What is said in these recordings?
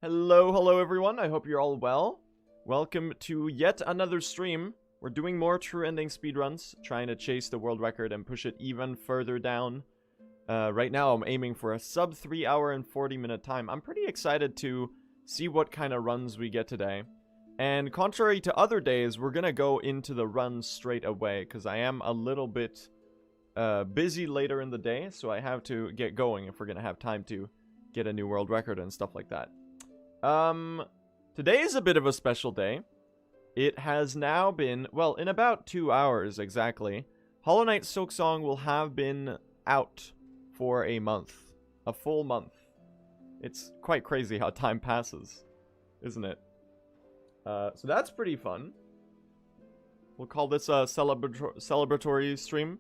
Hello everyone. I hope you're all well. Welcome to yet another stream. We're doing more true ending speedruns, trying to chase the world record and push it even further down. Right now I'm aiming for a sub 3 hour and 40 minute time. I'm pretty excited to see what kind of runs we get today. And contrary to other days, we're gonna go into the runs straight away, because I am a little bit busy later in the day, so I have to get going if we're gonna have time to get a new world record and stuff like that. Today is a bit of a special day. It has now been, well, in about 2 hours exactly, Hollow Knight Silksong will have been out for a month. A full month. It's quite crazy how time passes, isn't it? So that's pretty fun. We'll call this a celebratory stream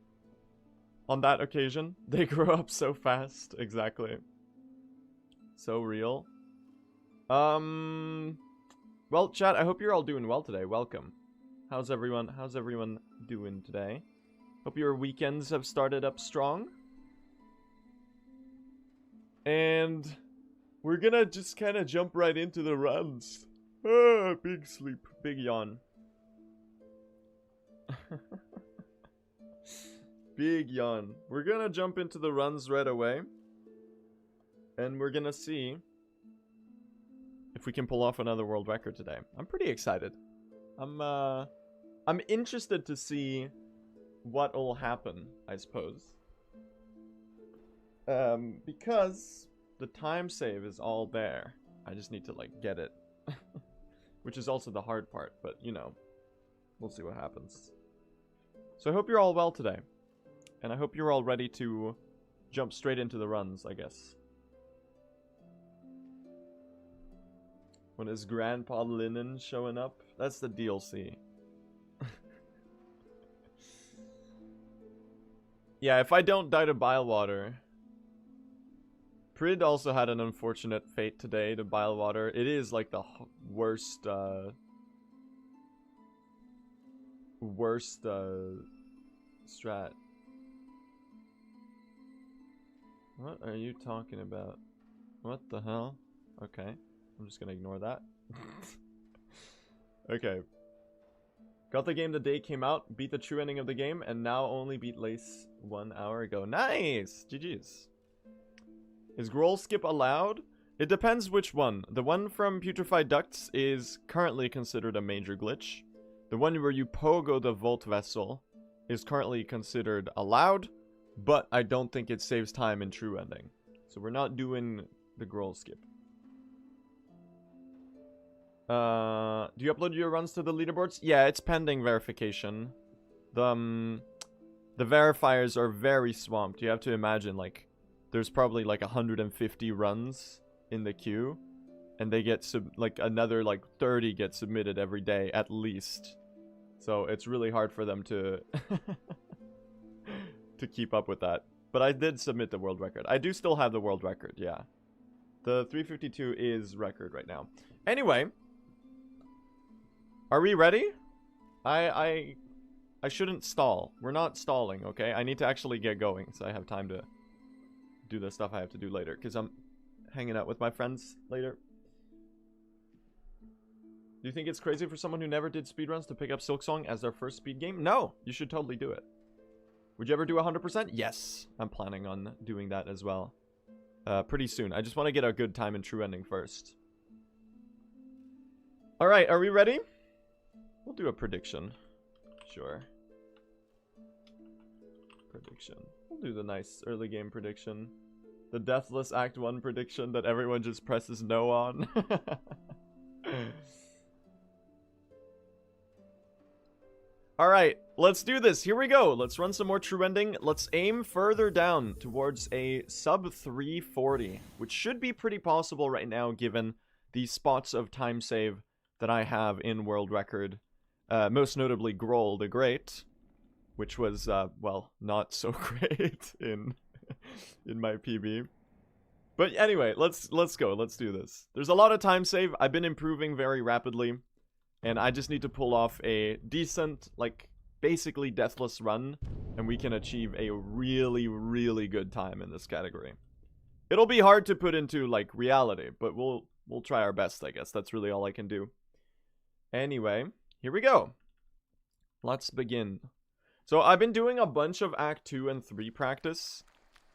on that occasion. They grow up so fast, exactly. So real. Well, chat, I hope you're all doing well today. Welcome. How's everyone doing today? Hope your weekends have started up strong. And we're gonna just kind of jump right into the runs. Ah, big sleep, big yawn. Big yawn. We're gonna jump into the runs right away. And we're gonna see if we can pull off another world record today. I'm pretty excited. I'm interested to see what will happen, I suppose. Because the time save is all there. I just need to, like, get it. Which is also the hard part, but, you know, we'll see what happens. So I hope you're all well today. And I hope you're all ready to jump straight into the runs, I guess. When is Grandpa Linen showing up? That's the DLC. Yeah, if I don't die to bile water. Prid also had an unfortunate fate today to bile water. It is like the worst, strat. What are you talking about? What the hell? Okay. I'm just gonna ignore that. Okay. Got the game the day it came out, beat the true ending of the game, and now only beat Lace 1 hour ago. Nice! GG's. Is groal skip allowed? It depends which one. The one from Putrefied Ducts is currently considered a major glitch. The one where you pogo the Volt Vessel is currently considered allowed, but I don't think it saves time in true ending. So we're not doing the groal skip. Do you upload your runs to the leaderboards? Yeah, it's pending verification. The verifiers are very swamped. You have to imagine, like, there's probably like 150 runs in the queue, and they get like another like 30 get submitted every day at least. So it's really hard for them to to keep up with that. But I did submit the world record. I do still have the world record, yeah. The 352 is record right now. Anyway, are we ready? I shouldn't stall. We're not stalling, okay? I need to actually get going so I have time to do the stuff I have to do later, because I'm hanging out with my friends later. Do you think it's crazy for someone who never did speedruns to pick up Silksong as their first speed game? No, you should totally do it. Would you ever do 100%? Yes, I'm planning on doing that as well. Pretty soon. I just want to get a good time in true ending first. Alright, are we ready? We'll do a prediction. Sure. Prediction. We'll do the nice early game prediction. The Deathless Act 1 prediction that everyone just presses no on. Alright, let's do this. Here we go. Let's run some more true ending. Let's aim further down towards a sub 340, which should be pretty possible right now given the spots of time save that I have in world record. Most notably Groal the Great, which was, well, not so great in my PB. But anyway, let's go. Let's do this. There's a lot of time save. I've been improving very rapidly, and I just need to pull off a decent, like, basically deathless run, and we can achieve a really, really good time in this category. It'll be hard to put into, like, reality, but we'll we'll try our best, I guess. That's really all I can do. Anyway, here we go. Let's begin. So I've been doing a bunch of Act 2 and 3 practice,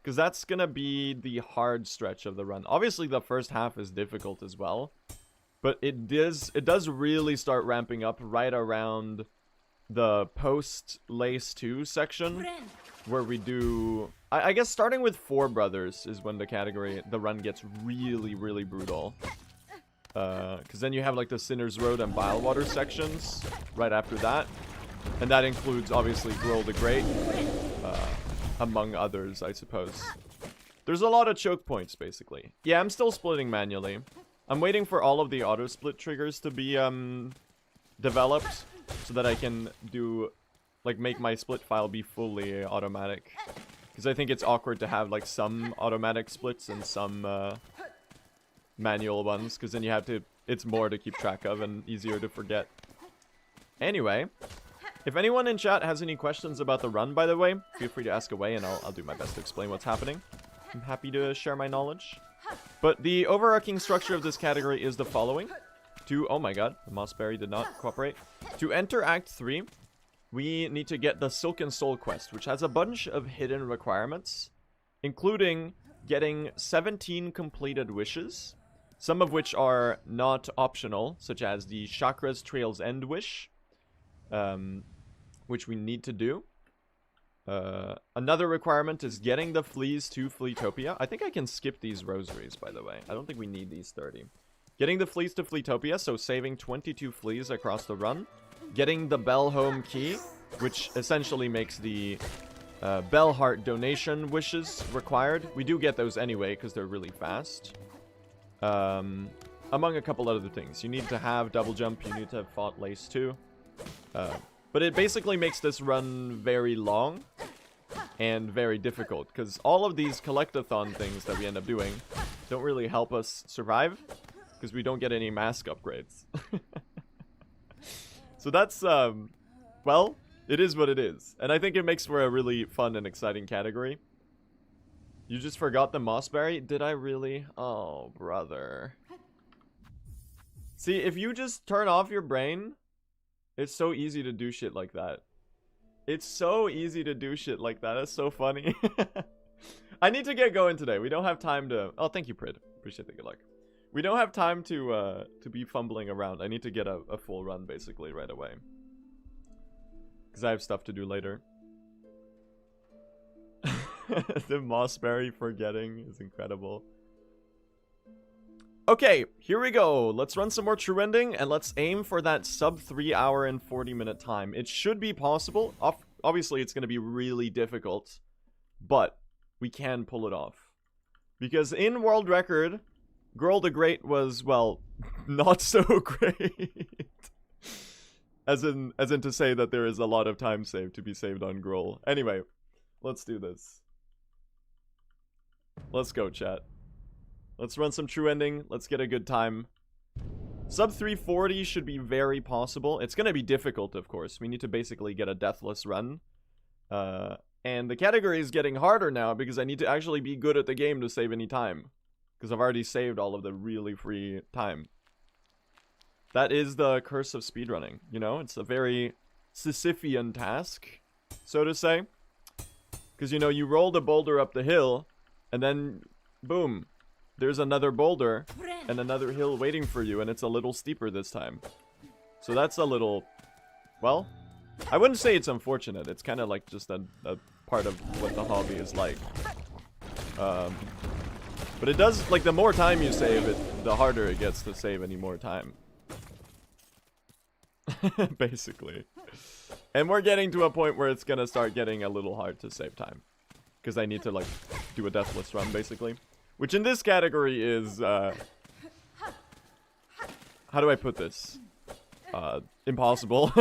because that's going to be the hard stretch of the run. Obviously, the first half is difficult as well, but it does really start ramping up right around the post-Lace 2 section, where we do... I guess starting with Four Brothers is when the run gets really, really brutal. Because then you have like the Sinner's Road and Bilewater sections right after that. And that includes, obviously, Groal the Great, among others, I suppose. There's a lot of choke points, basically. Yeah, I'm still splitting manually. I'm waiting for all of the auto-split triggers to be developed, so that I can do, like, make my split file be fully automatic. Because I think it's awkward to have, like, some automatic splits and some manual ones, because then you have to, it's more to keep track of and easier to forget. Anyway, if anyone in chat has any questions about the run, by the way, feel free to ask away and I'll do my best to explain what's happening. I'm happy to share my knowledge. But the overarching structure of this category is the following. Oh my god, the Mossberry did not cooperate. To enter Act 3, we need to get the Silken Soul quest, which has a bunch of hidden requirements, including getting 17 completed wishes, some of which are not optional, such as the Chakra's Trail's End wish, which we need to do. Another requirement is getting the fleas to Fleetopia. I think I can skip these rosaries, by the way. I don't think we need these 30. Getting the fleas to Fleetopia, so saving 22 fleas across the run. Getting the Bell Home Key, which essentially makes the Bell Heart donation wishes required. We do get those anyway, because they're really fast. Among a couple other things. You need to have double jump, you need to have fought Lace 2. But it basically makes this run very long and very difficult, because all of these collectathon things that we end up doing don't really help us survive, because we don't get any mask upgrades. So that's, well, it is what it is. And I think it makes for a really fun and exciting category. You just forgot the Mossberry? Did I really? Oh, brother. See, if you just turn off your brain, it's so easy to do shit like that. It's so easy to do shit like that. That's so funny. I need to get going today. We don't have time to... Oh, thank you, Prid. Appreciate the good luck. We don't have time to be fumbling around. I need to get a full run, basically, right away. Because I have stuff to do later. The Mossberry forgetting is incredible. Okay, here we go. Let's run some more true ending, and let's aim for that sub 3 hour and 40 minute time. It should be possible. Obviously, it's going to be really difficult, but we can pull it off. Because in world record, Groal the Great was, well, not so great. As in to say that there is a lot of time saved to be saved on Groal. Anyway, let's do this. Let's go, chat. Let's run some true ending. Let's get a good time. Sub 340 should be very possible. It's going to be difficult, of course. We need to basically get a deathless run. And the category is getting harder now because I need to actually be good at the game to save any time. Because I've already saved all of the really free time. That is the curse of speedrunning, you know? It's a very Sisyphean task, so to say. Because, you know, you roll the boulder up the hill, and then, boom, there's another boulder and another hill waiting for you, and it's a little steeper this time. So that's a little, well, I wouldn't say it's unfortunate. It's kind of like just a part of what the hobby is like. But it does, like, the more time you save it, the harder it gets to save any more time. Basically. And we're getting to a point where it's gonna start getting a little hard to save time. Because I need to, like, do a deathless run, basically. Which in this category is, how do I put this? Impossible.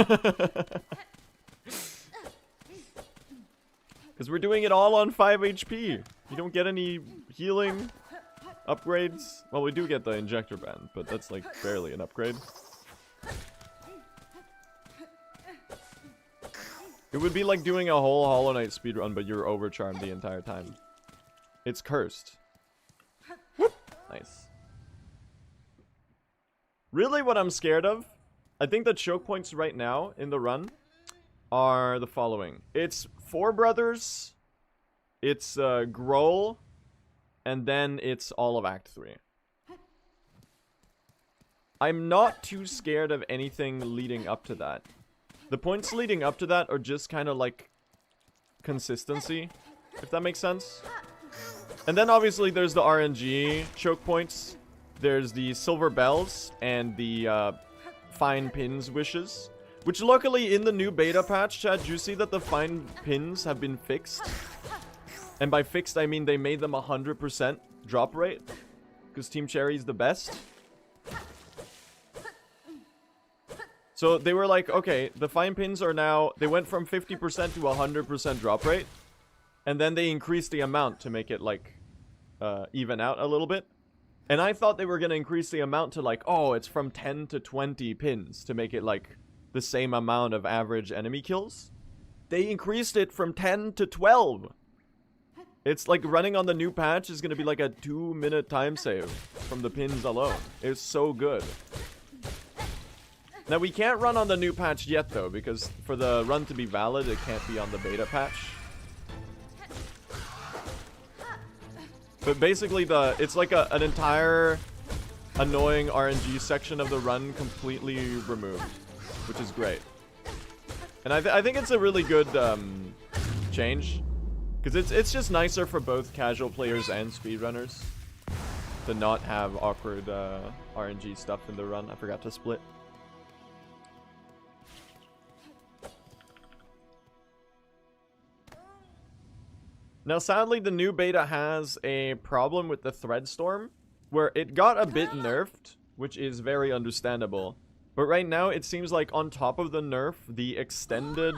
Because we're doing it all on 5 HP. You don't get any healing upgrades. Well, we do get the injector band, but that's, like, barely an upgrade. It would be like doing a whole Hollow Knight speedrun, but you're overcharmed the entire time. It's cursed. Whoop. Nice. Really what I'm scared of, I think the choke points right now in the run are the following. It's Four Brothers, it's Groal, and then it's all of Act 3. I'm not too scared of anything leading up to that. The points leading up to that are just kind of like consistency, if that makes sense. And then obviously there's the RNG choke points. There's the silver bells and the fine pins wishes. Which luckily in the new beta patch, chat, do you see that the fine pins have been fixed? And by fixed, I mean they made them 100% drop rate. Because Team Cherry is the best. So they were like, okay, the fine pins are now... They went from 50% to 100% drop rate. And then they increased the amount to make it, like, even out a little bit. And I thought they were going to increase the amount to, like, oh, it's from 10 to 20 pins to make it, like, the same amount of average enemy kills. They increased it from 10 to 12. It's like running on the new patch is going to be like a 2-minute time save from the pins alone. It's so good. Now, we can't run on the new patch yet, though, because for the run to be valid, it can't be on the beta patch. But basically, it's like an entire annoying RNG section of the run completely removed, which is great. And I think it's a really good change, because it's just nicer for both casual players and speedrunners to not have awkward RNG stuff in the run. I forgot to split. Now, sadly, the new beta has a problem with the thread storm, where it got a bit nerfed, which is very understandable. But right now, it seems like on top of the nerf, the extended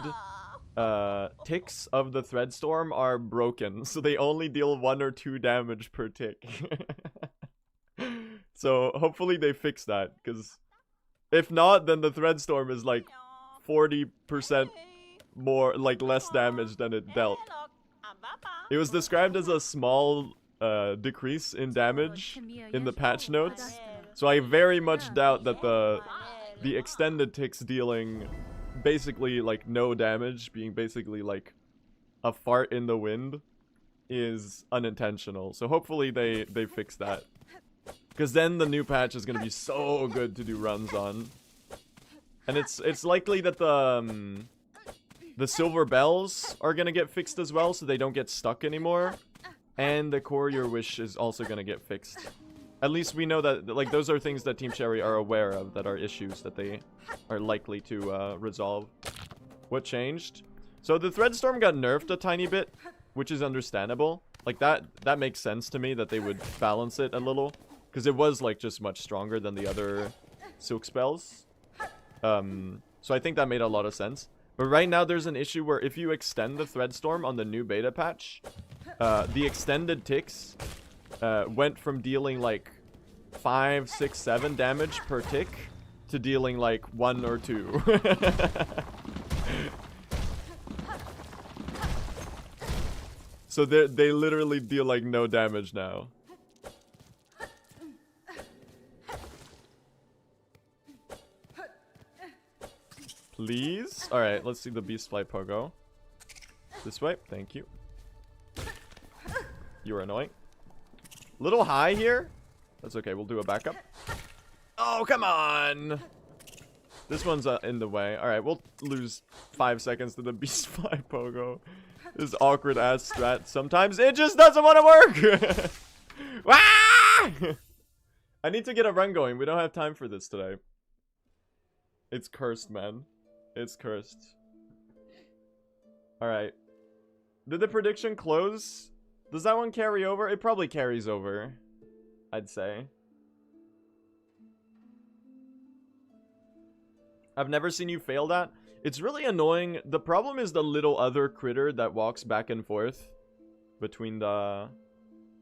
ticks of the thread storm are broken, so they only deal 1 or 2 damage per tick. So hopefully they fix that, because if not, then the thread storm is like 40% more, like less damage than it dealt. It was described as a small decrease in damage in the patch notes, so I very much doubt that the extended ticks dealing basically like no damage, being basically like a fart in the wind, is unintentional. So hopefully they fix that, because then the new patch is gonna be so good to do runs on. And it's likely that the silver bells are gonna get fixed as well, so they don't get stuck anymore. And the courier wish is also gonna get fixed. At least we know that, like, those are things that Team Cherry are aware of, that are issues that they are likely to resolve. What changed? So the thread storm got nerfed a tiny bit, which is understandable. Like, that makes sense to me that they would balance it a little, because it was, like, just much stronger than the other silk spells. So I think that made a lot of sense. But right now there's an issue where if you extend the thread storm on the new beta patch, the extended ticks went from dealing like 5, 6, 7 damage per tick to dealing like 1 or 2. So they literally deal like no damage now. Please? Alright, let's see the beast fly pogo. This way, thank you. You're annoying. Little high here. That's okay, we'll do a backup. Oh, come on! This one's in the way. Alright, we'll lose 5 seconds to the beast fly pogo. This awkward ass strat. Sometimes it just doesn't want to work! Ah! I need to get a run going. We don't have time for this today. It's cursed, man. It's cursed. Alright. Did the prediction close? Does that one carry over? It probably carries over, I'd say. I've never seen you fail that. It's really annoying. The problem is the little other critter that walks back and forth between the...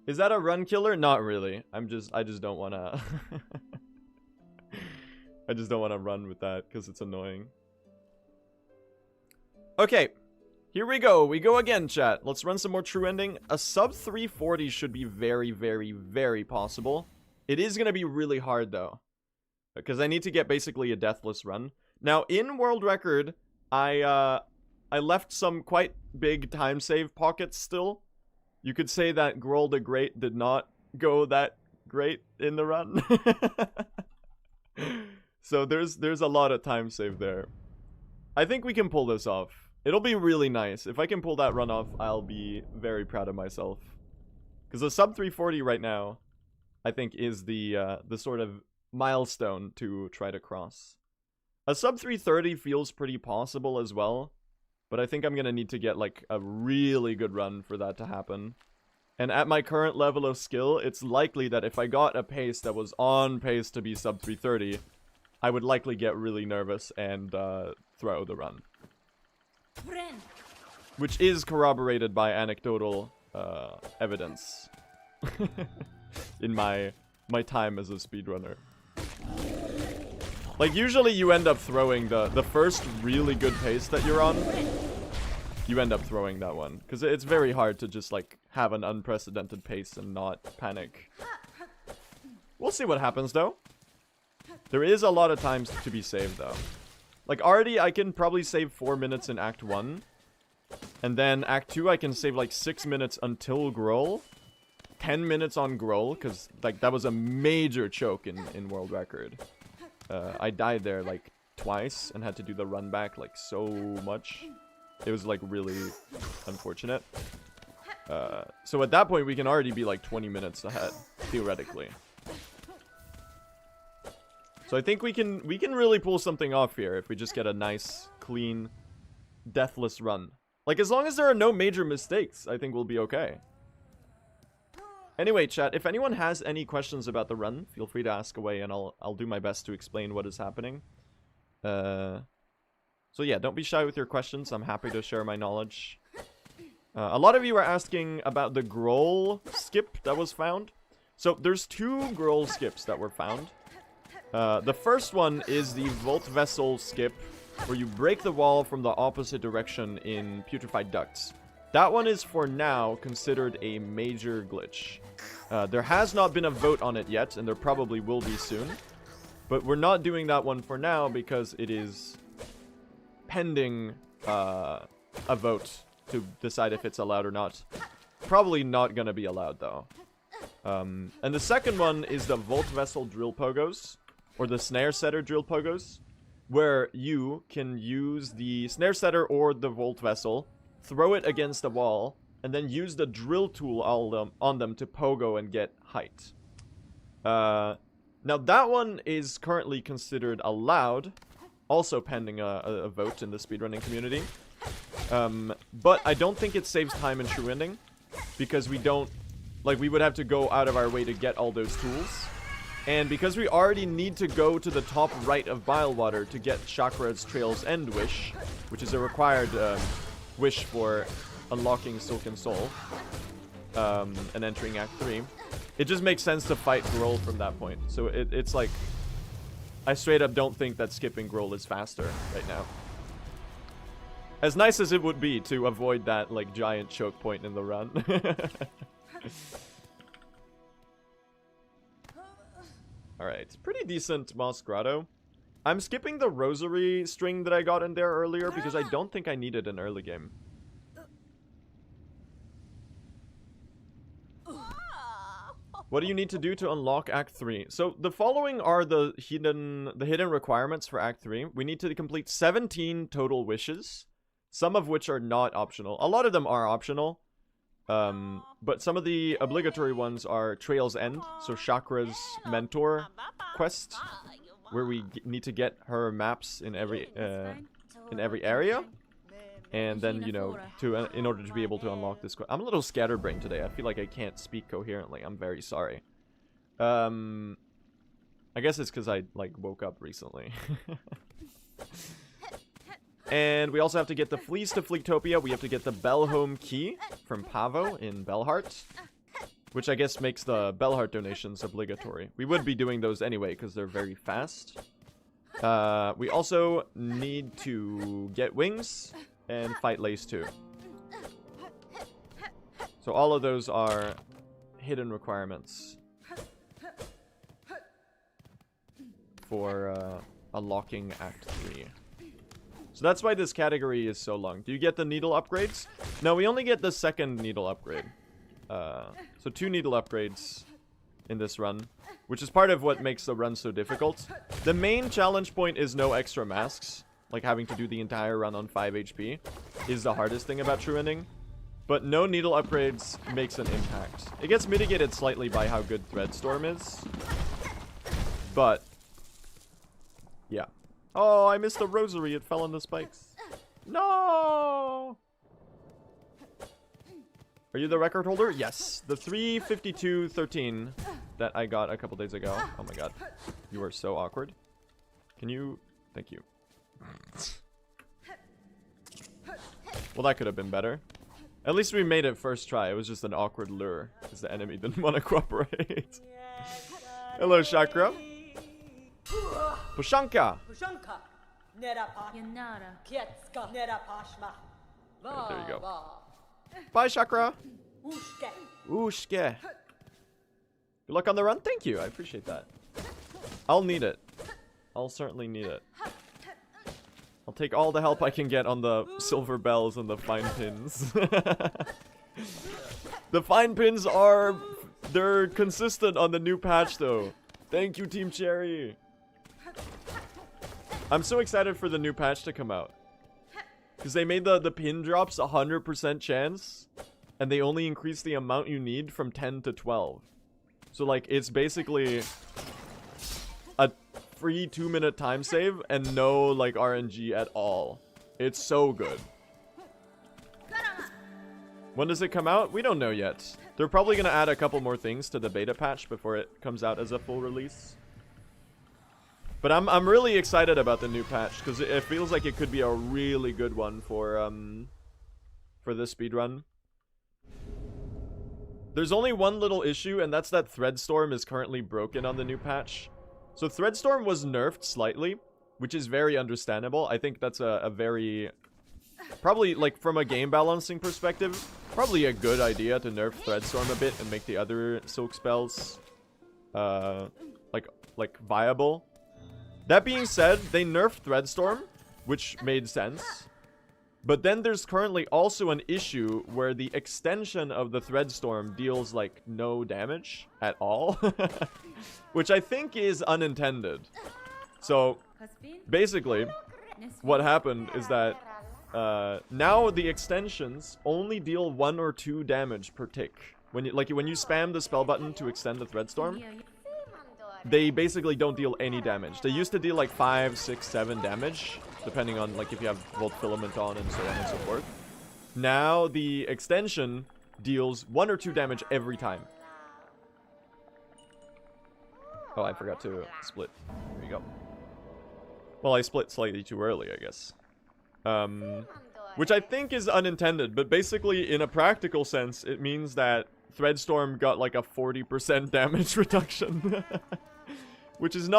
Is that a run killer? Not really. I just don't want to... I just don't want to run with that because it's annoying. Okay. Here we go. We go again, chat. Let's run some more true ending. A sub 340 should be very, very, very possible. It is going to be really hard, though. because I need to get basically a deathless run. Now, in world record, I left some quite big time save pockets still. You could say that Groal the Great did not go that great in the run. So there's a lot of time save there. I think we can pull this off. It'll be really nice. If I can pull that run off, I'll be very proud of myself. Because a sub 340 right now, I think, is the sort of milestone to try to cross. A sub 330 feels pretty possible as well. But I think I'm going to need to get like a really good run for that to happen. And at my current level of skill, it's likely that if I got a pace that was on pace to be sub 330, I would likely get really nervous and throw the run. Which is corroborated by anecdotal evidence in my time as a speedrunner. Like, usually you end up throwing the first really good pace that you're on. You end up throwing that one. Because it's very hard to just, like, have an unprecedented pace and not panic. We'll see what happens, though. There is a lot of times to be saved, though. Like, already I can probably save 4 minutes in Act 1. And then Act 2 I can save, like, 6 minutes until Groal. 10 minutes on Groal, because, like, that was a major choke in world record. I died there, like, twice and had to do the run back, like, so much. It was, like, really unfortunate. So at that point, we can already be, like, 20 minutes ahead, theoretically. So I think we can really pull something off here if we just get a nice, clean, deathless run. Like, as long as there are no major mistakes, I think we'll be okay. Anyway, chat, if anyone has any questions about the run, feel free to ask away, and I'll do my best to explain what is happening. So yeah, don't be shy with your questions. I'm happy to share my knowledge. A lot of you are asking about the groal skip that was found. So there's 2 groal skips that were found. The first one is the Volt Vessel skip, where you break the wall from the opposite direction in Putrefied Ducts. That one is, for now, considered a major glitch. There has not been a vote on it yet, and there probably will be soon. But we're not doing that one for now because it is pending a vote to decide if it's allowed or not. Probably not going to be allowed, though. And the second one is the Volt Vessel Drill Pogos, or the Snare Setter Drill Pogos, where you can use the Snare Setter or the Volt Vessel, throw it against a wall, and then use the drill tool on them to pogo and get height. Now that one is currently considered allowed, also pending a vote in the speedrunning community. But I don't think it saves time in true ending, because we don't, like, we would have to go out of our way to get all those tools. And because we already need to go to the top right of Bilewater to get Chakra's Trail's End Wish, which is a required wish for unlocking Silken Soul and entering Act 3, it just makes sense to fight Groal from that point. So it's like, I straight up don't think that skipping Groal is faster right now. As nice as it would be to avoid that, like, giant choke point in the run. Alright, pretty decent Moss Grotto. I'm skipping the Rosary string that I got in there earlier because I don't think I needed an early game. What do you need to do to unlock Act 3? So the following are the hidden requirements for Act 3. We need to complete 17 total wishes, some of which are not optional. A lot of them are optional. But some of the obligatory ones are Trail's End, so Chakra's mentor quest, where we need to get her maps in every area, and then, you know, in order to be able to unlock this quest. I'm a little scatterbrained today. I feel like I can't speak coherently. I'm very sorry. I guess it's because I, like, woke up recently. And we also have to get the Fleece to Fleetopia. We have to get the Bellhome Key from Pavo in Bellheart, which I guess makes the Bellheart donations obligatory. We would be doing those anyway because they're very fast. We also need to get Wings and fight Lace 2. So all of those are hidden requirements for unlocking Act 3. So that's why this category is so long. Do you get the needle upgrades? No, we only get the second needle upgrade. So 2 needle upgrades in this run, which is part of what makes the run so difficult. The main challenge point is no extra masks. Like having to do the entire run on 5 HP is the hardest thing about true ending. But no needle upgrades makes an impact. It gets mitigated slightly by how good Threadstorm is. But yeah. Oh, I missed the rosary. It fell on the spikes. No! Are you the record holder? Yes. The 352.13 that I got a couple days ago. Oh my god. You are so awkward. Can you... Thank you. Well, that could have been better. At least we made it first try. It was just an awkward lure because the enemy didn't want to cooperate. Hello, Chakra. Pushanka. There you go. Bye, Chakra. Ushke. Good luck on the run. Thank you. I appreciate that. I'll need it. I'll certainly need it. I'll take all the help I can get on the silver bells and the fine pins. The fine pins are... They're consistent on the new patch, though. Thank you, Team Cherry. I'm so excited for the new patch to come out. Because they made the pin drops 100% chance. And they only increased the amount you need from 10 to 12. So, like, it's basically... a free 2-minute time save and no like RNG at all. It's so good. When does it come out? We don't know yet. They're probably gonna add a couple more things to the beta patch before it comes out as a full release. But I'm really excited about the new patch because it feels like it could be a really good one for the speedrun. There's only one little issue, and that's that Threadstorm is currently broken on the new patch. So Threadstorm was nerfed slightly, which is very understandable. I think that's a very... Probably, like, from a game balancing perspective, probably a good idea to nerf Threadstorm a bit and make the other Silk spells, like, viable. That being said, they nerfed Threadstorm, which made sense. But then there's currently also an issue where the extension of the Threadstorm deals, like, no damage at all. Which I think is unintended. So, basically, what happened is that now the extensions only deal 1 or 2 damage per tick. When you spam the spell button to extend the Threadstorm, they basically don't deal any damage. They used to deal like 5, 6, 7 damage, depending on like if you have Volt Filament on and so on and so forth. Now the extension deals 1 or 2 damage every time. Oh, I forgot to split. There you go. Well, I split slightly too early, I guess. Which I think is unintended, but basically, in a practical sense, it means that Threadstorm got like a 40% damage reduction. Which is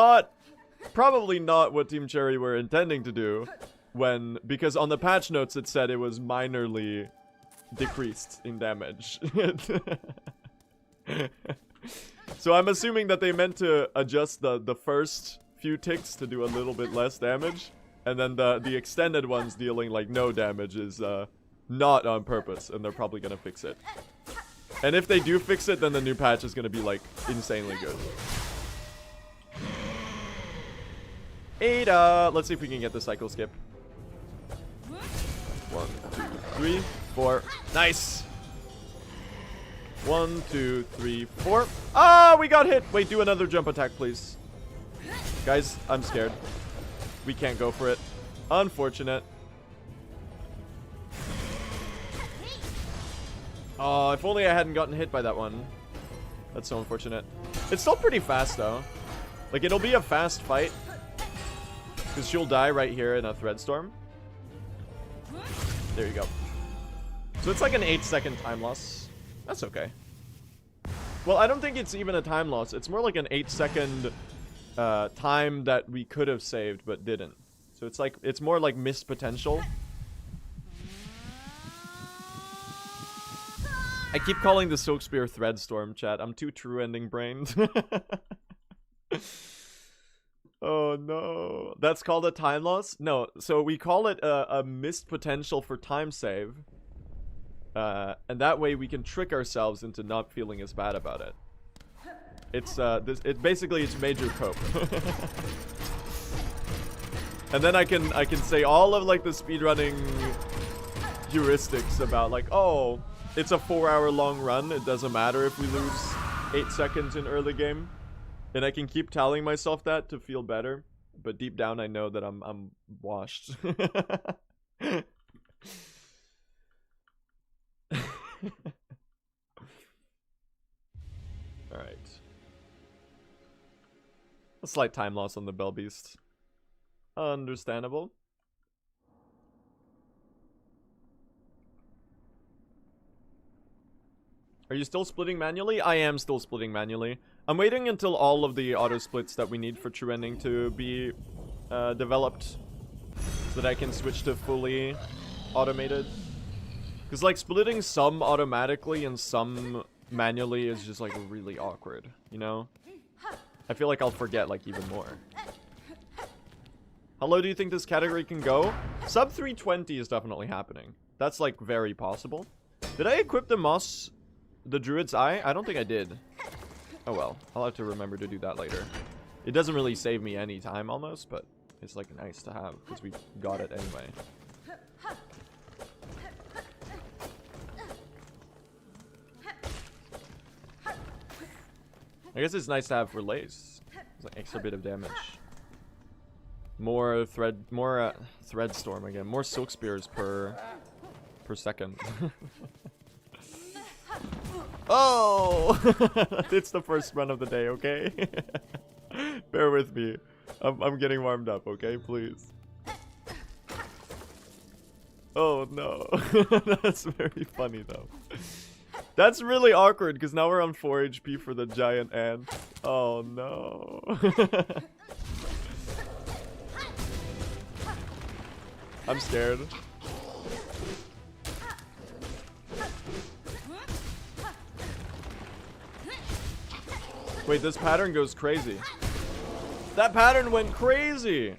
probably not what Team Cherry were intending to do, because on the patch notes it said it was minorly decreased in damage. So I'm assuming that they meant to adjust the first few ticks to do a little bit less damage, and then the extended ones dealing like no damage is not on purpose, and they're probably gonna fix it. And if they do fix it, then the new patch is gonna be like insanely good. Ada! Let's see if we can get the cycle skip. 1, 2, 3, 4. Nice! 1, 2, 3, 4. Ah, we got hit! Wait, do another jump attack, please. Guys, I'm scared. We can't go for it. Unfortunate. Oh, if only I hadn't gotten hit by that one. That's so unfortunate. It's still pretty fast, though. Like, it'll be a fast fight. Because she'll die right here in a Threadstorm. There you go. So it's like an 8-second time loss. That's okay. Well, I don't think it's even a time loss. It's more like an 8-second time that we could have saved but didn't. So it's more like missed potential. I keep calling the Silk Spear Threadstorm, chat. I'm too true ending brained. Oh no. That's called a time loss? No, so we call it a missed potential for time save. And that way we can trick ourselves into not feeling as bad about it. It's basically it's major cope. And then I can say all of like the speedrunning heuristics about like, oh, it's a 4-hour long run. It doesn't matter if we lose 8 seconds in early game. And I can keep telling myself that to feel better, but deep down I know that I'm washed. All right. A slight time loss on the Bell Beast. Understandable. Are you still splitting manually? I am still splitting manually. I'm waiting until all of the auto splits that we need for true ending to be developed so that I can switch to fully automated. Because like splitting some automatically and some manually is just like really awkward, you know? I feel like I'll forget like even more. How low do you think this category can go? Sub 320 is definitely happening. That's like very possible. Did I equip the Moss, the Druid's Eye? I don't think I did. Oh well, I'll have to remember to do that later. It doesn't really save me any time almost, but it's like nice to have because we got it anyway. I guess it's nice to have relays. It's like extra bit of damage. More thread storm again. More silk spears per second. Oh! It's the first run of the day, okay? Bear with me. I'm getting warmed up, okay? Please. Oh no. That's very funny though. That's really awkward because now we're on 4 HP for the giant ant. Oh no. I'm scared. Wait, this pattern goes crazy. That pattern went crazy.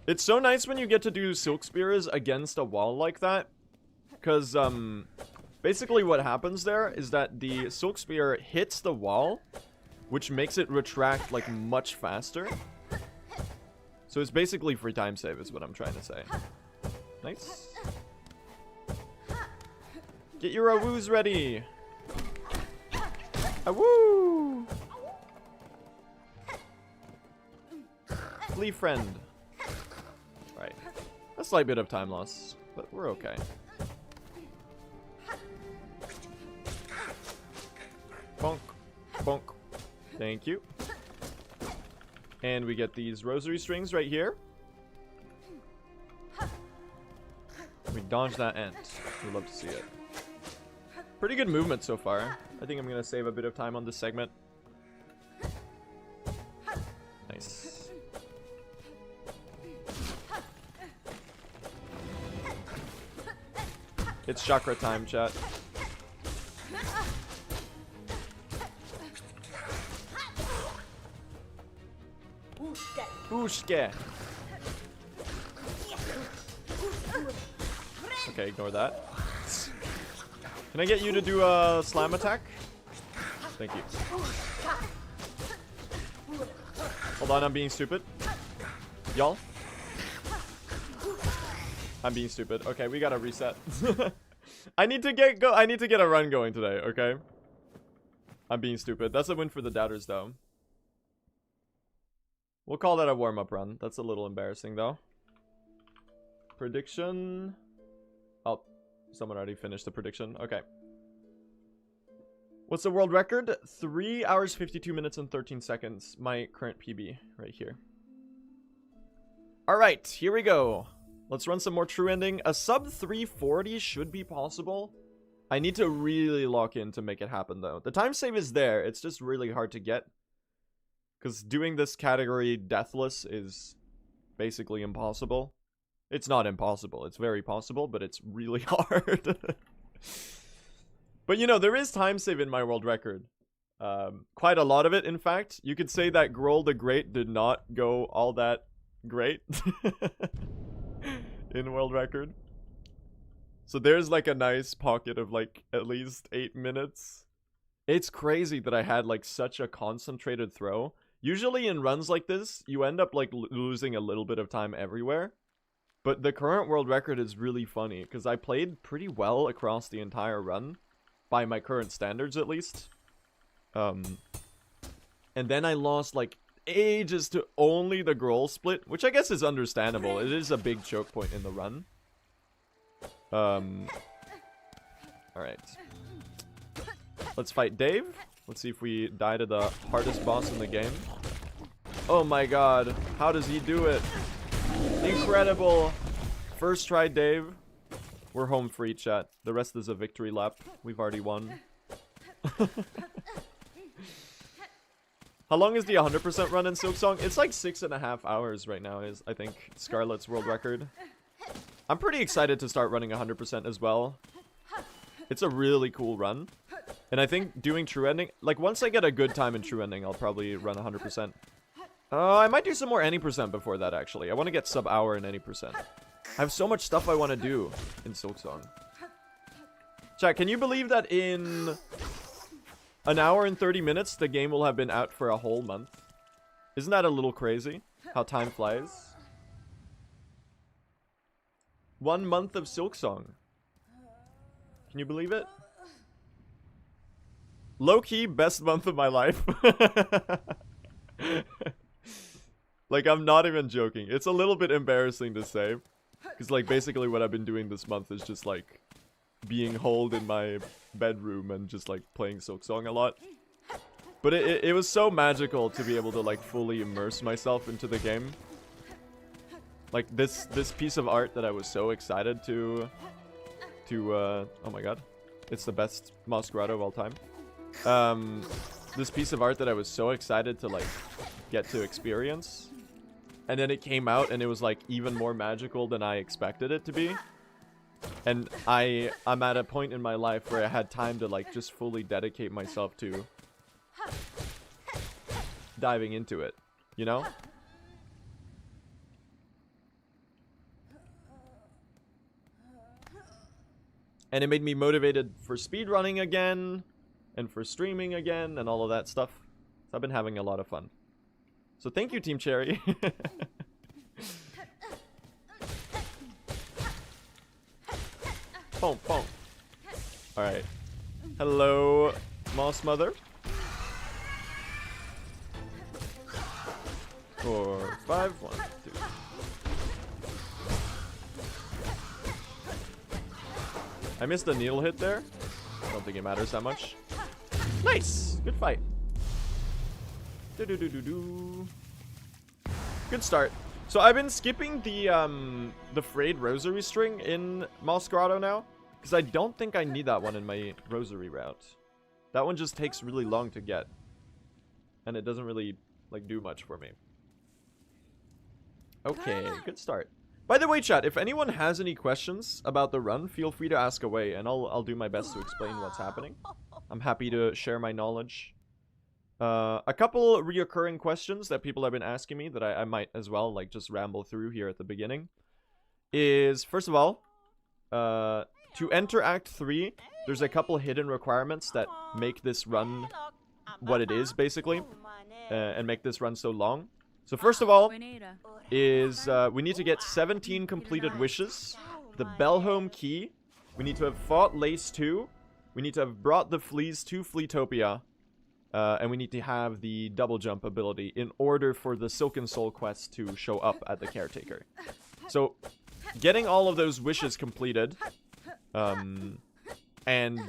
It's so nice when you get to do silk spears against a wall like that. Because, basically what happens there is that the silk spear hits the wall, which makes it retract, like, much faster. So it's basically free time save is what I'm trying to say. Nice. Get your awoos ready. Awoo! Flee friend. Right. A slight bit of time loss, but we're okay. Bonk. Bonk. Thank you. And we get these rosary strings right here. We dodge that ant. We'd love to see it. Pretty good movement so far. I think I'm going to save a bit of time on this segment. Nice. It's chakra time, chat. Ooshke. Okay, ignore that. Can I get you to do a slam attack? Thank you. Hold on, I'm being stupid. Y'all? I'm being stupid. Okay, we gotta reset. I need to get a run going today, okay? I'm being stupid. That's a win for the doubters, though. We'll call that a warm-up run. That's a little embarrassing, though. Prediction. Oh, someone already finished the prediction. Okay. What's the world record? 3 hours, 52 minutes, and 13 seconds. My current PB right here. All right, here we go. Let's run some more true ending. A sub 340 should be possible. I need to really lock in to make it happen, though. The time save is there. It's just really hard to get. Because doing this category deathless is basically impossible. It's not impossible. It's very possible, but it's really hard. But, you know, there is time save in my world record. Quite a lot of it, in fact. You could say that Groal the Great did not go all that great in world record. So there's like a nice pocket of like at least 8 minutes. It's crazy that I had like such a concentrated throw. Usually in runs like this, you end up like losing a little bit of time everywhere. But the current world record is really funny because I played pretty well across the entire run, by my current standards at least. And then I lost like ages to only the groal split, which I guess is understandable. It is a big choke point in the run. Alright. Let's fight Dave. Let's see if we die to the hardest boss in the game. Oh my god. How does he do it? Incredible. First try, Dave. We're home free, chat. The rest is a victory lap. We've already won. How long is the 100% run in Silksong? It's like 6.5 hours right now, is I think Scarlet's world record. I'm pretty excited to start running 100% as well. It's a really cool run. And I think doing true ending, like once I get a good time in true ending, I'll probably run 100%. I might do some more any percent before that, actually. I want to get sub hour in any percent. I have so much stuff I want to do in Silksong. Chat, can you believe that in an hour and 30 minutes, the game will have been out for a whole month? Isn't that a little crazy? How time flies. 1 month of Silksong. Can you believe it? Low-key, best month of my life. Like, I'm not even joking. It's a little bit embarrassing to say. Because, like, basically what I've been doing this month is just, like, being holed in my bedroom and just, like, playing Silksong a lot. But it was so magical to be able to, like, fully immerse myself into the game. Like, this piece of art that I was so excited to oh my god. It's the best Moss Grotto of all time. This piece of art that I was so excited to, like, get to experience. And then it came out and it was, like, even more magical than I expected it to be. And I'm at a point in my life where I had time to, like, just fully dedicate myself to diving into it, you know? And it made me motivated for speedrunning again, and for streaming again, and all of that stuff. So I've been having a lot of fun. So thank you, Team Cherry. Boom, boom. Alright. Hello, Moss Mother. 4, 5, 1, 2. I missed the needle hit there. I don't think it matters that much. Nice! Good fight. Do-do-do-do-do. Good start. So I've been skipping the frayed rosary string in Moss Grotto now. Because I don't think I need that one in my rosary route. That one just takes really long to get. And it doesn't really, like, do much for me. Okay, good start. By the way, chat, if anyone has any questions about the run, feel free to ask away, and I'll do my best to explain what's happening. I'm happy to share my knowledge. A couple reoccurring questions that people have been asking me that I might as well, like, just ramble through here at the beginning. Is, first of all, to enter Act 3, there's a couple hidden requirements that make this run what it is, basically, and make this run so long. So first of all, is we need to get 17 completed wishes, the Bellhome Key, we need to have fought Lace 2, we need to have brought the fleas to Fleetopia, and we need to have the double jump ability in order for the Silken Soul quest to show up at the Caretaker. So, getting all of those wishes completed, and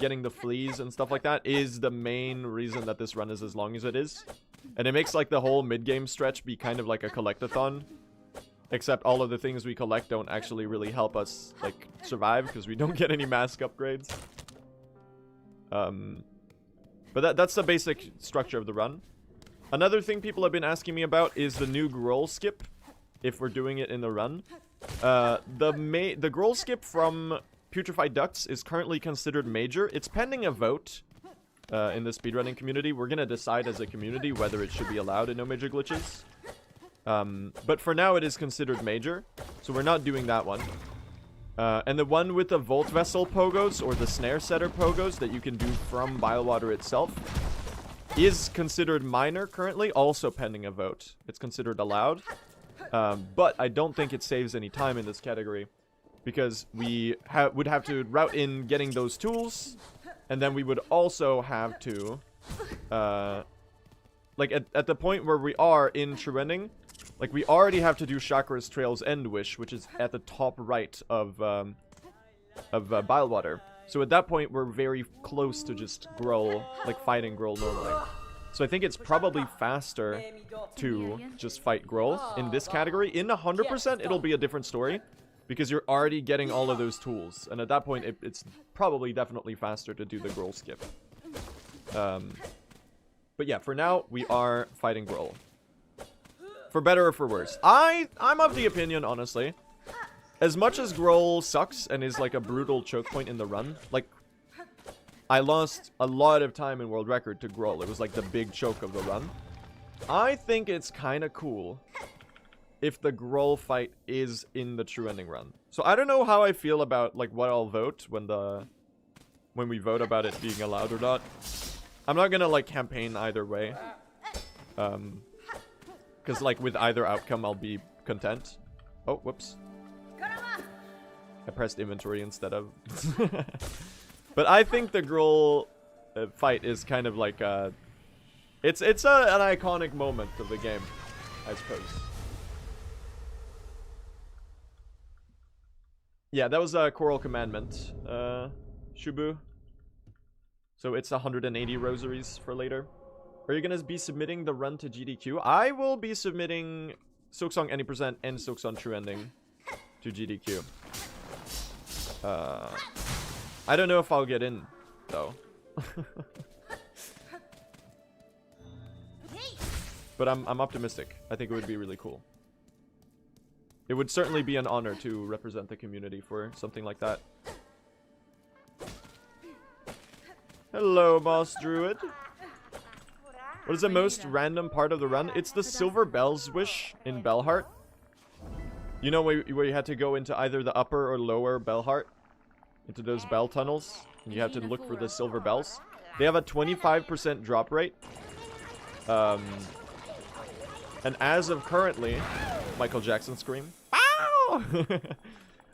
getting the fleas and stuff like that is the main reason that this run is as long as it is. And it makes, like, the whole mid-game stretch be kind of like a collectathon. Except all of the things we collect don't actually really help us, like, survive, because we don't get any mask upgrades. But that's the basic structure of the run. Another thing people have been asking me about is the new groal skip, if we're doing it in the run. The groal skip from Putrefied Ducts is currently considered major. It's pending a vote. in the speedrunning community. We're gonna decide as a community whether it should be allowed in no major glitches. But for now, it is considered major, so we're not doing that one. And the one with the Volt Vessel pogos, or the Snare Setter pogos that you can do from Bilewater itself, is considered minor currently, also pending a vote. It's considered allowed, but I don't think it saves any time in this category, because we would have to route in getting those tools, and then we would also have to, like, at the point where we are in True Ending, like, we already have to do Chakra's Trail's End Wish, which is at the top right of Bilewater. So at that point, we're very close to just groal, like fighting groal normally. So I think it's probably faster to just fight groal in this category. In 100%, it'll be a different story, because you're already getting all of those tools. And at that point, it's probably definitely faster to do the groal skip. But yeah, for now, we are fighting groal. For better or for worse. I'm of the opinion, honestly, as much as groal sucks and is like a brutal choke point in the run, like, I lost a lot of time in world record to groal. It was like the big choke of the run. I think it's kind of cool if the groal fight is in the True Ending run. So I don't know how I feel about, like, what I'll vote when we vote about it being allowed or not. I'm not gonna, like, campaign either way. Because, like, with either outcome, I'll be content. Oh, whoops. I pressed inventory instead of... But I think the groal fight is kind of like it's an iconic moment of the game, I suppose. Yeah, that was a Choral Commandment, Shubu. So it's 180 rosaries for later. Are you gonna be submitting the run to GDQ? I will be submitting Silksong Any Percent and Silksong True Ending to GDQ. I don't know if I'll get in, though. But I'm optimistic. I think it would be really cool. It would certainly be an honor to represent the community for something like that. Hello, Moss Druid. What is the most random part of the run? It's the Silver Bells Wish in Bellheart. You know where you had to go into either the upper or lower Bellheart? Into those bell tunnels. And you have to look for the silver bells. They have a 25% drop rate. And as of currently... Michael Jackson scream. Ow!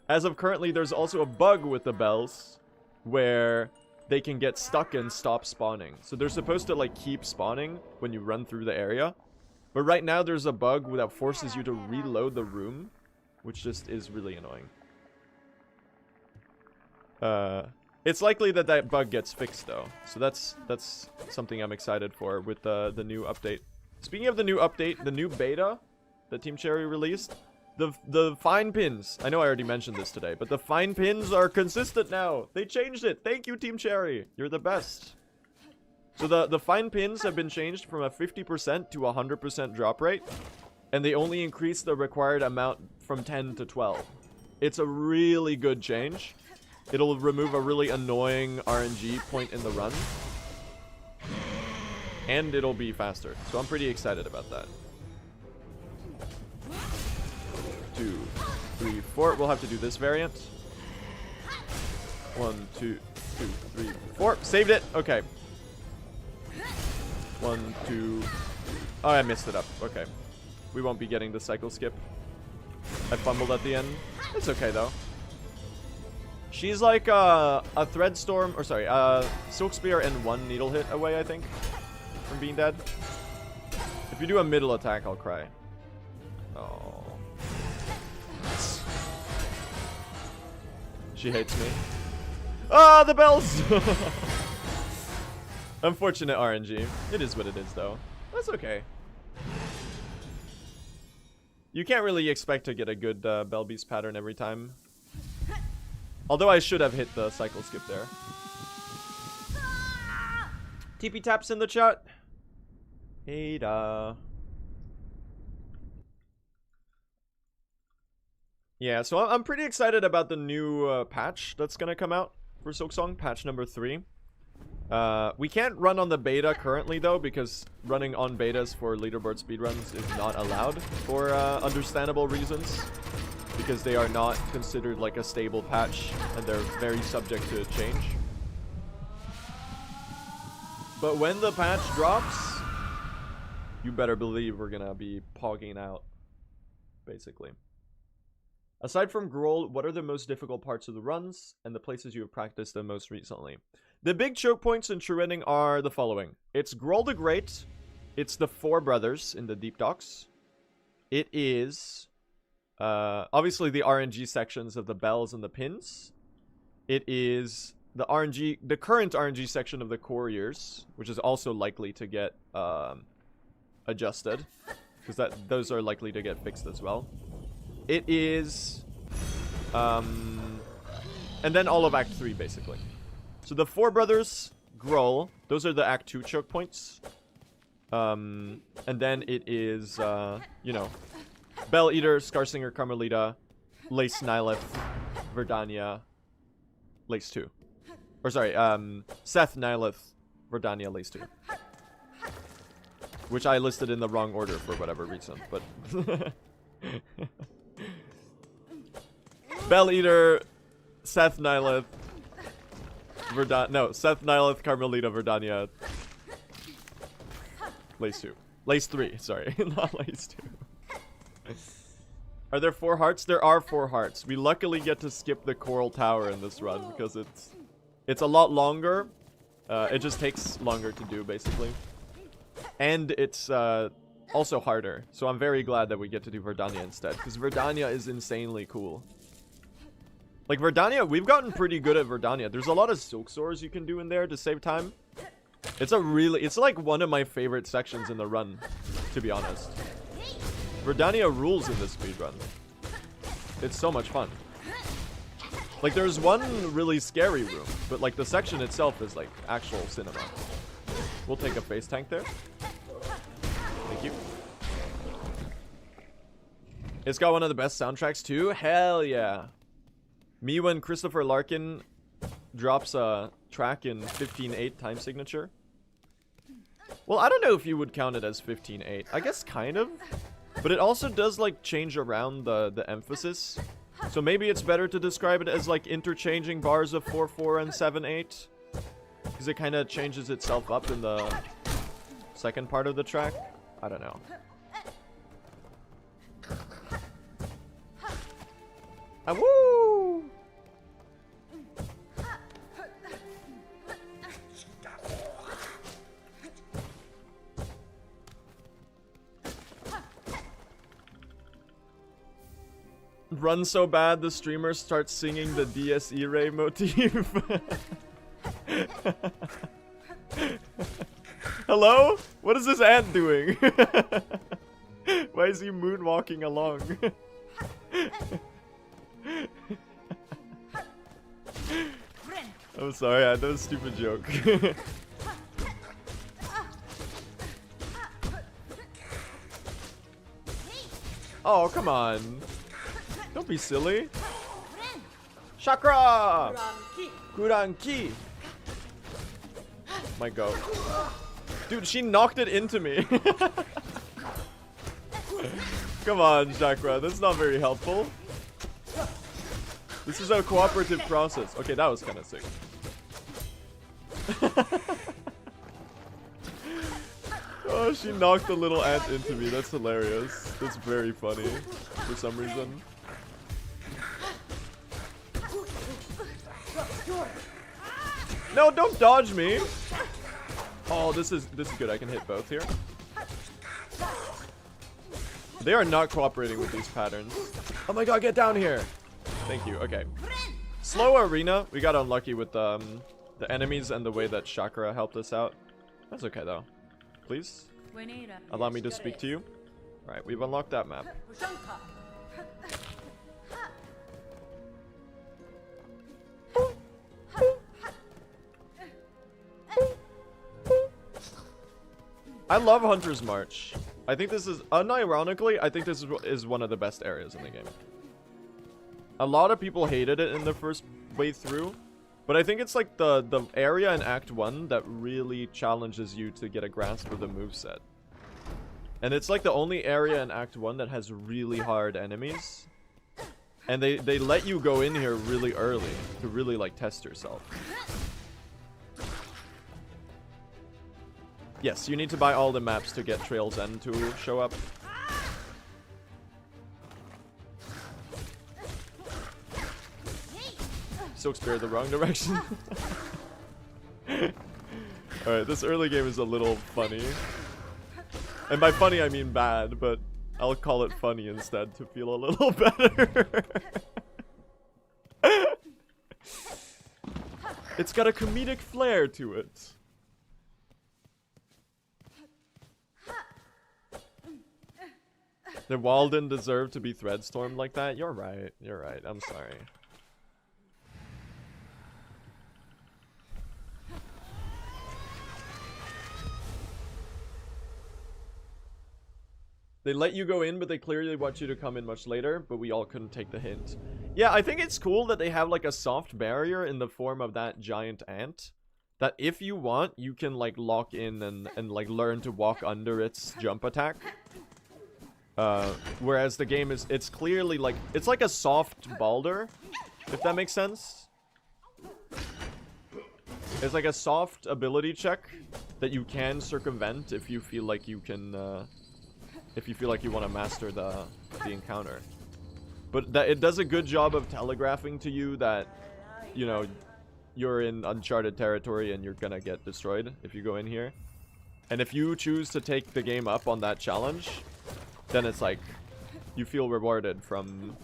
As of currently, there's also a bug with the bells where they can get stuck and stop spawning. So they're supposed to, like, keep spawning when you run through the area. But right now there's a bug that forces you to reload the room, which just is really annoying. It's likely that that bug gets fixed, though. So that's something I'm excited for with the new update. Speaking of the new update, the new beta that Team Cherry released, the fine pins. I know I already mentioned this today, but the fine pins are consistent now. They changed it. Thank you, Team Cherry. You're the best. So the fine pins have been changed from a 50% to 100% drop rate, and they only increase the required amount from 10 to 12. It's a really good change. It'll remove a really annoying RNG point in the run. And it'll be faster. So I'm pretty excited about that. 2, 3, 4. We'll have to do this variant. 1, 2, 3, 4. Saved it. Okay. 1, 2. Oh, I messed it up. Okay. We won't be getting the cycle skip. I fumbled at the end. It's okay, though. She's like a Thread Storm, or sorry, Silk Spear and 1 Needle Hit away, I think, from being dead. If you do a middle attack, I'll cry. Oh. She hates me. Ah, the bells! Unfortunate RNG. It is what it is, though. That's okay. You can't really expect to get a good Bell Beast pattern every time. Although I should have hit the cycle skip there. TP taps in the chat. Hey da. Yeah, so I'm pretty excited about the new patch that's gonna come out for Silksong, patch number 3. We can't run on the beta currently though, because running on betas for leaderboard speedruns is not allowed for understandable reasons, because they are not considered like a stable patch and they're very subject to change. But when the patch drops, you better believe we're gonna be pogging out, basically. Aside from groal, what are the most difficult parts of the runs and the places you have practiced the most recently? The big choke points in true ending are the following. It's Groal the Great. It's the Four Brothers in the Deep Docks. It is obviously the RNG sections of the bells and the pins. It is the current RNG section of the couriers, which is also likely to get adjusted, because those are likely to get fixed as well. It is and then all of Act 3 basically. So the Four Brothers, Groal, those are the Act 2 choke points. And then it is, you know, Bell Eater, Scarsinger, Carmelita, Lace Nylith, Verdania, Lace 2. Or sorry, Seth, Nylith, Verdania, Lace 2. Which I listed in the wrong order for whatever reason, but... Bell Eater, Seth, Nylith, Seth, Nylith, Carmelita, Verdania, Lace 2. Lace 3, sorry, not Lace 2. Are there 4 hearts? There are 4 hearts. We luckily get to skip the Coral Tower in this run because it's a lot longer. It just takes longer to do, basically. And it's also harder. So I'm very glad that we get to do Verdania instead, because Verdania is insanely cool. Like Verdania, we've gotten pretty good at Verdania. There's a lot of Silksongs you can do in there to save time. It's like one of my favorite sections in the run, to be honest. Verdania rules in this speedrun. It's so much fun. Like there's one really scary room, but like the section itself is like actual cinema. We'll take a face tank there. Thank you. It's got one of the best soundtracks too. Hell yeah. Me when Christopher Larkin drops a track in 15/8 time signature. Well, I don't know if you would count it as 15/8. I guess kind of. But it also does like change around the emphasis. So maybe it's better to describe it as like interchanging bars of 4/4 and 7/8. Because it kind of changes itself up in the second part of the track. I don't know. Ah, woo! Run so bad the streamer starts singing the DSE Ray motif. Hello? What is this ant doing? Why is he moonwalking along? I'm sorry, I know a stupid joke. Oh, come on. Don't be silly. Chakra! Kuranki! My go. Dude, she knocked it into me. Come on, Chakra. That's not very helpful. This is a cooperative process. Okay, that was kind of sick. Oh, she knocked the little ant into me. That's hilarious. That's very funny for some reason. No, don't dodge me. Oh, this is good. I can hit both here. They are not cooperating with these patterns. Oh my god, get down here. Thank you. Okay. Slow arena. We got unlucky with the enemies and the way that Chakra helped us out. That's okay though. Please allow me to speak to you. All right, we've unlocked that map. I love Hunter's March. I think this is, unironically, I think this is one of the best areas in the game. A lot of people hated it in the first way through, But I think it's like the area in Act 1 that really challenges you to get a grasp of the moveset. And it's like the only area in Act 1 that has really hard enemies. And they let you go in here really early to really like test yourself. Yes, you need to buy all the maps to get Trail's End to show up. Silk Spear the wrong direction. Alright, this early game is a little funny. And by funny I mean bad, but I'll call it funny instead to feel a little better. It's got a comedic flair to it. Did Walden deserve to be threadstormed like that? You're right. You're right. I'm sorry. They let you go in, but they clearly want you to come in much later, but we all couldn't take the hint. Yeah, I think it's cool that they have like a soft barrier in the form of that giant ant. That if you want, you can like lock in and like learn to walk under its jump attack. Whereas the game is, it's clearly like, it's like a soft boulder, if that makes sense. It's like a soft ability check that you can circumvent if you feel like you can, if you feel like you want to master the encounter. But that it does a good job of telegraphing to you that, you know, you're in uncharted territory and you're gonna get destroyed if you go in here. And if you choose to take the game up on that challenge, then it's like, you feel rewarded from,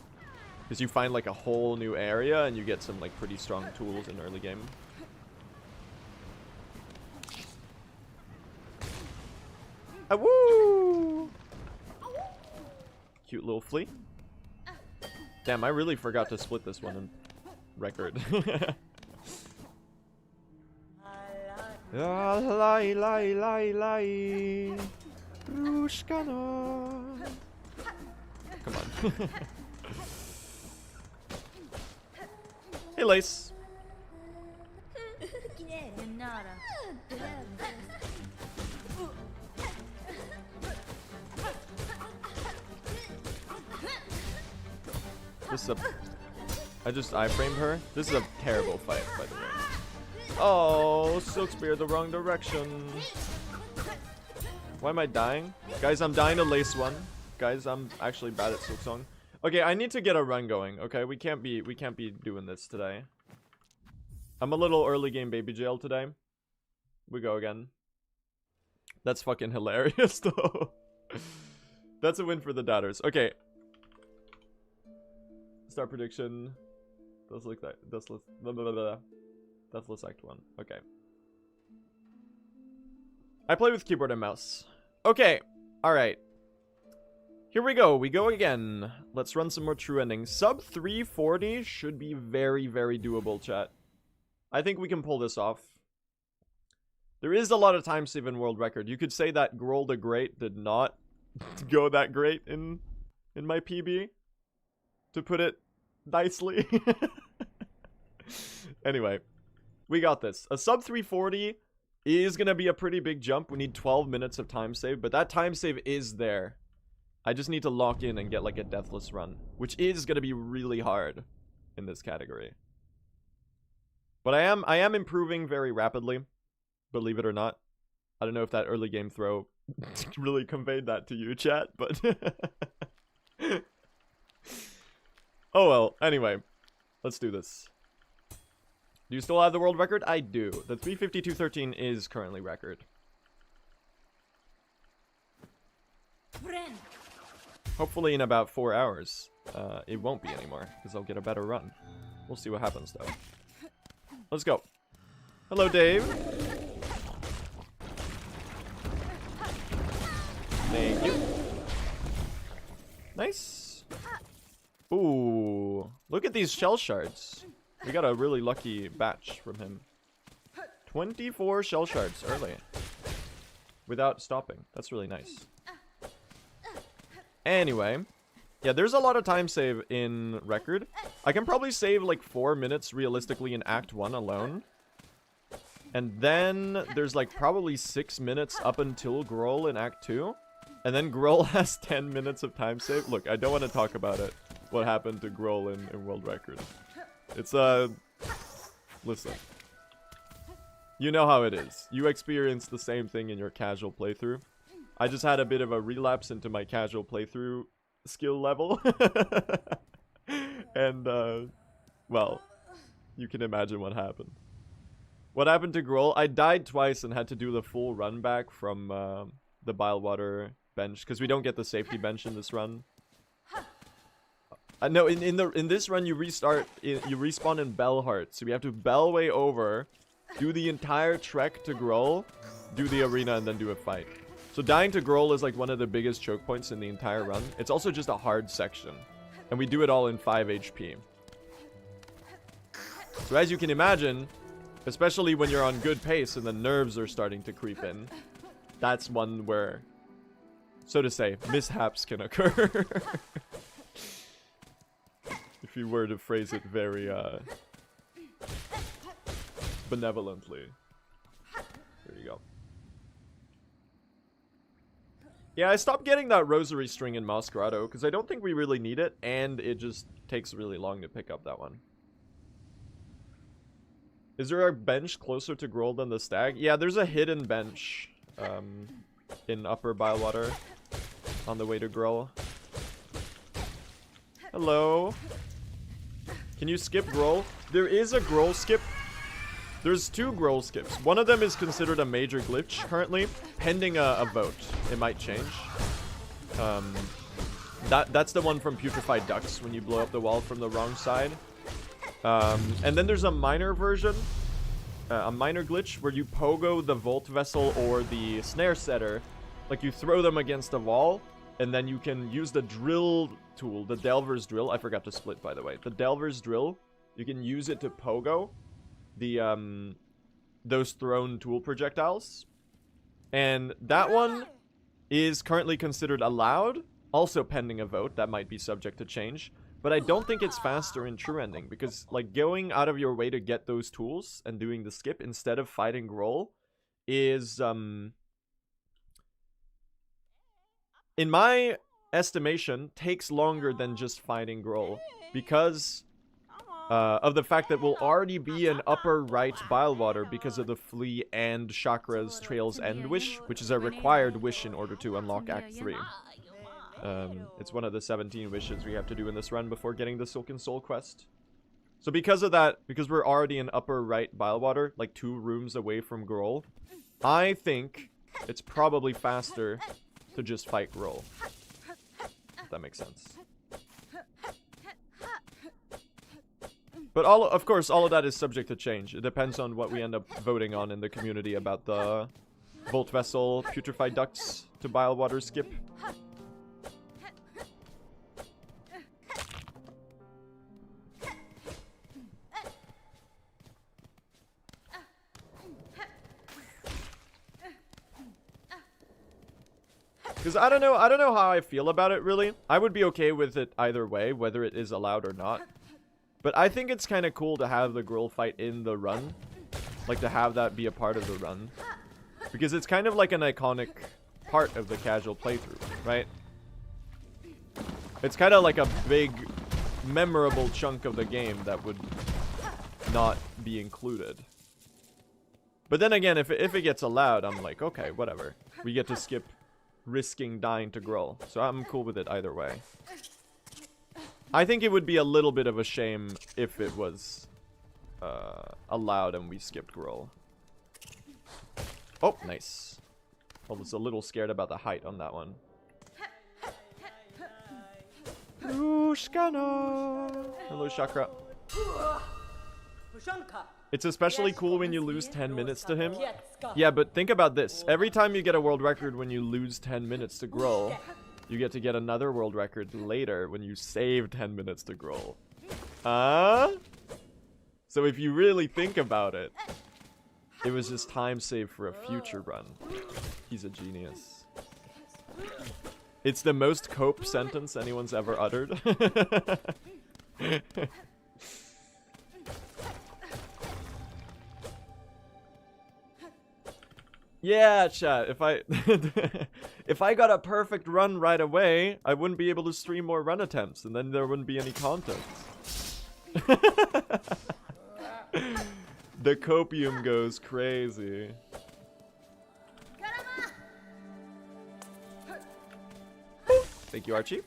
because you find like a whole new area and you get some like pretty strong tools in early game. Ah, woo! Cute little flea. Damn, I really forgot to split this one in record. Come on. Hey, Lace. This is a... I just iframed her. This is a terrible fight, by the way. Oh, Silk Spear the wrong direction. Why am I dying? Guys, I'm dying to Lace 1. Guys, I'm actually bad at Silksong. Okay, I need to get a run going. Okay, we can't be doing this today. I'm a little early game baby jail today. We go again. That's fucking hilarious though. That's a win for the doubters. Okay. Start prediction. Let's look that. Let's Act 1. Okay. I play with keyboard and mouse. Okay. Alright. Here we go. We go again. Let's run some more true endings. Sub 340 should be very, very doable, chat. I think we can pull this off. There is a lot of time save in world record. You could say that Groal the Great did not go that great in my PB. To put it nicely. Anyway. We got this. A sub 340 is going to be a pretty big jump. We need 12 minutes of time save, but that time save is there. I just need to lock in and get like a deathless run, which is going to be really hard in this category. But I am improving very rapidly, believe it or not. I don't know if that early game throw really conveyed that to you, chat, but oh well. Anyway, let's do this. Do you still have the world record? I do. The 352.13 is currently record. Hopefully in about 4 hours, it won't be anymore, because I'll get a better run. We'll see what happens, though. Let's go. Hello, Dave. Thank you. Nice. Ooh. Look at these shell shards. We got a really lucky batch from him. 24 shell shards early. Without stopping. That's really nice. Anyway. Yeah, there's a lot of time save in Record. I can probably save like 4 minutes realistically in Act 1 alone. And then there's like probably 6 minutes up until groal in Act 2. And then groal has 10 minutes of time save. Look, I don't want to talk about it. What happened to groal in World Record. It's, listen. You know how it is. You experience the same thing in your casual playthrough. I just had a bit of a relapse into my casual playthrough skill level. And, well, you can imagine what happened. What happened to groal? I died twice and had to do the full run back from the Bilewater bench, because we don't get the safety bench in this run. No, in this run you restart. You respawn in Bellheart, so we have to Bellway over, do the entire trek to groal, do the arena, and then do a fight. So dying to groal is like one of the biggest choke points in the entire run. It's also just a hard section, and we do it all in 5 HP. So as you can imagine, especially when you're on good pace and the nerves are starting to creep in, that's one where, so to say, mishaps can occur. If you were to phrase it very benevolently. There you go. Yeah, I stopped getting that rosary string in Masquerado because I don't think we really need it, and it just takes really long to pick up that one. Is there a bench closer to groal than the stag? Yeah, there's a hidden bench in Upper Bilewater on the way to groal. Hello. Can you skip groal? There is a groal skip. There's 2 groal skips. One of them is considered a major glitch currently, pending a vote. It might change. That's the one from Putrefied Ducks when you blow up the wall from the wrong side. And then there's a minor version, a minor glitch where you pogo the Volt Vessel or the Snare Setter. Like you throw them against a wall, and then you can use the drill tool, the Delver's Drill. I forgot to split, by the way. The Delver's Drill, you can use it to pogo the those thrown tool projectiles. And that one is currently considered allowed, also pending a vote. That might be subject to change. But I don't think it's faster in True Ending, because like going out of your way to get those tools and doing the skip instead of fighting groal is in my estimation takes longer than just fighting groal, because of the fact that we'll already be in upper right Bilewater because of the Flea and Chakra's Trail's End wish, which is a required wish in order to unlock Act 3. It's one of the 17 wishes we have to do in this run before getting the Silken Soul quest. So because of that, because we're already in upper right Bilewater, like 2 rooms away from groal, I think it's probably faster to just fight groal. If that makes sense. But of course, all of that is subject to change. It depends on what we end up voting on in the community about the Volt Vessel, Putrefied Ducts to Bilewater skip. Because I don't know how I feel about it, really. I would be okay with it either way, whether it is allowed or not. But I think it's kind of cool to have the groal fight in the run. Like, to have that be a part of the run. Because it's kind of like an iconic part of the casual playthrough, right? It's kind of like a big, memorable chunk of the game that would not be included. But then again, if it gets allowed, I'm like, okay, whatever. We get to skip risking dying to groal. So I'm cool with it either way. I think it would be a little bit of a shame if it was allowed and we skipped groal. Oh, nice. I was a little scared about the height on that one. Lushkano. Hello, Chakra. It's especially cool when you lose 10 minutes to him. Yeah, but think about this. Every time you get a world record when you lose 10 minutes to groal, you get to get another world record later when you save 10 minutes to groal. So if you really think about it, it was just time save for a future run. He's a genius. It's the most cope sentence anyone's ever uttered. Yeah, chat. If I if I got a perfect run right away, I wouldn't be able to stream more run attempts, and then there wouldn't be any content. The copium goes crazy. Thank you, Archie.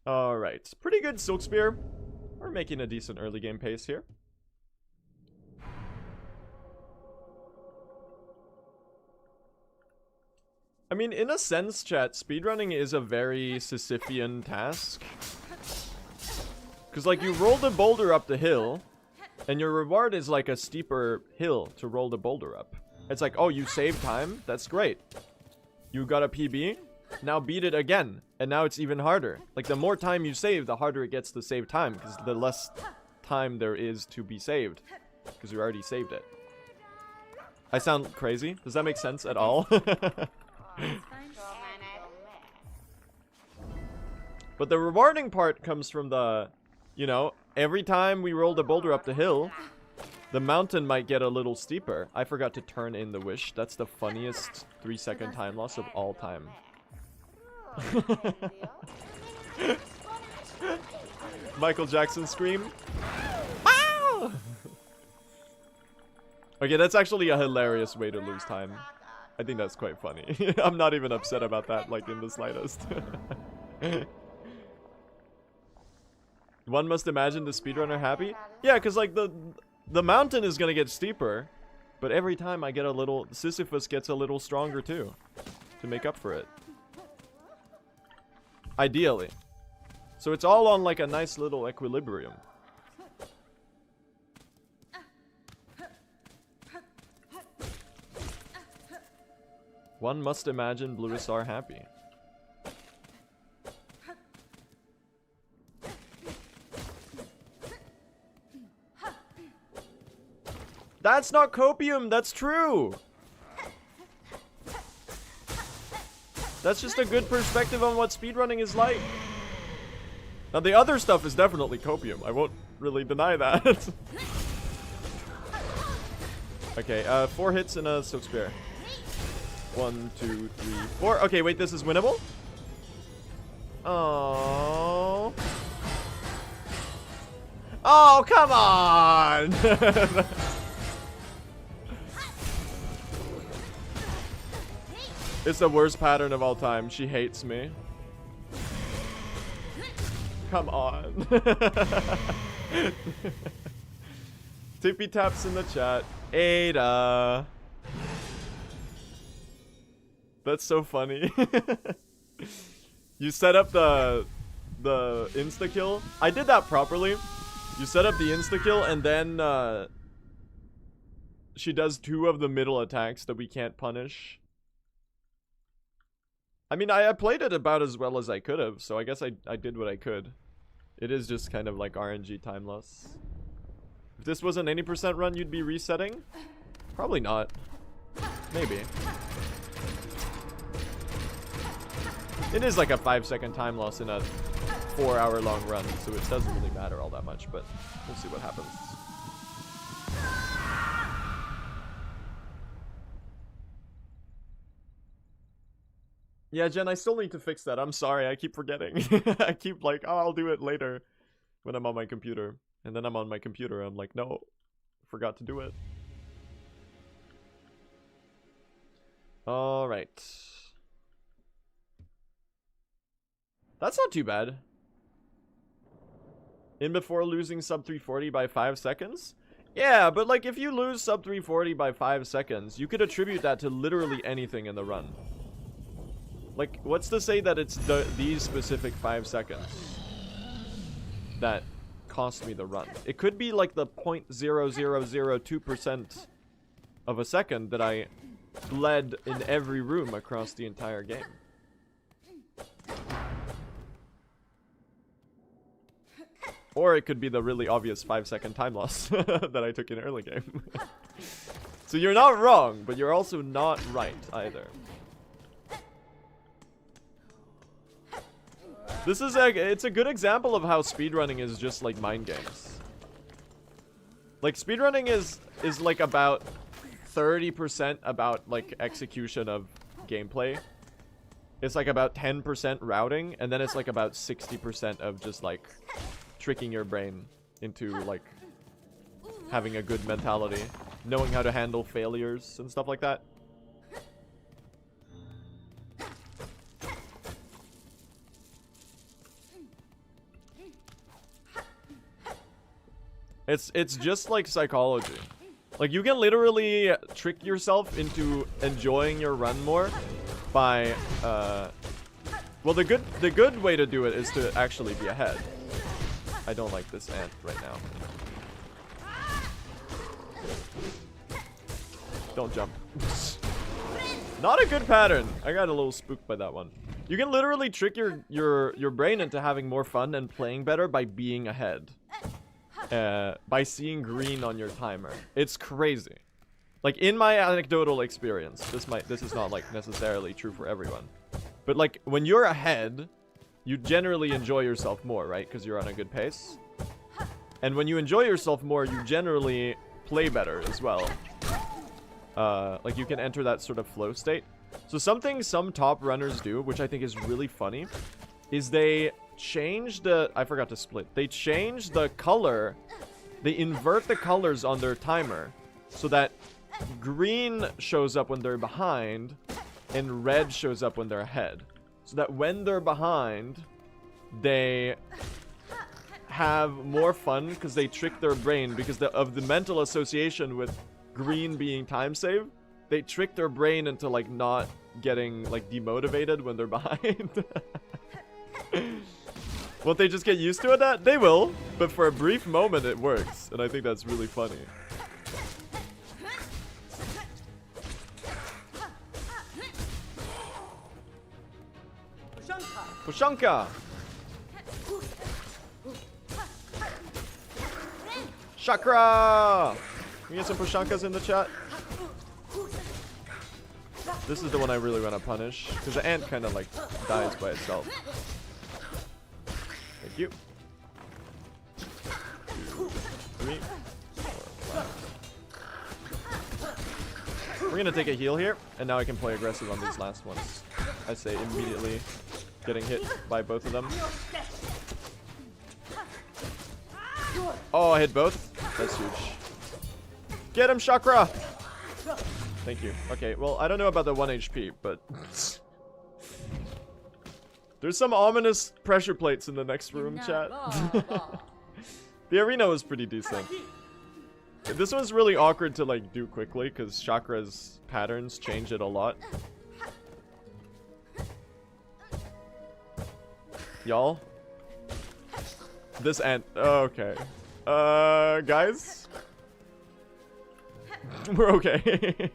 Alright, pretty good Silk Spear. We're making a decent early game pace here. I mean, in a sense, chat, speedrunning is a very Sisyphean task. Because, like, you roll the boulder up the hill, and your reward is, like, a steeper hill to roll the boulder up. It's like, oh, you saved time? That's great. You got a PB? Now beat it again. And now it's even harder. Like, the more time you save, the harder it gets to save time. Because the less time there is to be saved. Because you already saved it. I sound crazy? Does that make sense at all? But the rewarding part comes from the, you know, every time we roll the boulder up the hill, the mountain might get a little steeper. I forgot to turn in the wish. That's the funniest 3-second time loss of all time. Michael Jackson scream. Ah! Okay, that's actually a hilarious way to lose time. I think that's quite funny. I'm not even upset about that, like, in the slightest. One must imagine the speedrunner happy? Yeah, because, like, the mountain is gonna get steeper, but every time I get a little... Sisyphus gets a little stronger, too, to make up for it. Ideally. So it's all on, like, a nice little equilibrium. One must imagine Bluists are happy. That's not copium, that's true! That's just a good perspective on what speedrunning is like. Now the other stuff is definitely copium, I won't really deny that. Okay, 4 hits and a Silk Spear. 1, 2, 3, 4. Okay, wait, this is winnable? Oh. Oh, come on! It's the worst pattern of all time. She hates me. Come on. Tippy taps in the chat. Ada. That's so funny. You set up the insta kill. I did that properly. You set up the insta kill and then she does 2 of the middle attacks that we can't punish. I mean, I played it about as well as I could have, so I guess I did what I could. It is just kind of like RNG time loss. If this was an 80% run, you'd be resetting? Probably not. Maybe. It is like a 5-second time loss in a 4-hour long run, so it doesn't really matter all that much, but we'll see what happens. Yeah, Jen, I still need to fix that. I'm sorry, I keep forgetting. I keep like, oh, I'll do it later when I'm on my computer. And then I'm on my computer, I'm like, no, forgot to do it. Alright. That's not too bad. In before losing sub 340 by 5 seconds? Yeah, but like if you lose sub 340 by 5 seconds, you could attribute that to literally anything in the run. Like, what's to say that it's these specific 5 seconds that cost me the run? It could be like the 0.0002% of a second that I bled in every room across the entire game. Or it could be the really obvious 5-second time loss that I took in early game. So you're not wrong, but you're also not right either. This is it's a good example of how speedrunning is just like mind games. Like speedrunning is like about 30% about like execution of gameplay. It's like about 10% routing, and then it's like about 60% of just like tricking your brain into like having a good mentality, knowing how to handle failures and stuff like that. It's just like psychology. Like you can literally trick yourself into enjoying your run more by well, the good way to do it is to actually be ahead. I don't like this ant right now. Don't jump. Not a good pattern. I got a little spooked by that one. You can literally trick your brain into having more fun and playing better by being ahead. By seeing green on your timer. It's crazy. Like in my anecdotal experience, this is not like necessarily true for everyone. But like when you're ahead, you generally enjoy yourself more, right? Because you're on a good pace. And when you enjoy yourself more, you generally play better as well. Like you can enter that sort of flow state. So something some top runners do, which I think is really funny, is they change the... I forgot to split. They change the color. They invert the colors on their timer so that green shows up when they're behind and red shows up when they're ahead. So that when they're behind, they have more fun because they trick their brain because of the mental association with green being time save. They trick their brain into like not getting like demotivated when they're behind. Won't they just get used to it? That they will, but for a brief moment it works, and I think that's really funny. Pushanka! Chakra! Can we get some Pushankas in the chat? This is the one I really want to punish, because the ant kind of like dies by itself. Thank you. 2, 3, 4, 5. We're gonna take a heal here, and now I can play aggressive on these last ones. I say immediately getting hit by both of them. Oh, I hit both? That's huge. Get him, Chakra! Thank you. Okay, well, I don't know about the 1 HP, but... There's some ominous pressure plates in the next room, chat. The arena was pretty decent. This one's really awkward to, like, do quickly, because Chakra's patterns change it a lot. Y'all? This ant... Oh, okay. Guys? We're okay.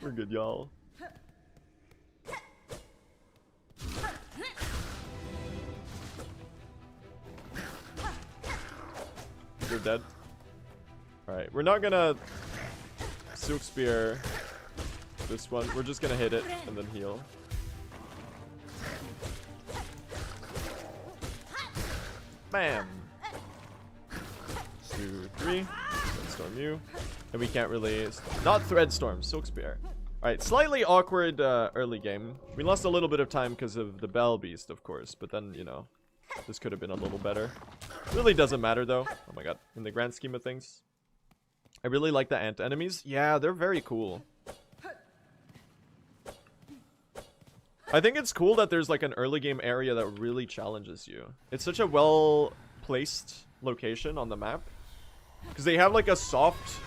We're good, y'all. You're dead. Alright, we're not gonna Silk Spear this one. We're just gonna hit it and then heal. Bam! 2, 3. Threadstorm you. And we can't really... Not Threadstorm, Silk Spear. Alright, slightly awkward early game. We lost a little bit of time because of the Bell Beast, of course. But then, you know, this could have been a little better. Really doesn't matter, though. Oh my god. In the grand scheme of things. I really like the ant enemies. Yeah, they're very cool. I think it's cool that there's like an early game area that really challenges you. It's such a well-placed location on the map. Because they have like a soft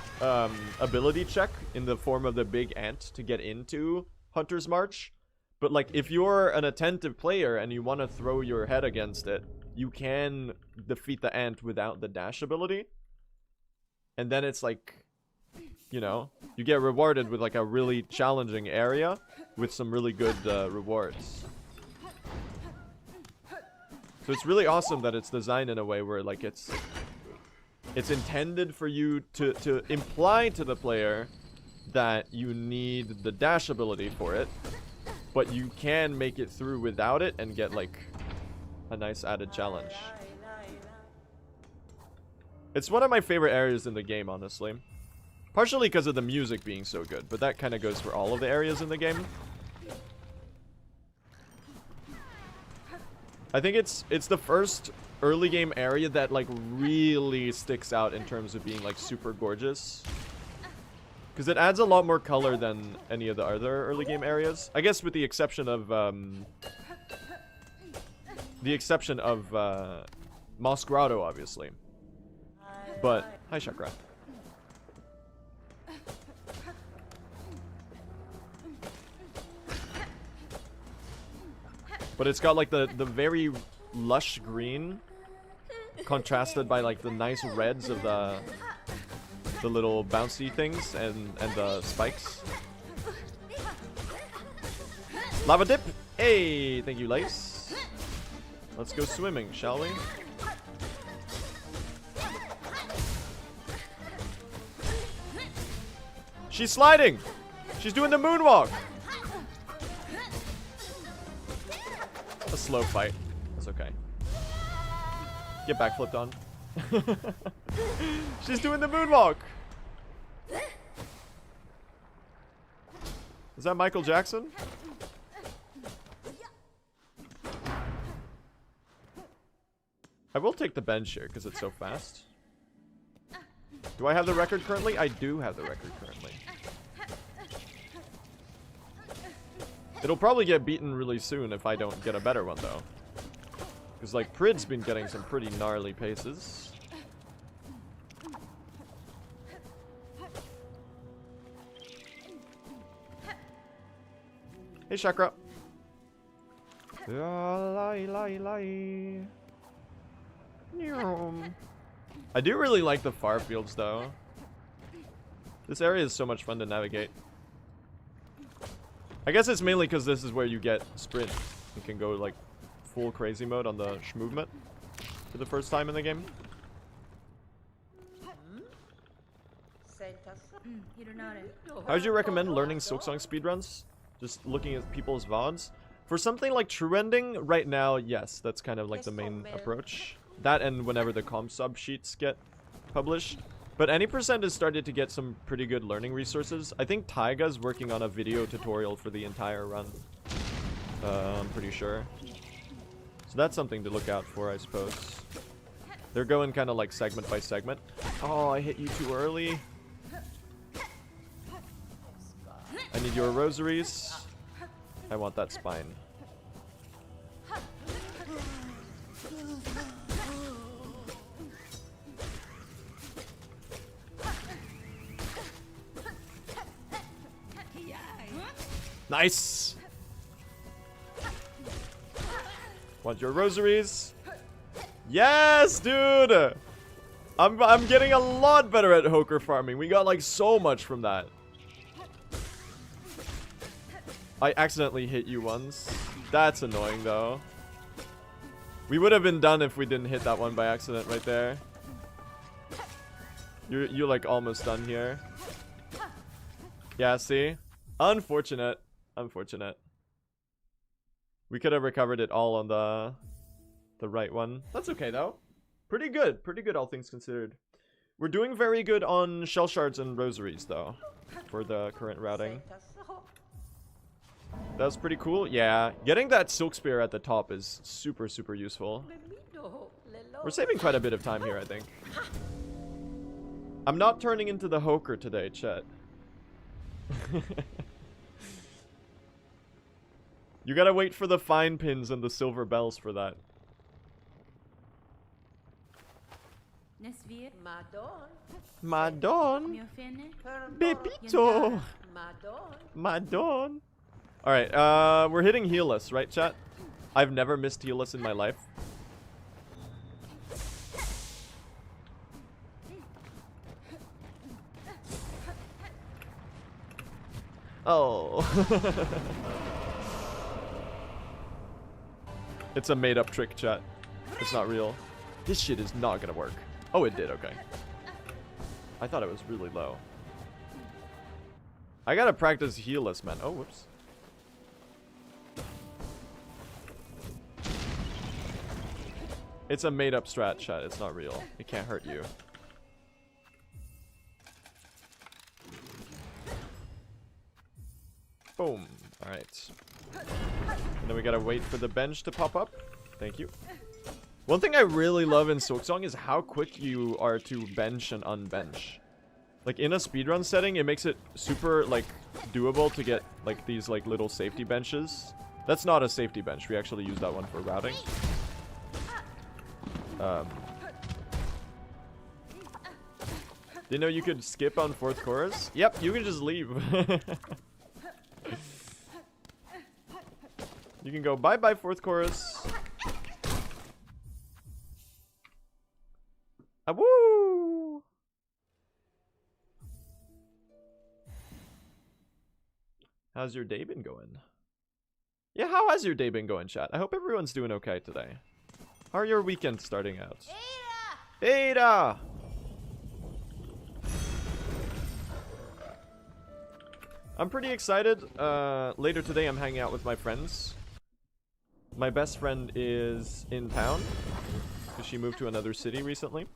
ability check in the form of the big ant to get into Hunter's March. But like if you're an attentive player and you want to throw your head against it, you can defeat the ant without the dash ability. And then it's like you know, you get rewarded with like a really challenging area with some really good rewards. So it's really awesome that it's designed in a way where like it's intended for you to imply to the player that you need the dash ability for it, but you can make it through without it and get like a nice added challenge. It's one of my favorite areas in the game, honestly. Partially because of the music being so good, but that kind of goes for all of the areas in the game. I think it's the first early game area that like really sticks out in terms of being like super gorgeous. Because it adds a lot more color than any of the other early game areas. I guess with the exception of Moss Grotto, obviously. But hi Chakra. But it's got like the very lush green contrasted by like the nice reds of the little bouncy things and the spikes. Lava dip. Hey, thank you, Lace. Let's go swimming, shall we? She's sliding. She's doing the moonwalk. A slow fight. That's okay. Get backflipped on. She's doing the moonwalk. Is that Michael Jackson? I will take the bench here because it's so fast. Do I have the record currently? I do have the record currently. It'll probably get beaten really soon if I don't get a better one, though. Because, like, Prid's been getting some pretty gnarly paces. Hey, Chakra. I do really like the far fields, though. This area is so much fun to navigate. I guess it's mainly because this is where you get sprint. You can go like full crazy mode on the movement for the first time in the game. How would you recommend learning Silksong speedruns? Just looking at people's VODs? For something like true ending, right now, yes, that's kind of like the main approach. That and whenever the comp sub sheets get published. But any percent has started to get some pretty good learning resources. I think Taiga's working on a video tutorial for the entire run. I'm pretty sure. So that's something to look out for, I suppose. They're going kind of like segment by segment. Oh, I hit you too early. I need your rosaries. I want that spine. Nice. Want your rosaries? Yes, dude. I'm getting a lot better at Hoker farming. We got like so much from that. I accidentally hit you once. That's annoying though. We would have been done if we didn't hit that one by accident right there. You're like almost done here. Yeah, see? Unfortunate. Unfortunate. We could have recovered it all on the right one. That's okay though. Pretty good. Pretty good all things considered. We're doing very good on shell shards and rosaries though for the current routing. That was pretty cool. Yeah, getting that silk spear at the top is super, super useful. We're saving quite a bit of time here, I think. I'm not turning into the Hoker today, chat. You gotta wait for the fine pins and the silver bells for that. Madon. Bebito. Madon. Alright, we're hitting healless, right, chat? I've never missed healless in my life. Oh. It's a made-up trick, chat. It's not real. This shit is not gonna work. Oh, it did. Okay. I thought it was really low. I gotta practice heelless, man. Oh, whoops. It's a made-up strat, chat. It's not real. It can't hurt you. Boom. Alright. And then we gotta wait for the bench to pop up. Thank you. One thing I really love in Silksong is how quick you are to bench and unbench. Like, in a speedrun setting, it makes it super, like, doable to get, like, these, like, little safety benches. That's not a safety bench. We actually use that one for routing. Didn't know you could skip on 4th chorus? Yep, you can just leave. You can go bye-bye 4th chorus. Ah, woo! How's your day been going? Yeah, how has your day been going, chat? I hope everyone's doing okay today. How are your weekends starting out? Ada! I'm pretty excited. Later today, I'm hanging out with my friends. My best friend is in town, because she moved to another city recently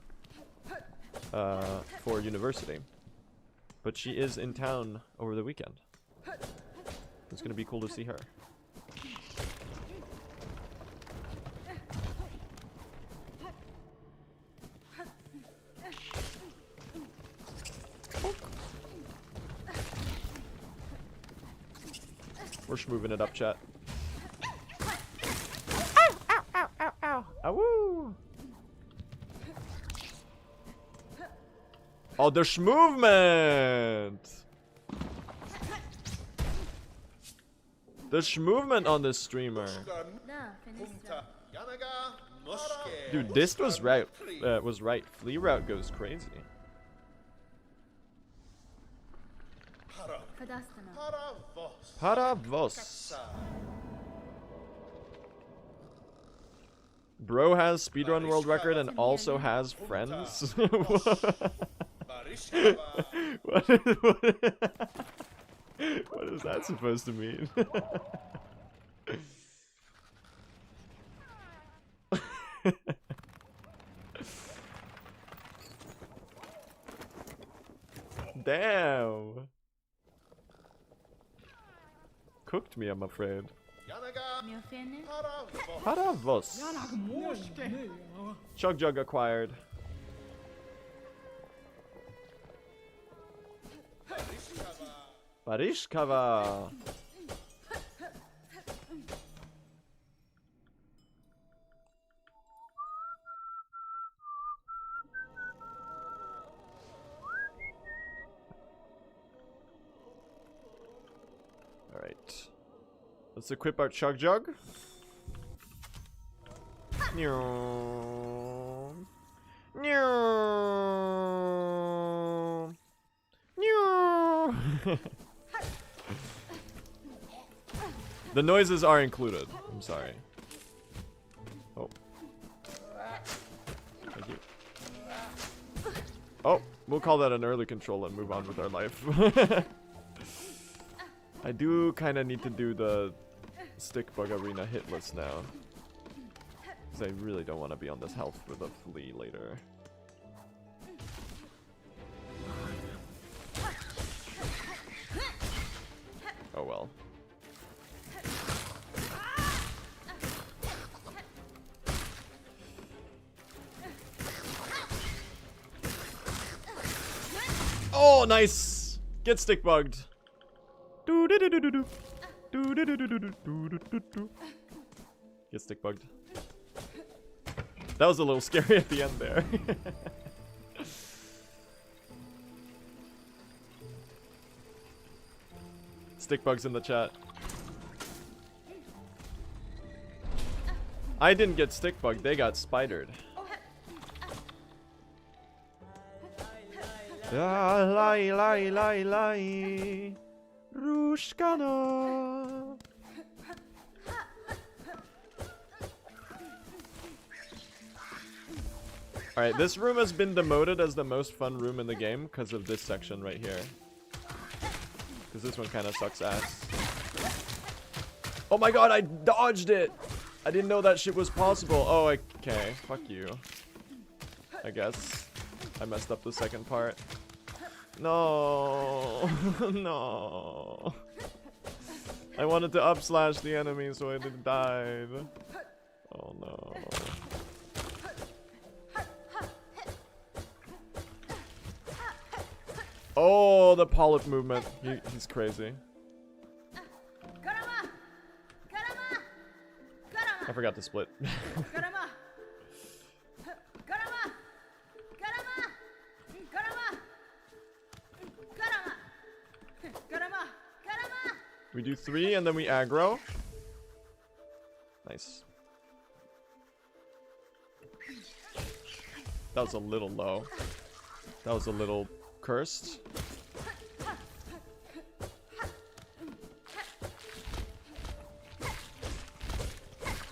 for university. But she is in town over the weekend. It's going to be cool to see her. We're moving it up, chat. Ow, ow, ow, ow, ow. Awoo. Oh, the movement. The movement on this streamer. Dude, this was right. Flea route goes crazy. Paravos. Bro has speedrun world record and also has friends. What is that supposed to mean? Damn. Cooked me, I'm afraid. Paravos. Chug Jug acquired. Barishkava. Alright. Let's equip our Chug Jug. The noises are included. I'm sorry. Oh. Thank you. Oh, we'll call that an early control and move on with our life. I do kind of need to do the stick bug arena hit list now. Because I really don't want to be on this health with a flea later. Oh well. Oh, nice! Get stick bugged. Get stick bugged. That was a little scary at the end there. Stick bugs in the chat. I didn't get stick bugged, they got spidered. Lie, lie, lie, lie. Rushkana. Alright, this room has been demoted as the most fun room in the game because of this section right here. Because this one kind of sucks ass. Oh my god, I dodged it! I didn't know that shit was possible. Oh, okay. Fuck you. I guess. I messed up the second part. No. No. I wanted to up slash the enemy so I didn't die. Oh no. Oh, the polyp movement. He's crazy. I forgot to split. We do 3 and then we aggro. Nice. That was a little low. That was a little cursed.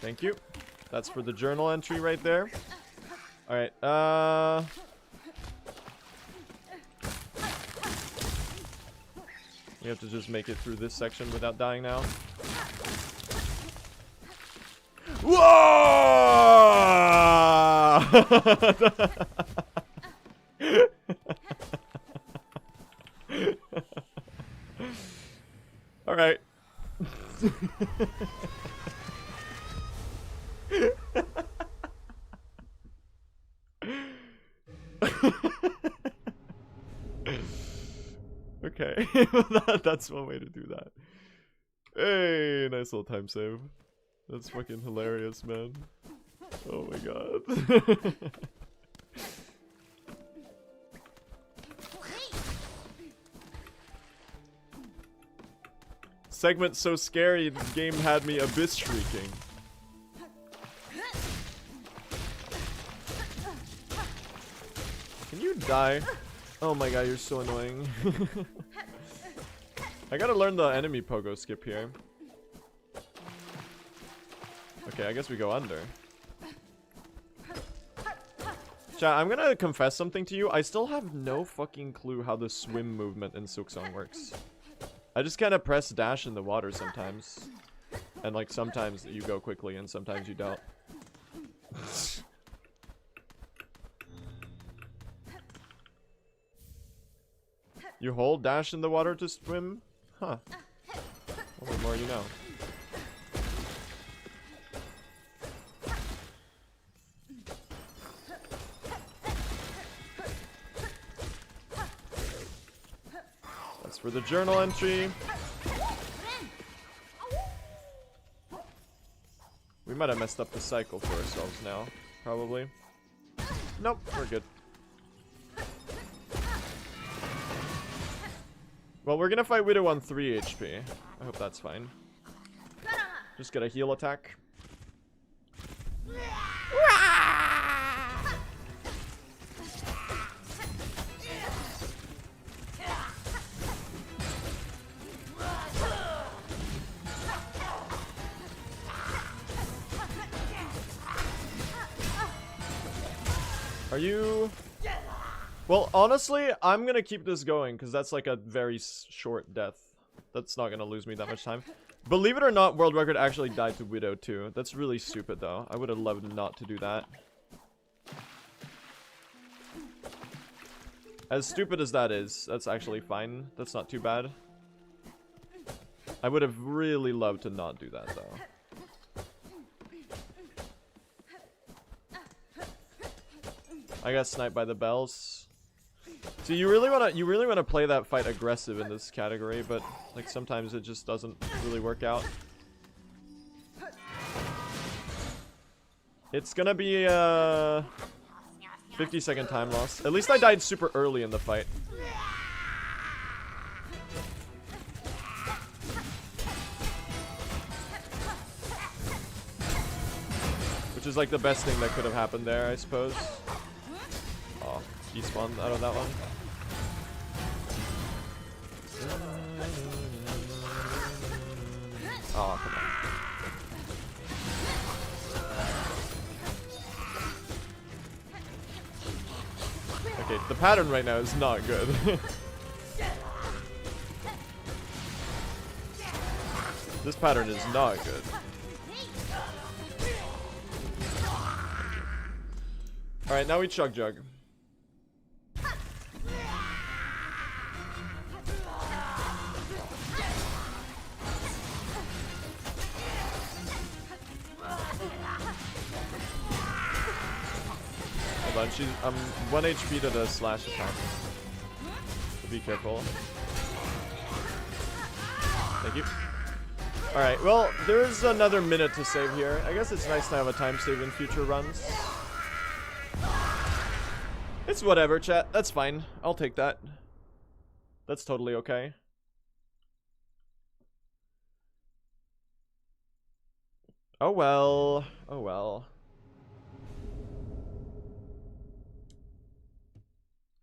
Thank you. That's for the journal entry right there. Alright, we have to just make it through this section without dying now. Whoa! Alright. Okay, that's one way to do that. Hey, nice little time save. That's fucking hilarious, man. Oh my god. Segment so scary, the game had me abyss shrieking. Can you die? Oh my god, you're so annoying. I gotta learn the enemy pogo skip here. Okay, I guess we go under. Chat, I'm gonna confess something to you. I still have no fucking clue how the swim movement in Silksong works. I just kind of press dash in the water sometimes. And like sometimes you go quickly and sometimes you don't. You hold dash in the water to swim? Huh. Well, the more you know. That's for the journal entry. We might have messed up the cycle for ourselves now. Probably. Nope, we're good. Well, we're gonna fight Widow on 3 HP. I hope that's fine. Just get a heal attack. Are you... Well, honestly, I'm gonna keep this going, because that's like a very short death. That's not gonna lose me that much time. Believe it or not, World Record actually died to Widow too. That's really stupid though. I would have loved not to do that. As stupid as that is, that's actually fine. That's not too bad. I would have really loved to not do that though. I got sniped by the bells. So you really wanna play that fight aggressive in this category, but like sometimes it just doesn't really work out. It's gonna be a 50-second time loss. At least I died super early in the fight. Which is like the best thing that could have happened there, I suppose. Oh, despawned out of that one. Oh, come on. Okay, the pattern right now is not good. This pattern is not good. Alright, now we chug jug. Hold on, she's 1 HP to the slash attack. So be careful. Thank you. Alright, well, there's another minute to save here. I guess it's nice to have a time save in future runs. It's whatever, chat. That's fine. I'll take that. That's totally okay. Oh well. Oh well.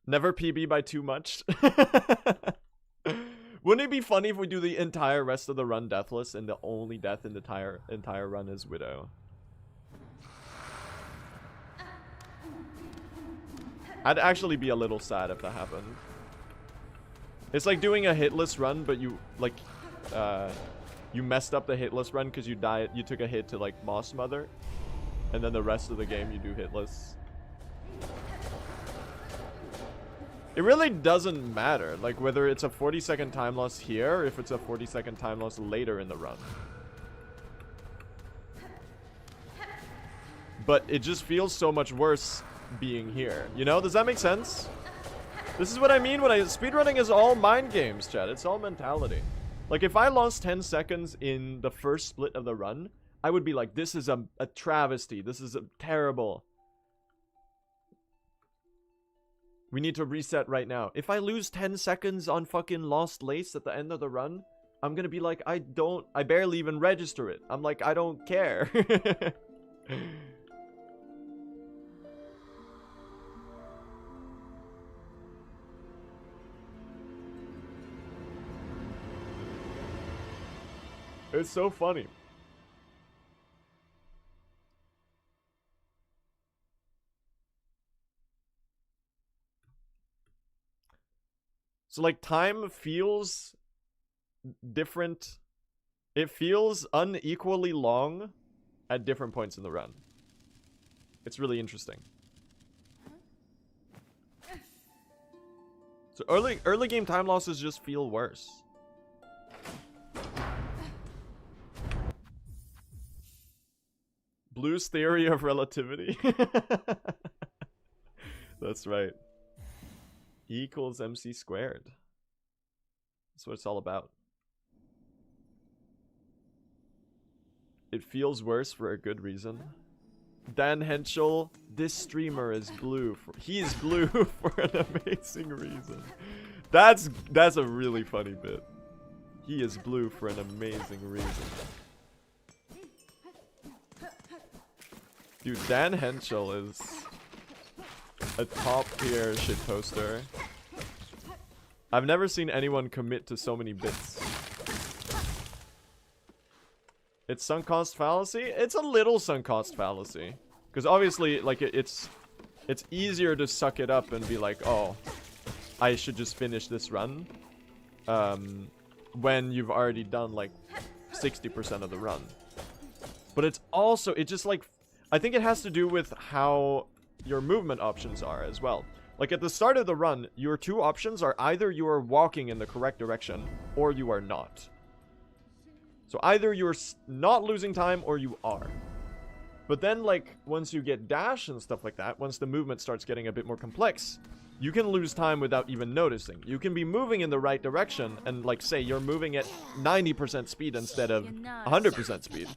Never PB by too much. Wouldn't it be funny if we do the entire rest of the run deathless and the only death in the entire run is Widow? I'd actually be a little sad if that happened. It's like doing a hitless run, but you like you messed up the hitless run because you took a hit to like Moss Mother, and then the rest of the game you do hitless. It really doesn't matter, like whether it's a 40-second time loss here or if it's a 40-second time loss later in the run. But it just feels so much worse being here. You know, does that make sense? This is what I mean when speedrunning is all mind games, chat. It's all mentality. Like if I lost 10 seconds in the first split of the run, I would be like, this is a travesty. This is terrible. We need to reset right now. If I lose 10 seconds on fucking Lost Lace at the end of the run, I'm gonna be like, I barely even register it. I'm like, I don't care. It's so funny. So like time feels different. It feels unequally long at different points in the run. It's really interesting. So early game time losses just feel worse. Blue's theory of relativity. That's right. E equals MC squared. That's what it's all about. It feels worse for a good reason. Dan Henschel, this streamer is blue. He is blue for an amazing reason. That's a really funny bit. He is blue for an amazing reason. Dude, Dan Henschel is a top tier shitposter. I've never seen anyone commit to so many bits. It's sunk cost fallacy? It's a little sunk cost fallacy. Because obviously, like, it's easier to suck it up and be like, oh, I should just finish this run. When you've already done, like, 60% of the run. But it's also, it just, like, I think it has to do with how your movement options are as well. Like at the start of the run, your two options are either you are walking in the correct direction or you are not. So either you're not losing time or you are. But then like once you get dash and stuff like that, once the movement starts getting a bit more complex, you can lose time without even noticing. You can be moving in the right direction and like say you're moving at 90% speed instead of 100% speed.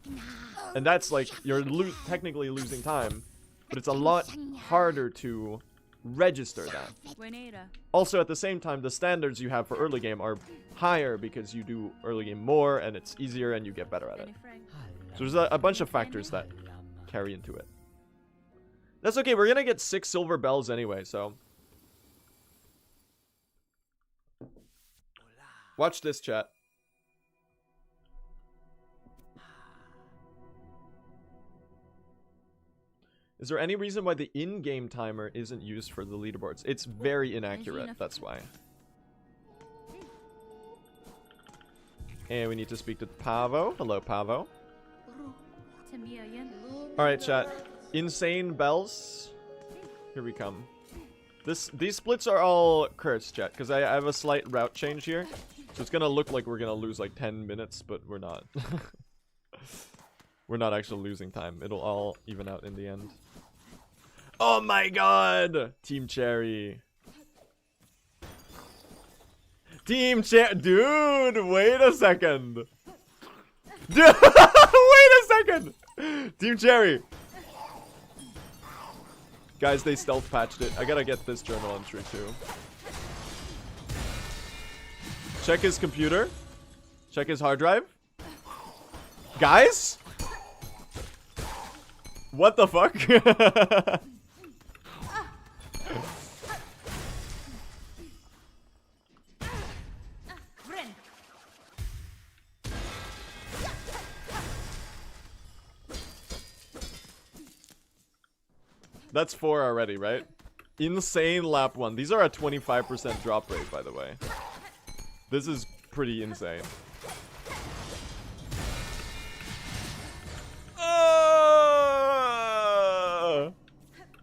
And that's like you're technically losing time, but it's a lot harder to register that. Also at the same time, the standards you have for early game are higher because you do early game more and it's easier and you get better at it. So there's a bunch of factors that carry into it. That's okay, we're gonna get 6 silver bells anyway, so. Watch this, chat. Is there any reason why the in-game timer isn't used for the leaderboards? It's very inaccurate, that's why. And we need to speak to Pavo. Hello, Pavo. Alright, chat. Insane bells. Here we come. These splits are all cursed, chat, because I have a slight route change here. So it's gonna look like we're gonna lose like 10 minutes, but we're not. We're not actually losing time. It'll all even out in the end. Oh my god! Team Cherry. Team Cherry. Dude, wait a second. Dude, wait a second. Team Cherry. Guys, they stealth patched it. I gotta get this journal entry too. Check his computer. Check his hard drive. Guys? What the fuck? That's 4 already, right? Insane lap 1. These are a 25% drop rate, by the way. This is pretty insane.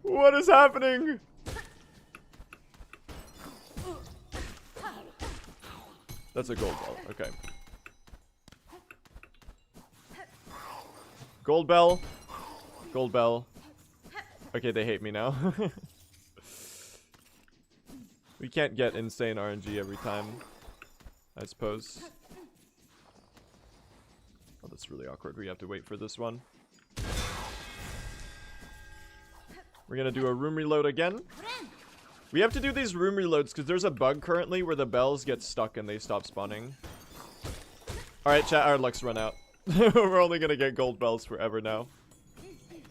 What is happening? That's a gold bell. Okay. Gold bell. Gold bell. Okay, they hate me now. We can't get insane RNG every time, I suppose. Oh, that's really awkward. We have to wait for this one. We're gonna do a room reload again. We have to do these room reloads because there's a bug currently where the bells get stuck and they stop spawning. Alright, chat, our luck's run out. We're only gonna get gold bells forever now.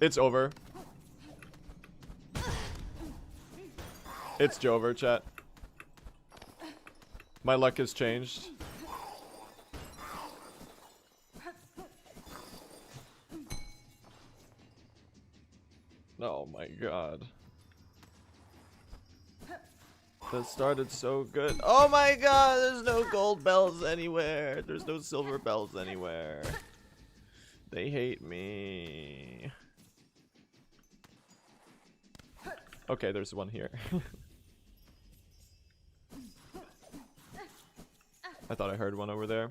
It's over. It's Jover, chat. My luck has changed. Oh my god. That started so good. Oh my god, there's no gold bells anywhere. There's no silver bells anywhere. They hate me. Okay, there's one here. I thought I heard one over there.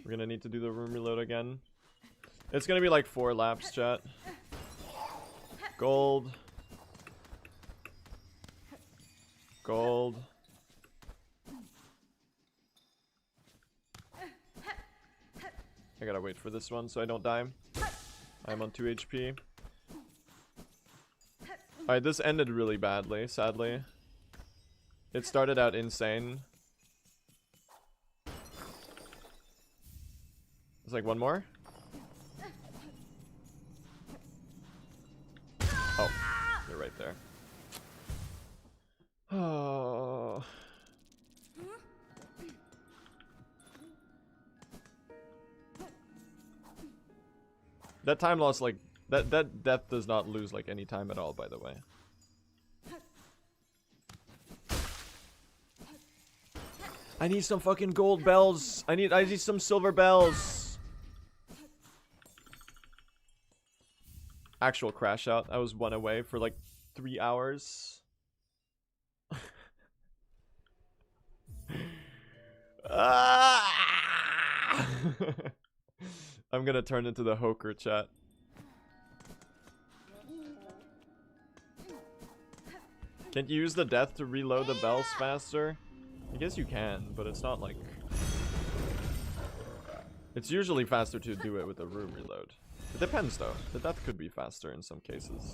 We're gonna need to do the room reload again. It's gonna be like 4 laps, chat. Gold. Gold. I gotta wait for this one so I don't die. I'm on 2 HP. Alright, this ended really badly, sadly. It started out insane. There's like one more. Oh, you're right there. Oh. That time loss, like, that death does not lose like any time at all, by the way. I need some fucking gold bells. I need some silver bells. Actual crash out. I was 1 away for like 3 hours. I'm gonna turn into the Hoker, chat. Can't you use the death to reload the bells faster? I guess you can, but it's not like... It's usually faster to do it with a room reload. It depends though. The death could be faster in some cases.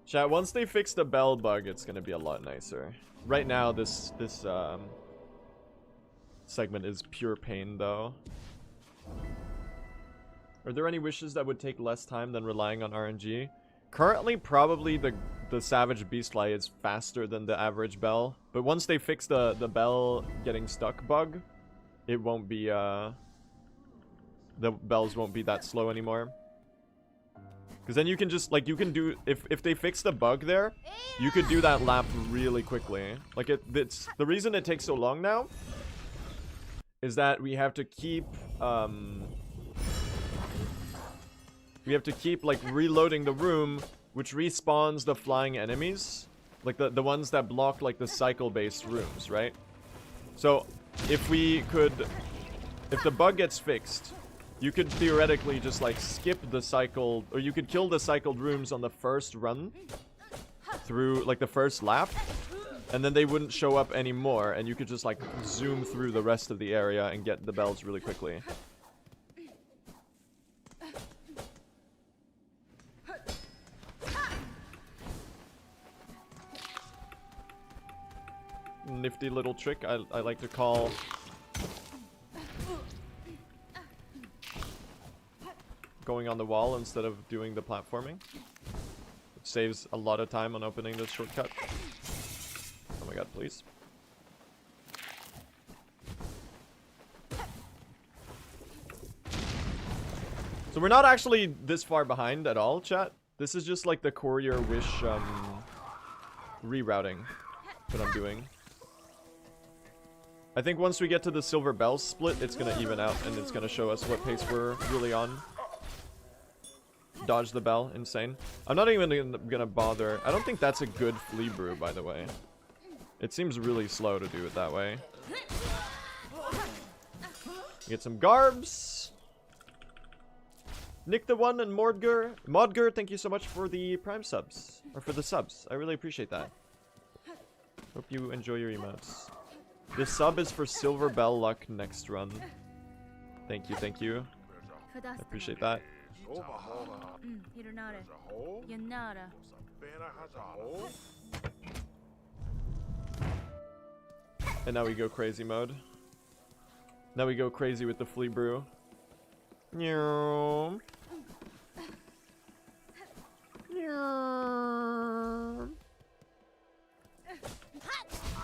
Chat, once they fix the bell bug, it's gonna be a lot nicer. Right now, this segment is pure pain though. Are there any wishes that would take less time than relying on RNG? Currently, probably the Savage Beastfly is faster than the average Bell. But once they fix the Bell getting stuck bug, it won't be, the Bells won't be that slow anymore. Because then you can just, like, you can do, if they fix the bug there, you could do that lap really quickly. Like, it's, the reason it takes so long now is that we have to keep, like, reloading the room, which respawns the flying enemies. Like, the ones that block, like, the cycle-based rooms, right? So, if the bug gets fixed, you could theoretically just, like, skip the cycled, or you could kill the cycled rooms on the first run through, like, the first lap, and then they wouldn't show up anymore, and you could just, like, zoom through the rest of the area and get the bells really quickly. Nifty little trick I like to call going on the wall instead of doing the platforming. It saves a lot of time on opening this shortcut. Oh my god, please. So we're not actually this far behind at all, chat. This is just like the Courier Wish rerouting that I'm doing. I think once we get to the Silver Bells split, it's gonna even out and it's gonna show us what pace we're really on. Dodge the bell, insane. I'm not even gonna bother. I don't think that's a good flea brew, by the way. It seems really slow to do it that way. Get some garbs. Nick the One and Modger, thank you so much for the Prime subs. Or for the subs. I really appreciate that. Hope you enjoy your emotes. This sub is for Silver Bell luck next run. Thank you, thank you. I appreciate that. And now we go crazy mode. Now we go crazy with the flea brew.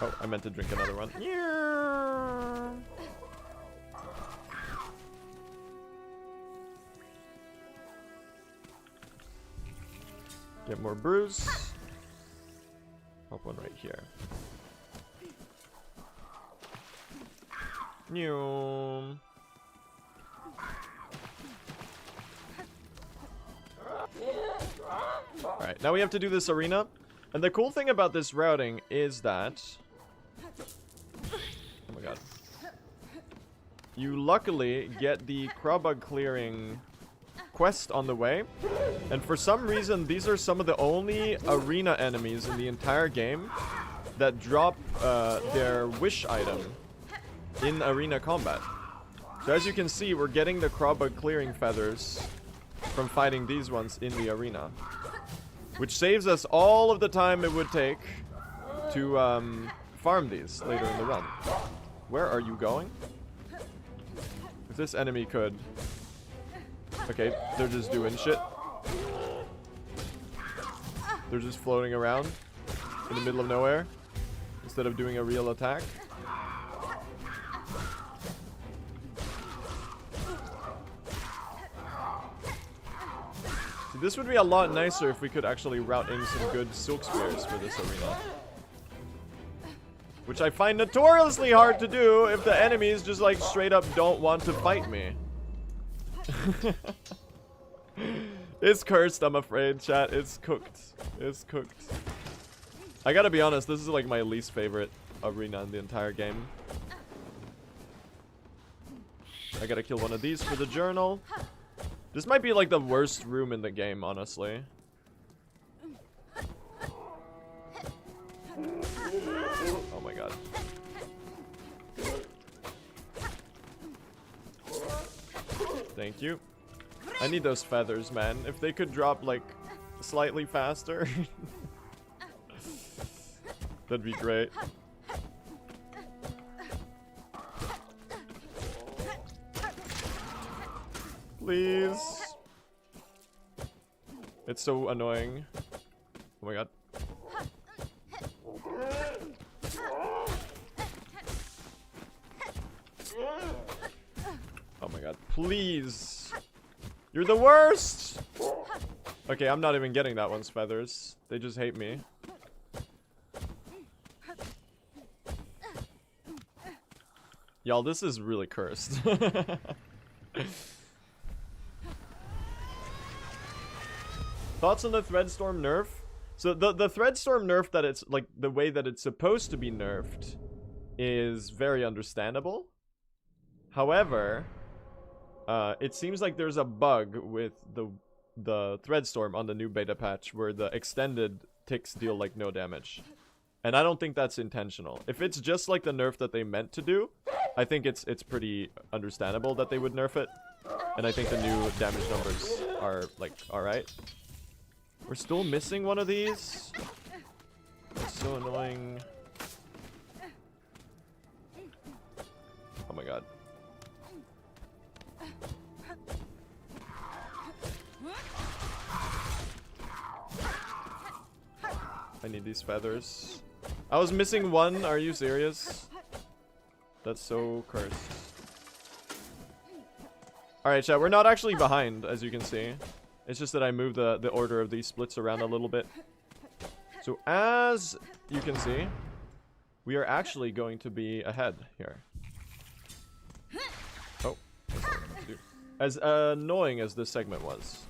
Oh, I meant to drink another one. Get more brews. Pop one right here. Alright, now we have to do this arena. And the cool thing about this routing is that... Oh my god. You luckily get the Crawbug clearing quest on the way. And for some reason, these are some of the only arena enemies in the entire game that drop their wish item in arena combat. So as you can see, we're getting the Crawbug clearing feathers from fighting these ones in the arena. Which saves us all of the time it would take to farm these later in the run. Where are you going? If this enemy could... Okay, they're just doing shit. They're just floating around in the middle of nowhere instead of doing a real attack. See, this would be a lot nicer if we could actually route in some good Silk Spears for this arena. Which I find notoriously hard to do if the enemies just like straight up don't want to fight me. It's cursed, I'm afraid, chat. It's cooked. It's cooked. I gotta be honest, this is like my least favorite arena in the entire game. I gotta kill one of these for the journal. This might be like the worst room in the game, honestly. Oh my god. Thank you. I need those feathers, man. If they could drop like slightly faster, that'd be great. Please. It's so annoying. Oh my god. Oh my god, please. You're the worst! Okay, I'm not even getting that one's feathers. They just hate me. Y'all, this is really cursed. Thoughts on the Threadstorm nerf? So the Threadstorm nerf, that it's like the way that it's supposed to be nerfed, is very understandable. However, it seems like there's a bug with the Threadstorm on the new beta patch where the extended ticks deal like no damage. And I don't think that's intentional. If it's just like the nerf that they meant to do, I think it's pretty understandable that they would nerf it. And I think the new damage numbers are like alright. We're still missing one of these. It's so annoying. Oh my god. I need these feathers. I was missing one. Are you serious? That's so cursed. Alright, chat. We're not actually behind, as you can see. It's just that I moved the order of these splits around a little bit. So as you can see, we are actually going to be ahead here. Oh. That's not what I meant to do. As annoying as this segment was.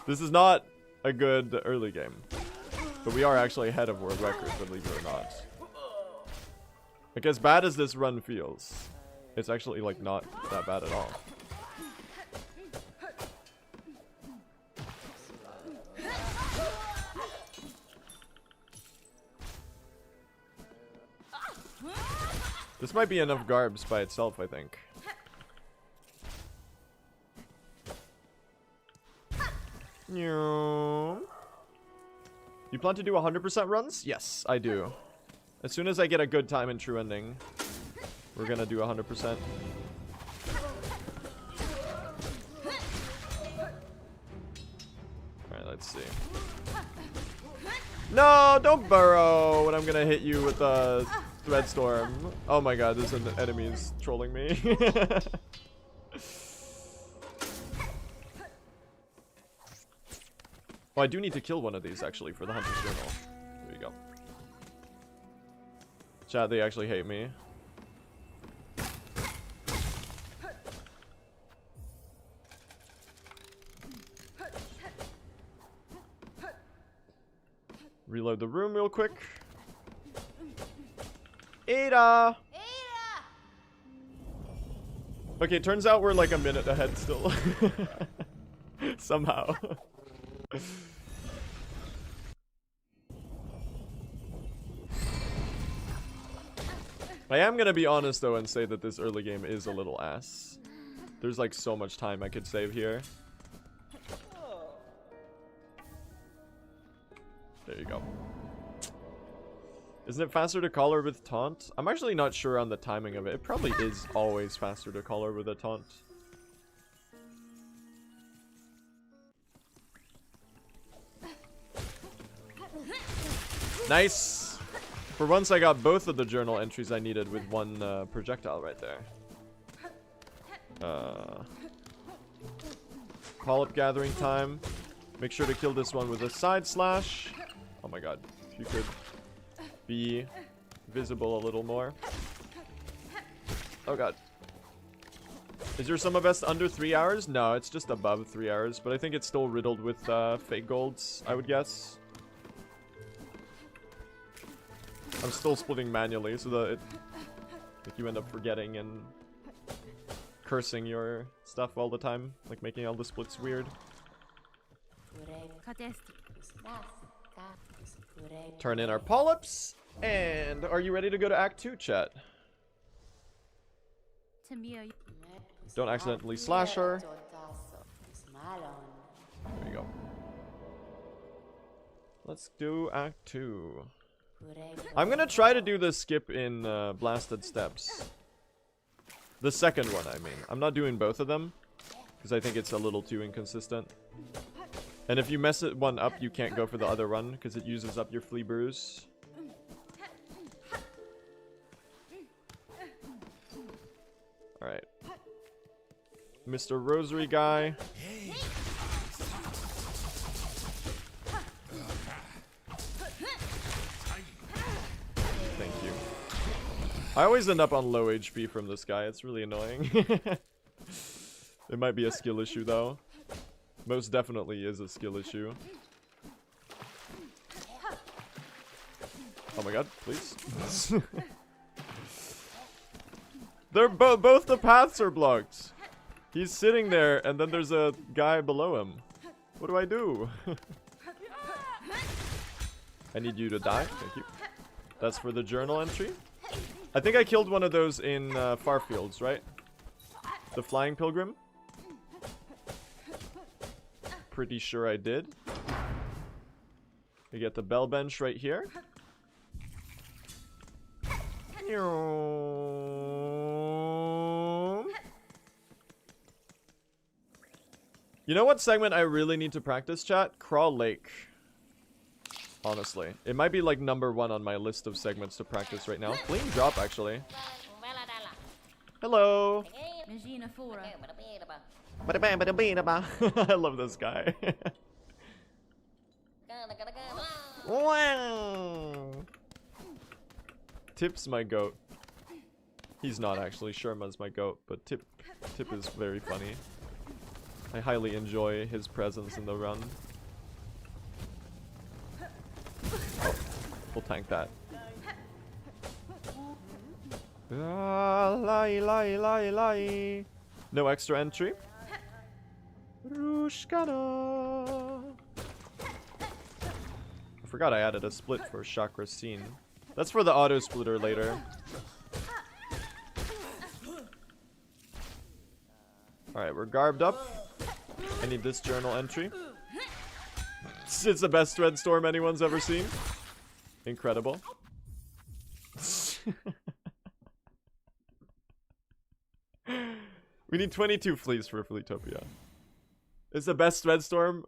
This is not a good early game. But we are actually ahead of world record, believe it or not. Like, as bad as this run feels, it's actually like not that bad at all. This might be enough garbs by itself, I think. You plan to do 100% runs? Yes, I do. As soon as I get a good time in True Ending, we're gonna do 100%. Alright, let's see. No, don't burrow when I'm gonna hit you with a Threadstorm. Oh my god, this enemy is trolling me. Oh, I do need to kill one of these, actually, for the Hunter's Journal. There you go. Chat, they actually hate me. Reload the room real quick. Ada! Okay, turns out we're like a minute ahead still. Somehow. I am gonna be honest though and say that this early game is a little ass. There's like so much time I could save here. There you go. Isn't it faster to collar with taunt? I'm actually not sure on the timing of it. It probably is always faster to collar with a taunt. Nice! For once I got both of the journal entries I needed with one projectile right there. Polyp gathering time. Make sure to kill this one with a side slash. Oh my god. If you could be visible a little more. Oh god. Is your summer best under 3 hours? No, it's just above 3 hours. But I think it's still riddled with fake golds, I would guess. I'm still splitting manually so that like you end up forgetting and cursing your stuff all the time, like making all the splits weird. Turn in our polyps, and are you ready to go to Act 2, chat? Don't accidentally slash her. There you go. Let's do Act 2. I'm gonna try to do the skip in Blasted Steps. The second one, I mean. I'm not doing both of them, because because I think it's a little too inconsistent. And if you mess it one up, you can't go for the other one because it uses up your flea brews. Alright. Mr. Rosary guy. Thank you. I always end up on low HP from this guy. It's really annoying. It might be a skill issue though. Most definitely is a skill issue. Oh my god, please. They're both the paths are blocked. He's sitting there and then there's a guy below him. What do I do? I need you to die. Thank you. That's for the journal entry. I think I killed one of those in Farfields, right? The flying pilgrim. Pretty sure I did. We get the bell bench right here. You know what segment I really need to practice, chat? Crawl Lake. Honestly. It might be like #1 on my list of segments to practice right now. Clean drop, actually. Hello. I love this guy. Wow. Tip's my goat. He's not actually. Sherma's my goat, but Tip is very funny. I highly enjoy his presence in the run. Oh, we'll tank that. No extra entry. Rushkana. I forgot I added a split for Chakra Scene. That's for the auto splitter later. Alright, we're garbed up. I need this journal entry. It's the best Thread Storm anyone's ever seen. Incredible. We need 22 fleas for Fleetopia. It's the best Thread Storm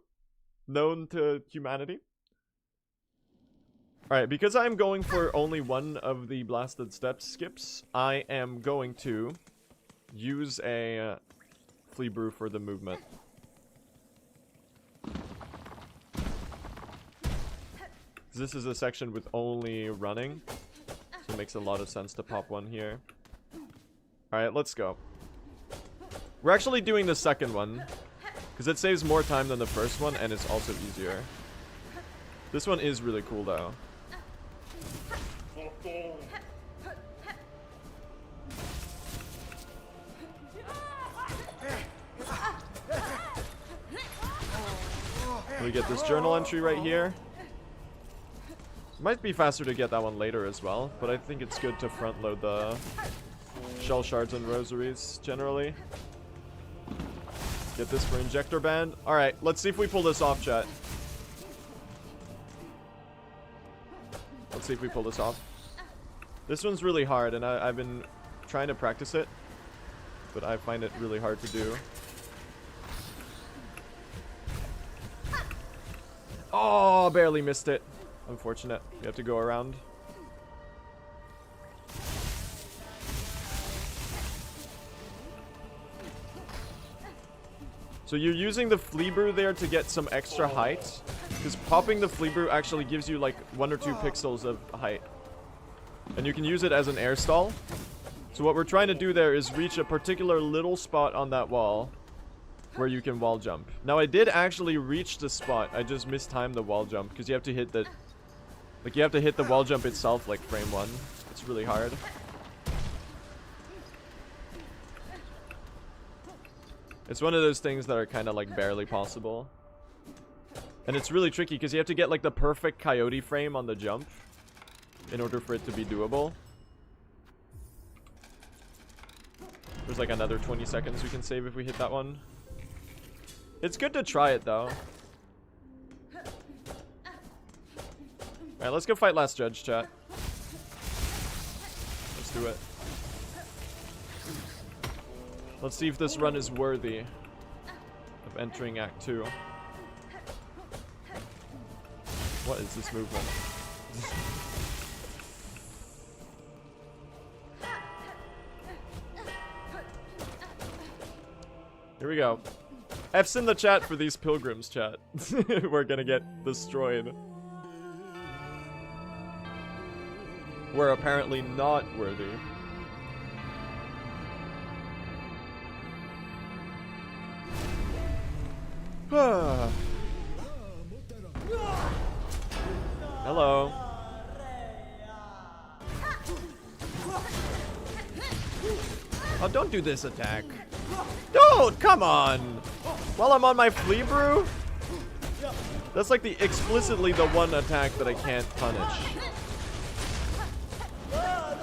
known to humanity. Alright, because I'm going for only one of the Blasted Steps skips, I am going to use a flea brew for the movement. This is a section with only running, so it makes a lot of sense to pop one here. Alright, let's go. We're actually doing the second one, because it saves more time than the first one, and it's also easier. This one is really cool, though. We get this journal entry right here. Might be faster to get that one later as well, but I think it's good to front load the shell shards and rosaries generally. Get this for injector band. Alright, let's see if we pull this off, chat. Let's see if we pull this off. This one's really hard, and I've been trying to practice it, but I find it really hard to do. Oh, barely missed it. Unfortunate. You have to go around. So you're using the flea brew there to get some extra height, because popping the flea brew actually gives you like 1 or 2 pixels of height, and you can use it as an air stall. So what we're trying to do there is reach a particular little spot on that wall where you can wall jump. Now I did actually reach the spot. I just mistimed the wall jump because you have to hit the wall jump itself like frame 1. It's really hard. It's one of those things that are kind of like barely possible. And it's really tricky because you have to get like the perfect coyote frame on the jump in order for it to be doable. There's like another 20 seconds we can save if we hit that one. It's good to try it though. Alright, let's go fight Last Judge, chat. Let's do it. Let's see if this run is worthy. of entering Act 2. What is this movement? Here we go. F's in the chat for these pilgrims, chat. We're gonna get destroyed. We're apparently not worthy. Hello. Oh, don't do this attack. Don't! Come on! While I'm on my flea brew? That's like explicitly the one attack that I can't punish.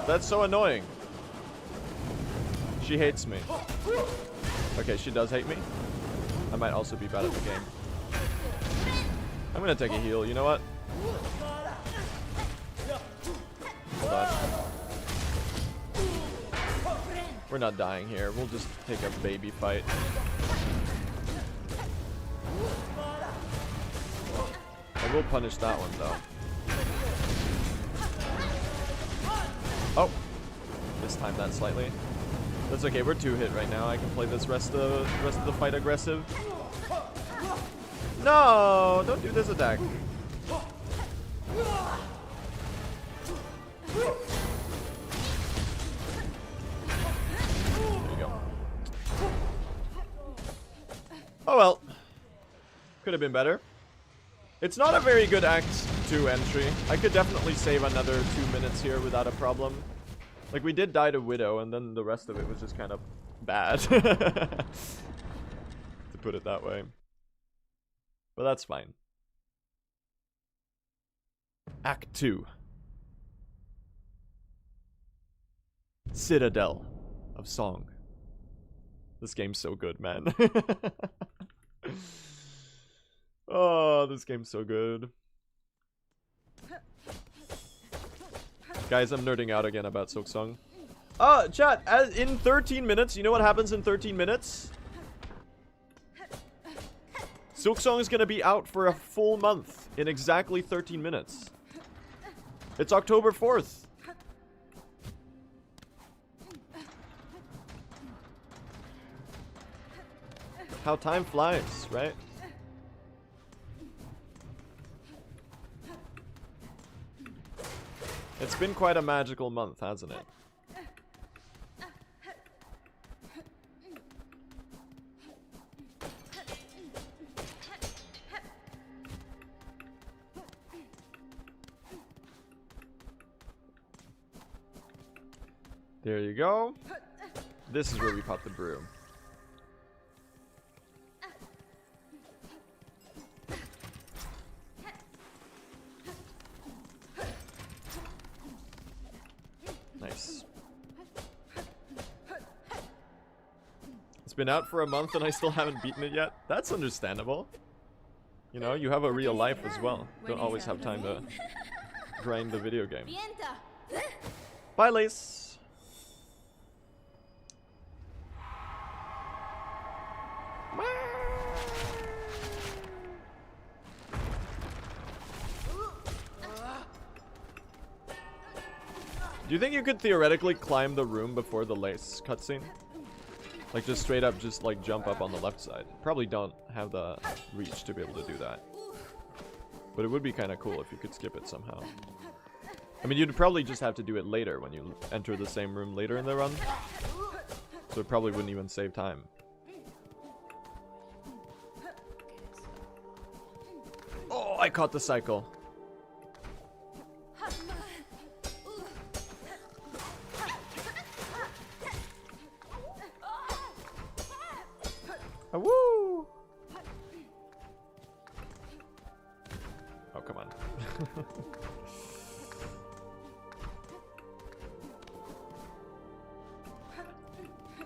That's so annoying. She hates me. Okay, she does hate me. I might also be bad at the game. I'm gonna take a heal, you know what? Hold on. We're not dying here. We'll just take a baby fight. I will punish that one though. Oh, mistimed that slightly. That's okay. We're 2-hit right now. I can play this rest of the fight aggressive. No, don't do this attack. Oh well. Could have been better. It's not a very good Act 2 entry. I could definitely save another 2 minutes here without a problem. Like, we did die to Widow, and then the rest of it was just kind of bad. To put it that way. But that's fine. Act 2. Citadel of Song. This game's so good, man. Oh, this game's so good. Guys, I'm nerding out again about Silksong. Chat, in 13 minutes, you know what happens in 13 minutes? Silksong is gonna be out for a full month in exactly 13 minutes. It's October 4th. How time flies, right? It's been quite a magical month, hasn't it? There you go. This is where we pop the brew. Nice. It's been out for a month and I still haven't beaten it yet. That's understandable. You know, you have a real life as well. Don't always have time to grind the video game. Bye, Lace. Do you think you could theoretically climb the room before the Lace cutscene? Like just straight up, just like jump up on the left side. Probably don't have the reach to be able to do that. But it would be kind of cool if you could skip it somehow. I mean, you'd probably just have to do it later when you enter the same room later in the run. So it probably wouldn't even save time. Oh, I caught the cycle. Woo! Oh, come on.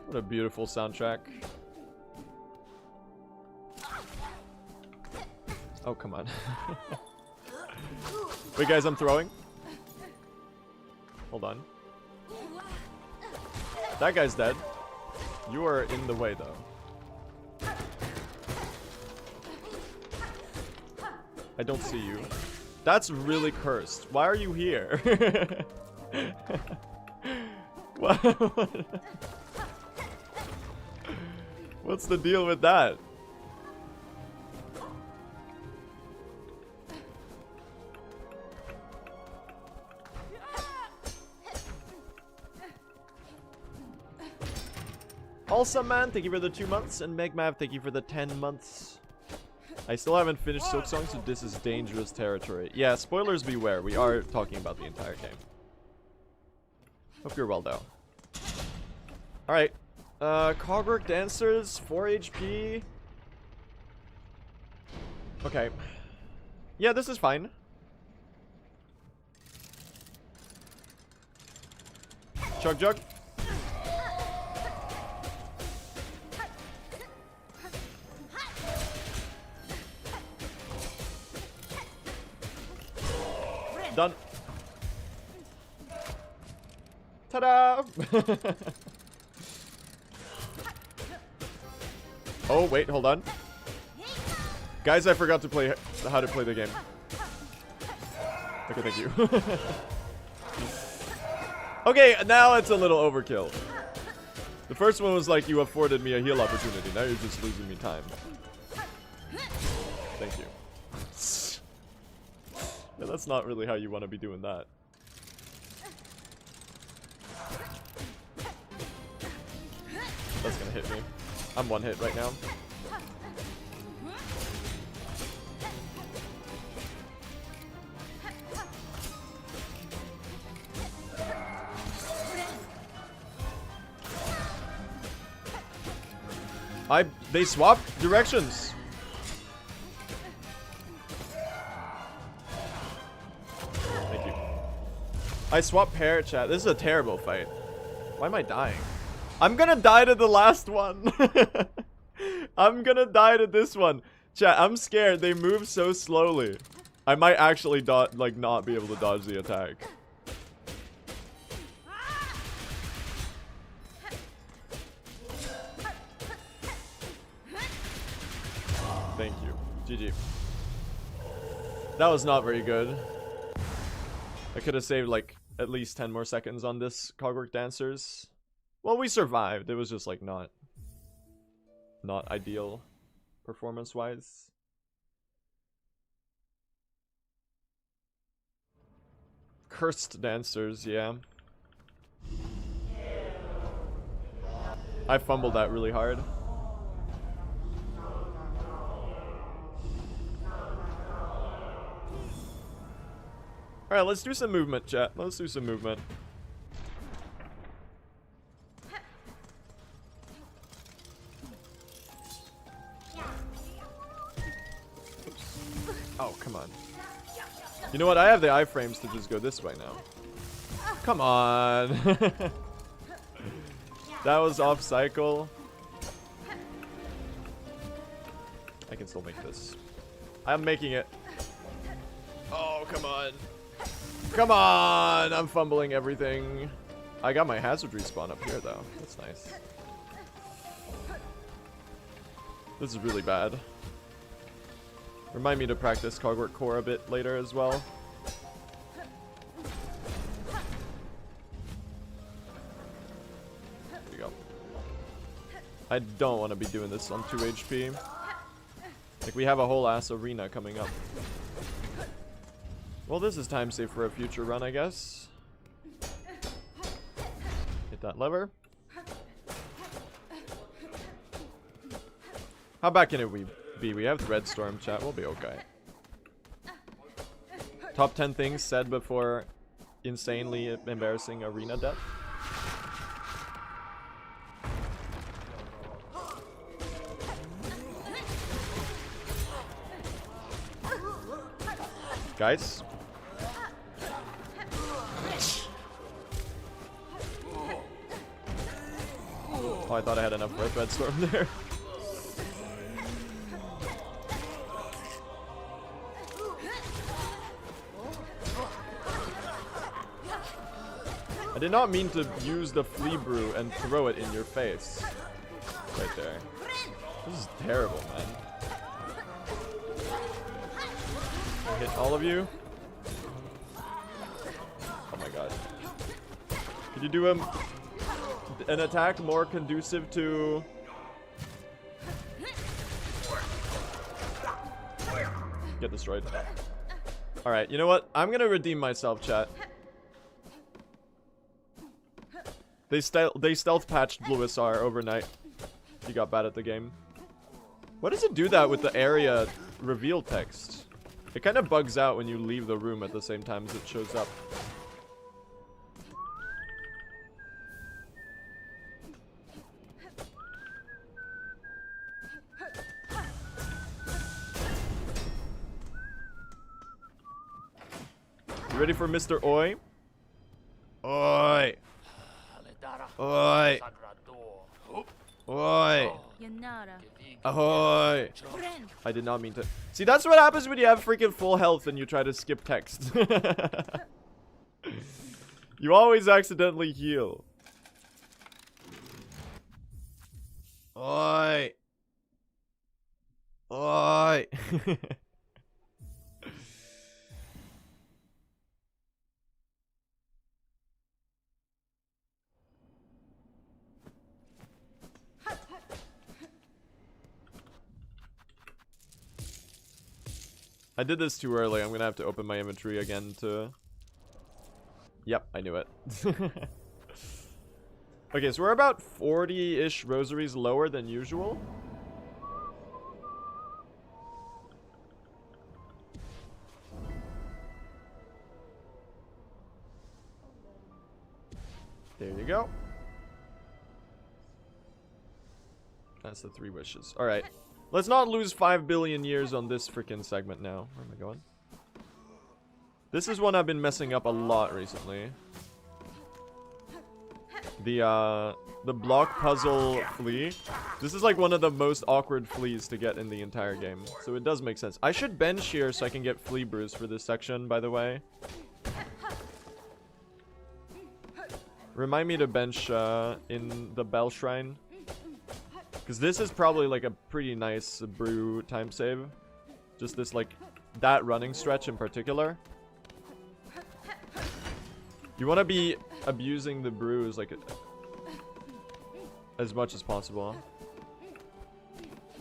What a beautiful soundtrack. Oh, come on. Wait, guys, I'm throwing. Hold on. That guy's dead. You are in the way, though. I don't see you. That's really cursed. Why are you here? What? What's the deal with that? Also, man, thank you for the 2 months, and Megmav, thank you for the 10 months. I still haven't finished Silksong, so this is dangerous territory. Yeah, spoilers beware. We are talking about the entire game. Hope you're well, though. Alright. Cogwork Dancers, 4 HP. Okay. Yeah, this is fine. Chug Jug. Done. Ta-da! Oh, wait, hold on. Guys, I forgot to play how to play the game. Okay, thank you. Okay, now it's a little overkill. The first one was like, you afforded me a heal opportunity. Now you're just losing me time. Thank you. Yeah, that's not really how you want to be doing that. That's gonna hit me. I'm one hit right now. They swapped directions. Thank you. I swapped pair, chat. This is a terrible fight. Why am I dying? I'm gonna die to the last one. I'm gonna die to this one. Chat, I'm scared. They move so slowly. I might actually not be able to dodge the attack. Thank you. GG. That was not very good. I could have saved like at least 10 more seconds on this Cogwork Dancers. Well, we survived. It was just like not ideal performance-wise. Cursed Dancers, yeah. I fumbled that really hard. Alright, let's do some movement, chat. Let's do some movement. Oh, come on. You know what? I have the iframes to just go this way now. Come on. That was off cycle. I can still make this. I'm making it. Oh, come on. Come on! I'm fumbling everything. I got my hazard respawn up here, though. That's nice. This is really bad. Remind me to practice Cogwork Core a bit later as well. There we go. I don't want to be doing this on 2 HP. Like, we have a whole ass arena coming up. Well, this is time safe for a future run, I guess. Hit that lever. How bad can it be? We have Red Storm, chat. We'll be okay. Top 10 things said before insanely embarrassing arena death. Guys. Oh, I thought I had enough Red Storm there. I did not mean to use the flea brew and throw it in your face. Right there. This is terrible, man. hit all of you. Oh my god. Could you do an attack more conducive to... Get destroyed. Alright, you know what? I'm gonna redeem myself, chat. They stealth patched Blue SR overnight. You got bad at the game. What does it do that with the area reveal text? It kind of bugs out when you leave the room at the same time as it shows up. You ready for Mr. Oi? Oi! Oi! Oi! Ahoy! I did not mean to. See, that's what happens when you have freaking full health and you try to skip text. You always accidentally heal. Oi! Oi! I did this too early. I'm gonna have to open my inventory again to... Yep, I knew it. Okay, so we're about 40-ish rosaries lower than usual. There you go. That's the 3 wishes. Alright. Let's not lose 5 billion years on this freaking segment now. Where am I going? This is one I've been messing up a lot recently. The block puzzle flea. This is like one of the most awkward fleas to get in the entire game. So it does make sense. I should bench here so I can get flea brews for this section, by the way. Remind me to bench in the Bell Shrine. Because this is probably like a pretty nice brew time save. Just this like, that running stretch in particular. You want to be abusing the brews like as much as possible.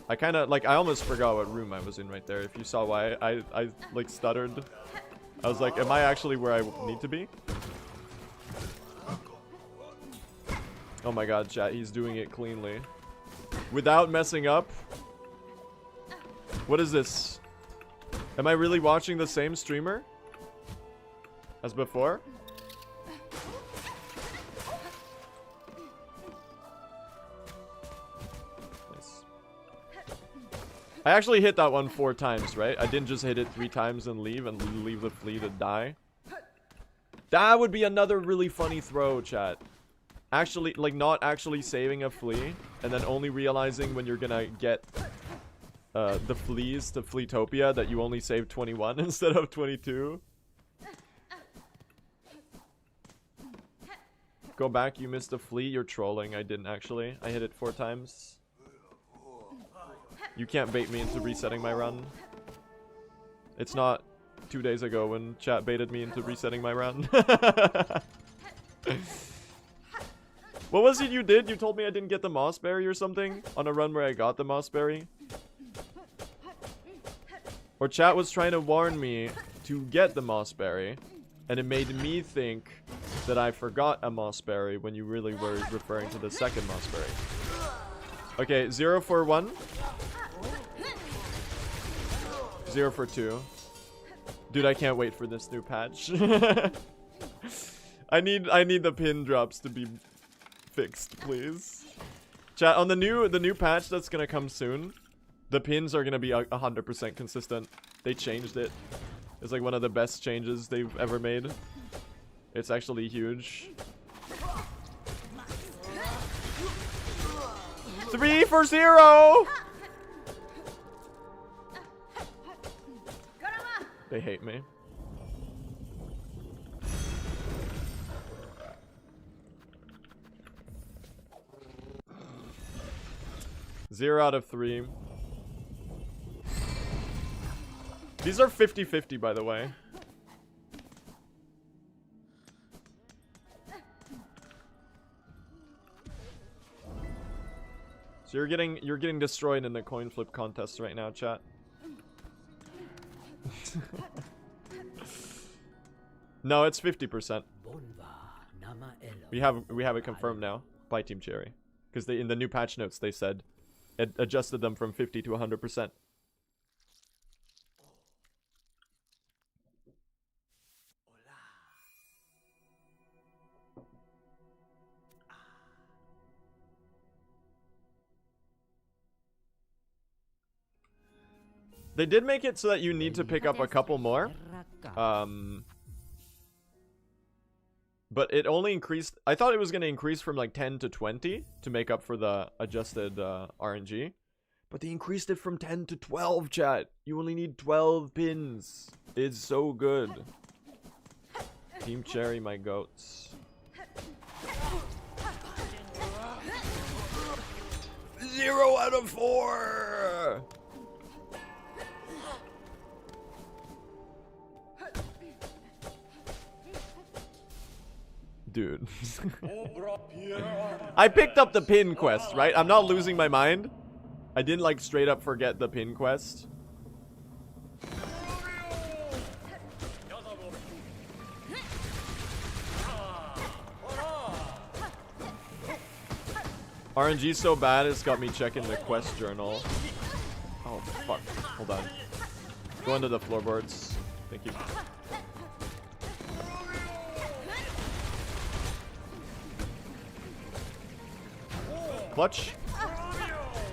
I kind of, like, I almost forgot what room I was in right there. If you saw why I like stuttered. I was like, am I actually where I need to be? Oh my god, chat, he's doing it cleanly. Without messing up? What is this? Am I really watching the same streamer as before? Nice. I actually hit that one 4 times, right? I didn't just hit it 3 times and leave the flea to die. That would be another really funny throw, chat. Actually, like, not actually saving a flea, and then only realizing when you're gonna get the fleas to Fleetopia that you only saved 21 instead of 22. Go back, you missed a flea, you're trolling. I didn't actually. I hit it 4 times. You can't bait me into resetting my run. It's not 2 days ago when chat baited me into resetting my run. What was it you did? You told me I didn't get the mossberry or something on a run where I got the mossberry. Or chat was trying to warn me to get the mossberry, and it made me think that I forgot a mossberry when you really were referring to the second mossberry. Okay, 0 for 1. 0 for 2. Dude, I can't wait for this new patch. I need the pin drops to be fixed, please. Chat, on the new patch that's gonna come soon, the pins are gonna be 100% consistent. They changed it. It's like one of the best changes they've ever made. It's actually huge. 3 for 0! They hate me. Zero out of 3. These are 50-50, by the way. So you're getting destroyed in the coin flip contest right now, chat. No, it's 50%. We have it confirmed now by Team Cherry, because in the new patch notes they said it adjusted them from 50 to 100%. They did make it so that you need to pick up a couple more. But it only increased. I thought it was going to increase from like 10 to 20 to make up for the adjusted RNG. But they increased it from 10 to 12, chat. You only need 12 pins. It's so good. Team Cherry, my goats. 0 out of 4! Dude. I picked up the pin quest, right? I'm not losing my mind. I didn't like straight up forget the pin quest. RNG's so bad it's got me checking the quest journal. Oh fuck. Hold on. Go into the floorboards. Thank you. Clutch.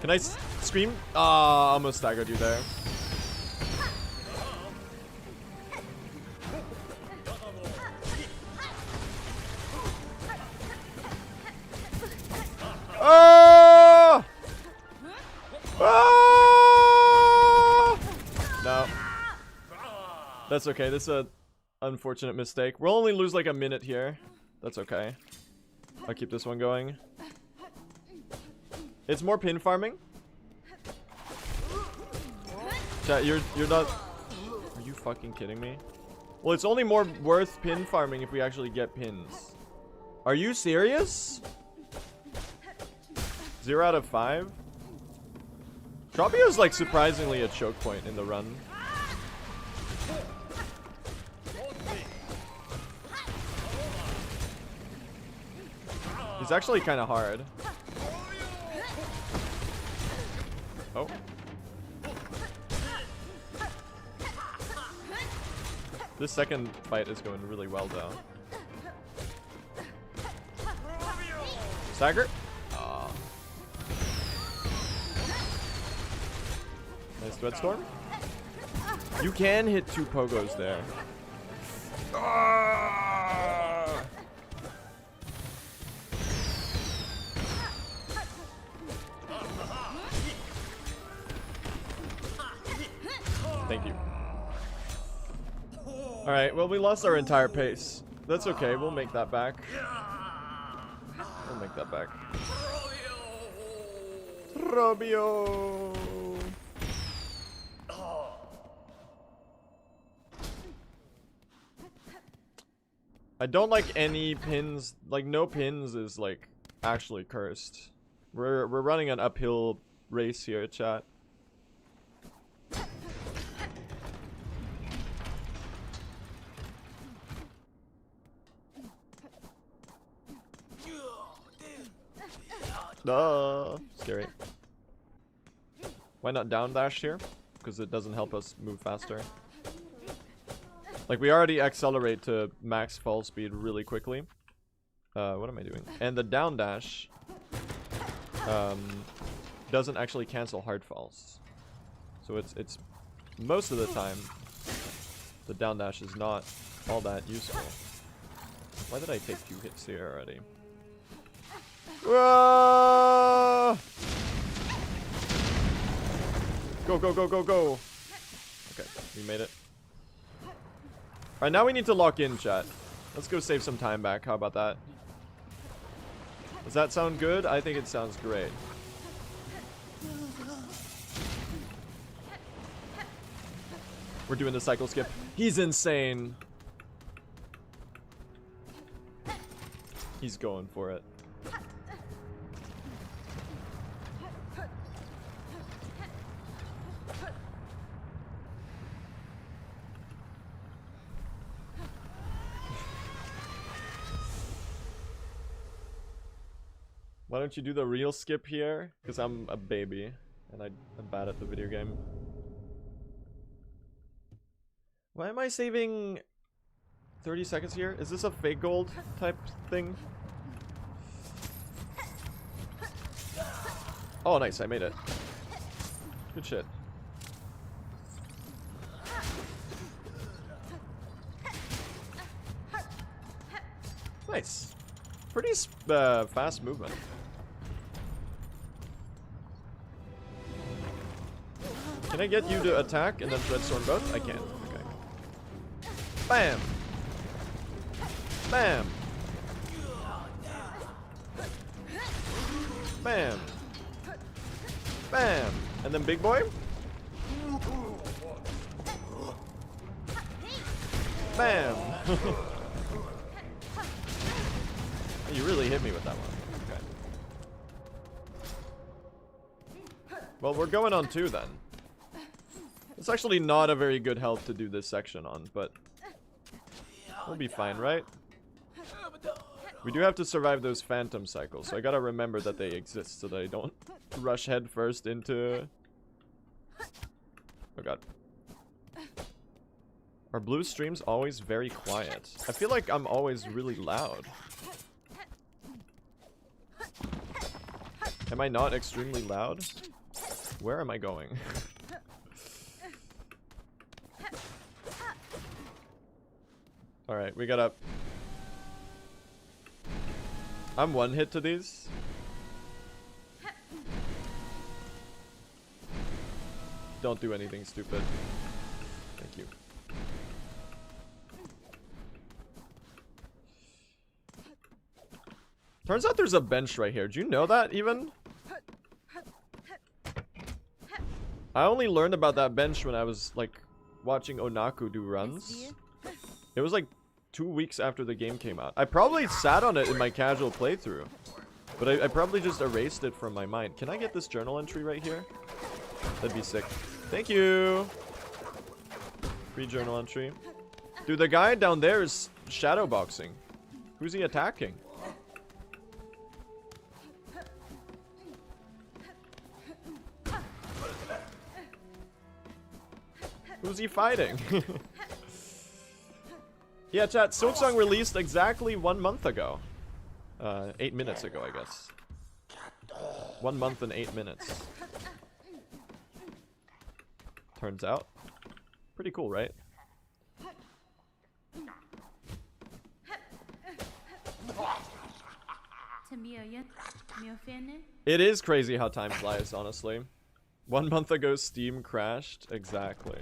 Can I scream? Ah, almost staggered you there. Oh! Oh! No. That's okay. This is an unfortunate mistake. We'll only lose like a minute here. That's okay. I'll keep this one going. It's more pin farming. Chat, you're not. Are you fucking kidding me? Well, it's only more worth pin farming if we actually get pins. Are you serious? 0 out of 5. Tropio is like surprisingly a choke point in the run. It's actually kind of hard. Oh. This second fight is going really well, though. Stagger? Oh. Nice Threadstorm. You can hit 2 pogos there. Thank you. Alright, well, we lost our entire pace. That's okay, we'll make that back. We'll make that back. Robio! I don't like any pins. Like, no pins is, like, actually cursed. We're running an uphill race here, chat. Scary. Why not down dash here? Because it doesn't help us move faster. Like, we already accelerate to max fall speed really quickly. What am I doing? And the down dash doesn't actually cancel hard falls. So it's most of the time the down dash is not all that useful. Why did I take 2 hits here already? Whoa! Go, go, go, go, go. Okay, we made it. Alright, now we need to lock in, chat. Let's go save some time back. How about that? Does that sound good? I think it sounds great. We're doing the cycle skip. He's insane. He's going for it. Why don't you do the real skip here? Because I'm a baby and I'm bad at the video game. Why am I saving 30 seconds here? Is this a fake gold type thing? Oh, nice. I made it. Good shit. Nice. Pretty fast movement. Can I get you to attack and then Threadstorm both? I can. Okay. Bam! Bam! Bam! Bam! And then big boy? Bam! You really hit me with that one. Okay. Well, we're going on 2 then. It's actually not a very good health to do this section on, but we'll be fine, right? We do have to survive those phantom cycles, so I gotta remember that they exist so that I don't rush head first into... Oh god. Are blue streams always very quiet? I feel like I'm always really loud. Am I not extremely loud? Where am I going? Alright, we gotta... I'm one hit to these. Don't do anything stupid. Thank you. Turns out there's a bench right here. Do you know that even? I only learned about that bench when I was like watching Onaku do runs. It was like 2 weeks after the game came out. I probably sat on it in my casual playthrough, but I probably just erased it from my mind. Can I get this journal entry right here? That'd be sick. Thank you. Free journal entry. Dude, the guy down there is shadowboxing. Who's he attacking? Who's he fighting? Yeah, chat, Silksong released exactly 1 month ago. 8 minutes ago, I guess. 1 month and 8 minutes. Turns out. Pretty cool, right? It is crazy how time flies, honestly. 1 month ago, Steam crashed. Exactly.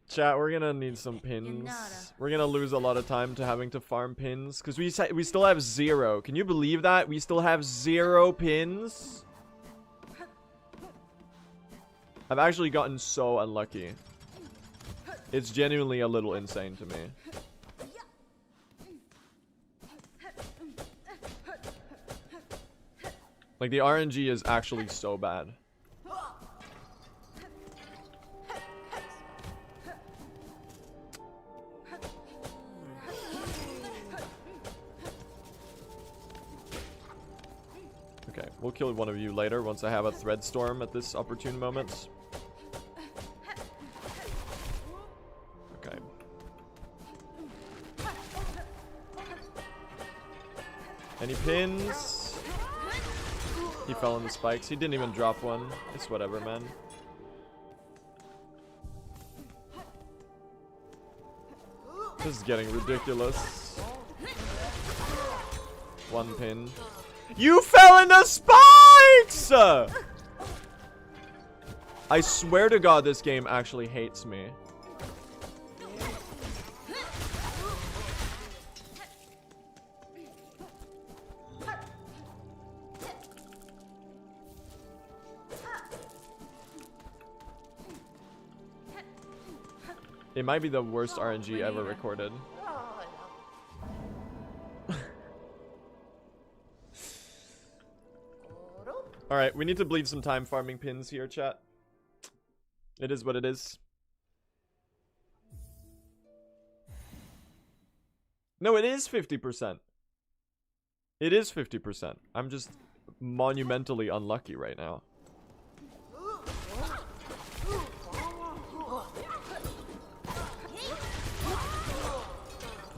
Chat, we're gonna need some pins. We're gonna lose a lot of time to having to farm pins because we still have 0. Can you believe that? We still have 0 pins. I've actually gotten so unlucky. It's genuinely a little insane to me. Like, the RNG is actually so bad. Okay, we'll kill one of you later once I have a thread storm at this opportune moment. Okay. Any pins? He fell in the spikes. He didn't even drop one. It's whatever, man. This is getting ridiculous. One pin. You fell into spikes! I swear to God, this game actually hates me. It might be the worst RNG ever recorded. Alright, we need to bleed some time farming pins here, chat. It is what it is. No, it is 50%. It is 50%. I'm just monumentally unlucky right now.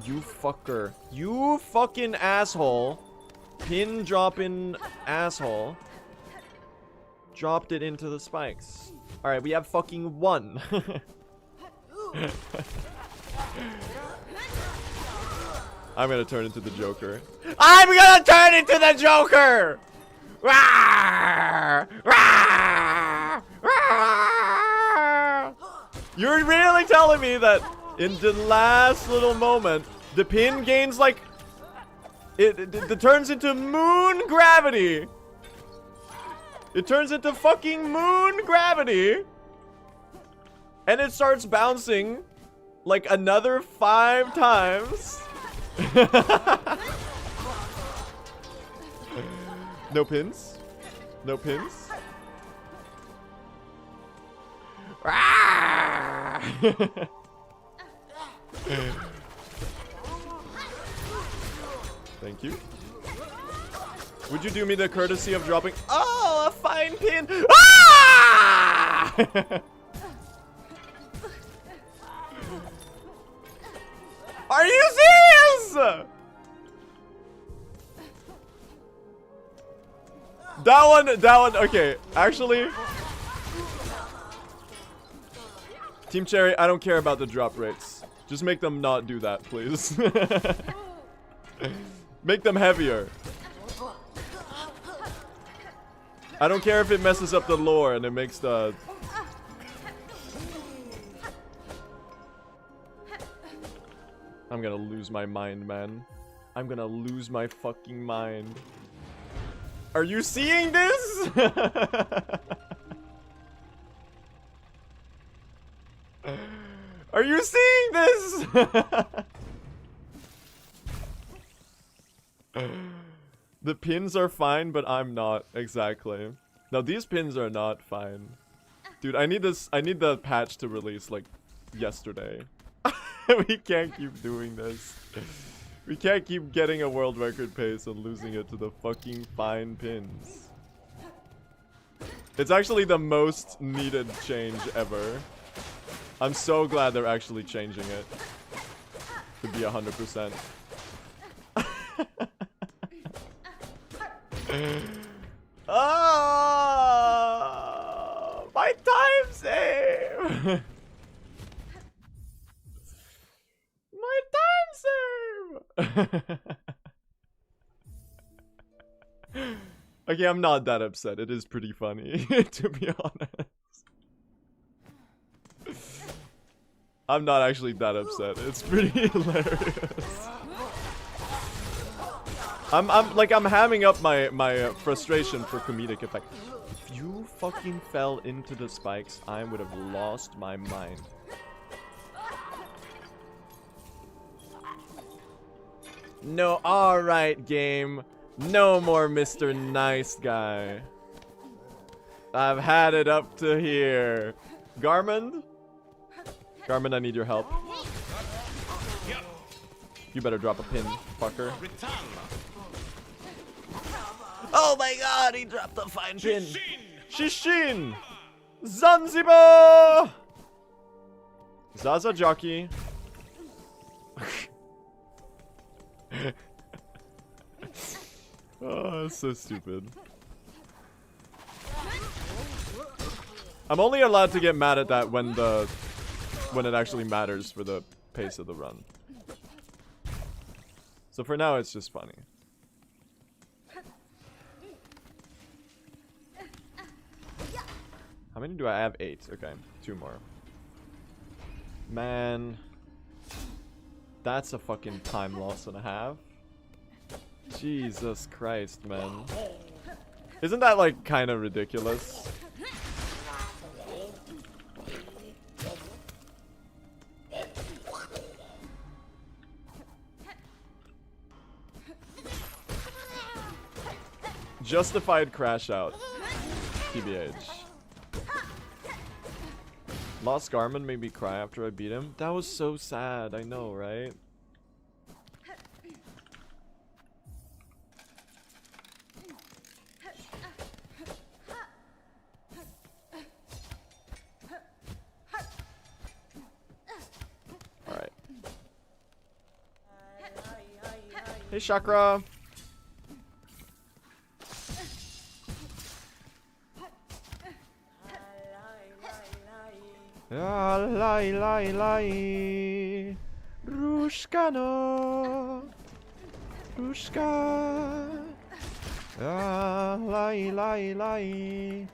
You fucker. You fucking asshole. Pin dropping asshole. Dropped it into the spikes. Alright, we have fucking 1. I'm gonna turn into the Joker. I'm gonna turn into the Joker! Rawr! Rawr! Rawr! You're really telling me that in the last little moment, the pin gains like... It turns into moon gravity! It turns into fucking moon gravity! And it starts bouncing like another 5 times. No pins? No pins? Thank you. Would you do me the courtesy of dropping... Oh, a fine pin! Ah! Are you serious? That one, okay. Actually... Team Cherry, I don't care about the drop rates. Just make them not do that, please. Make them heavier. I don't care if it messes up the lore and it makes the... I'm gonna lose my mind, man. I'm gonna lose my fucking mind. Are you seeing this? Are you seeing this? The pins are fine, but I'm not. Exactly. Now these pins are not fine. Dude, I need this. I need the patch to release like yesterday. We can't keep doing this. We can't keep getting a world record pace and losing it to the fucking fine pins. It's actually the most needed change ever. I'm so glad they're actually changing it. To be 100%. Oh, my time save! My time save! Okay, I'm not that upset. It is pretty funny, to be honest. I'm not actually that upset. It's pretty hilarious. I'm hamming up my frustration for comedic effect. If you fucking fell into the spikes, I would have lost my mind. No, alright, game. No more Mr. Nice Guy. I've had it up to here. Garmin? Garmin, I need your help. You better drop a pin, fucker. Oh my god, he dropped a fine pin. Shishin! Zanzibar! Zaza jockey. Oh, that's so stupid. I'm only allowed to get mad at that when it actually matters for the pace of the run. So for now, it's just funny. How many do I have? 8. Okay, 2 more. Man, that's a fucking time loss and a half. Jesus Christ, man. Isn't that like kind of ridiculous? Justified crash out. TBH. Lost Garmin made me cry after I beat him. That was so sad. I know, right? Alright. Hey, Chakra. Lai lai lai Rushkano Rushka Lai lai lai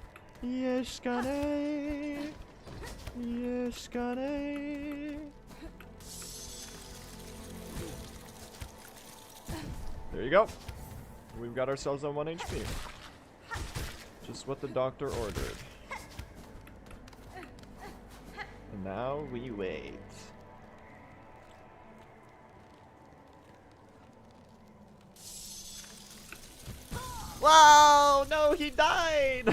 Yeshkane Yeshkane. There you go. We've got ourselves on 1 HP. Just what the doctor ordered. And now we wait. Wow! No, he died!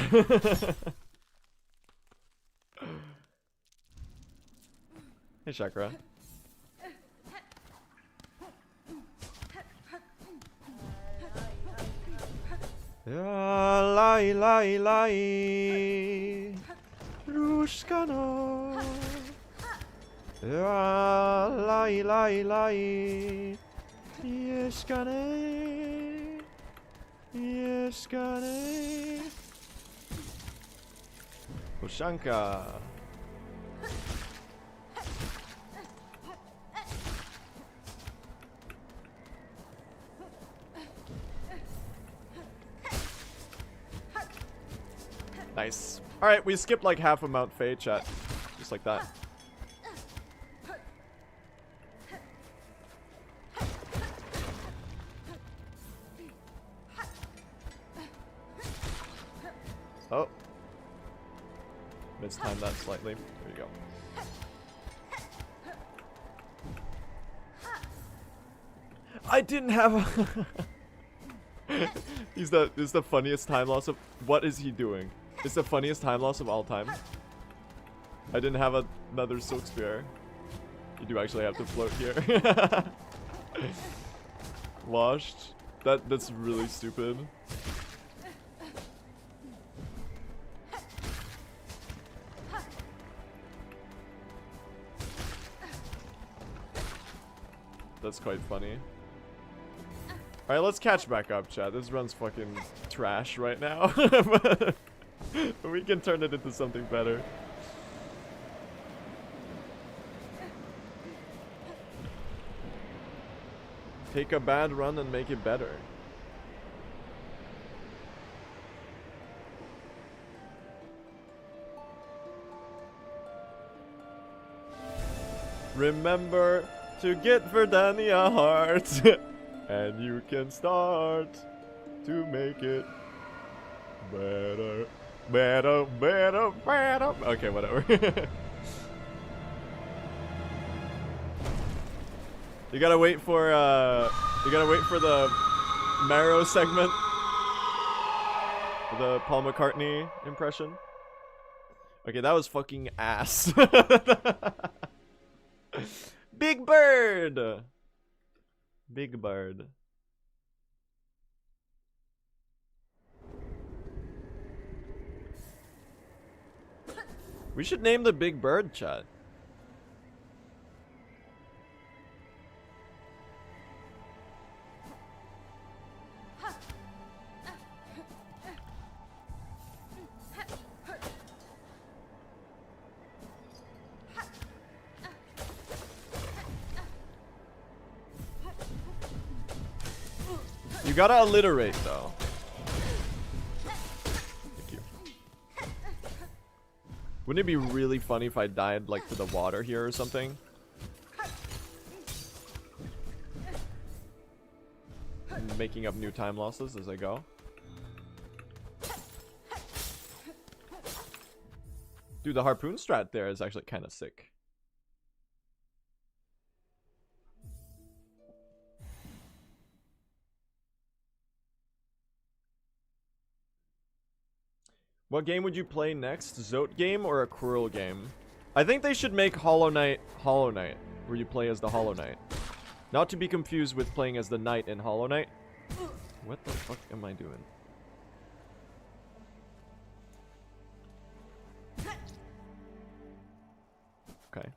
Hey, Chakra. Lai lai lai Rushkano Lai lai lai Yeshkane Yeshkane Oshanka. Nice. Alright, we skipped like half of Mount Faye, chat. Just like that. Oh. Mistimed that slightly. There you go. I didn't have a... This is the funniest time loss of... What is he doing? It's the funniest time loss of all time. I didn't have another Silk Spear. You do actually have to float here. Washed. That's really stupid. That's quite funny. Alright, let's catch back up, chat. This run's fucking trash right now. But we can turn it into something better. Take a bad run and make it better. Remember to get Verdania heart, and you can start to make it better, better, better, better. Okay, whatever. You gotta wait for the Marrow segment, the Paul McCartney impression. Okay, that was fucking ass. Big Bird! Big Bird. We should name the Big Bird, chat. You gotta alliterate, though. Thank you. Wouldn't it be really funny if I died like to the water here or something? And making up new time losses as I go. Dude, the harpoon strat there is actually kind of sick. What game would you play next? Zote game or a Cruel game? I think they should make Hollow Knight, where you play as the Hollow Knight. Not to be confused with playing as the Knight in Hollow Knight. What the fuck am I doing? Okay.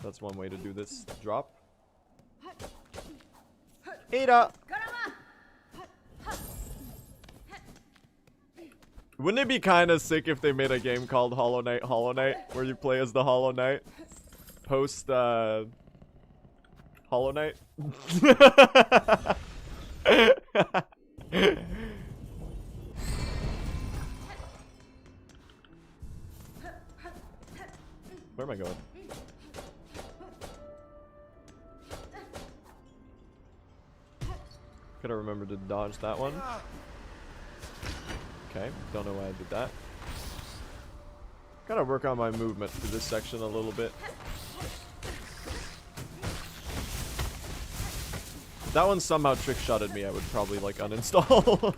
That's one way to do this drop. Ada! Wouldn't it be kind of sick if they made a game called Hollow Knight, where you play as the Hollow Knight? Post, Hollow Knight? Where am I going? Gotta remember to dodge that one. Okay, don't know why I did that. Gotta work on my movement through this section a little bit. If that one somehow trick-shotted me, I would probably, like, uninstall.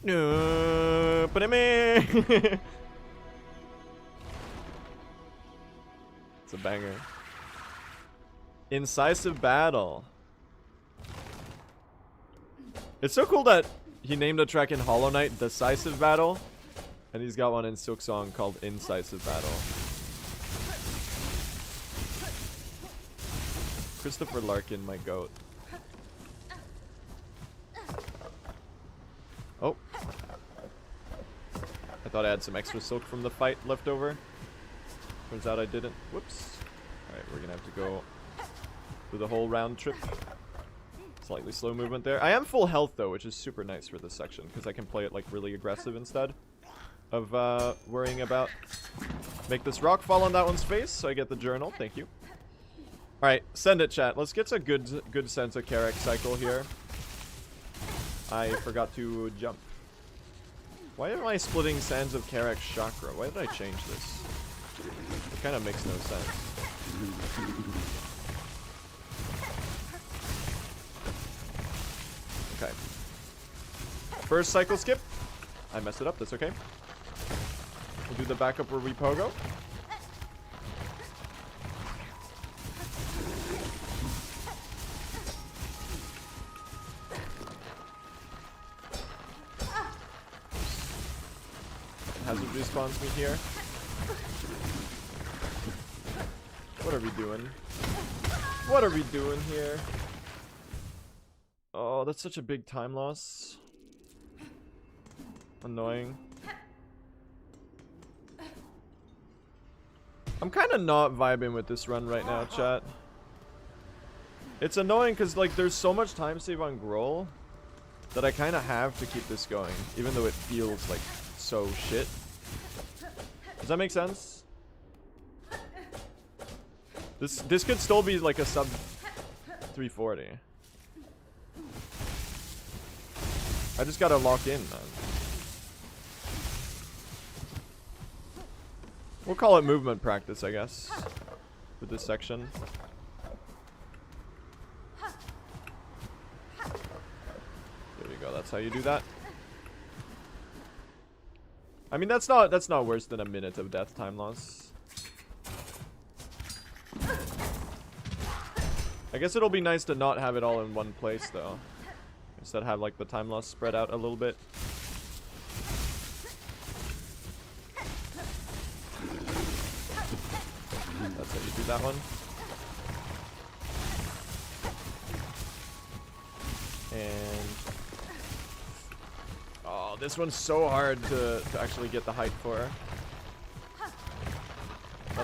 No, put him in. It's a banger. Incisive battle. It's so cool that he named a track in Hollow Knight Decisive Battle, and he's got one in Silksong called Incisive Battle. Christopher Larkin, my goat. Oh. I thought I had some extra silk from the fight left over. Turns out I didn't. Whoops. Alright, we're gonna have to go through the whole round trip. Slightly slow movement there. I am full health though, which is super nice for this section, because I can play it like really aggressive instead of worrying about. Make this rock fall on that one's face, so I get the journal. Thank you. Alright, send it, chat. Let's get a good sense of Carrick cycle here. I forgot to jump. Why am I splitting Sands of Carrick's chakra? Why did I change this? It kind of makes no sense. Okay. First cycle skip. I messed it up, that's okay. We'll do the backup where we pogo. Hazard respawns me here. What are we doing? What are we doing here? Oh, that's such a big time loss. Annoying. I'm kind of not vibing with this run right now, chat. It's annoying because, like, there's so much time save on groal that I kind of have to keep this going, even though it feels like so shit. Does that make sense? This could still be like a sub 340. I just gotta lock in, man. We'll call it movement practice, I guess, with this section. There you go. That's how you do that. I mean, that's not worse than a minute of death time loss. I guess it'll be nice to not have it all in one place, though. Instead have, like, the time loss spread out a little bit. that one. And oh, this one's so hard to actually get the height for.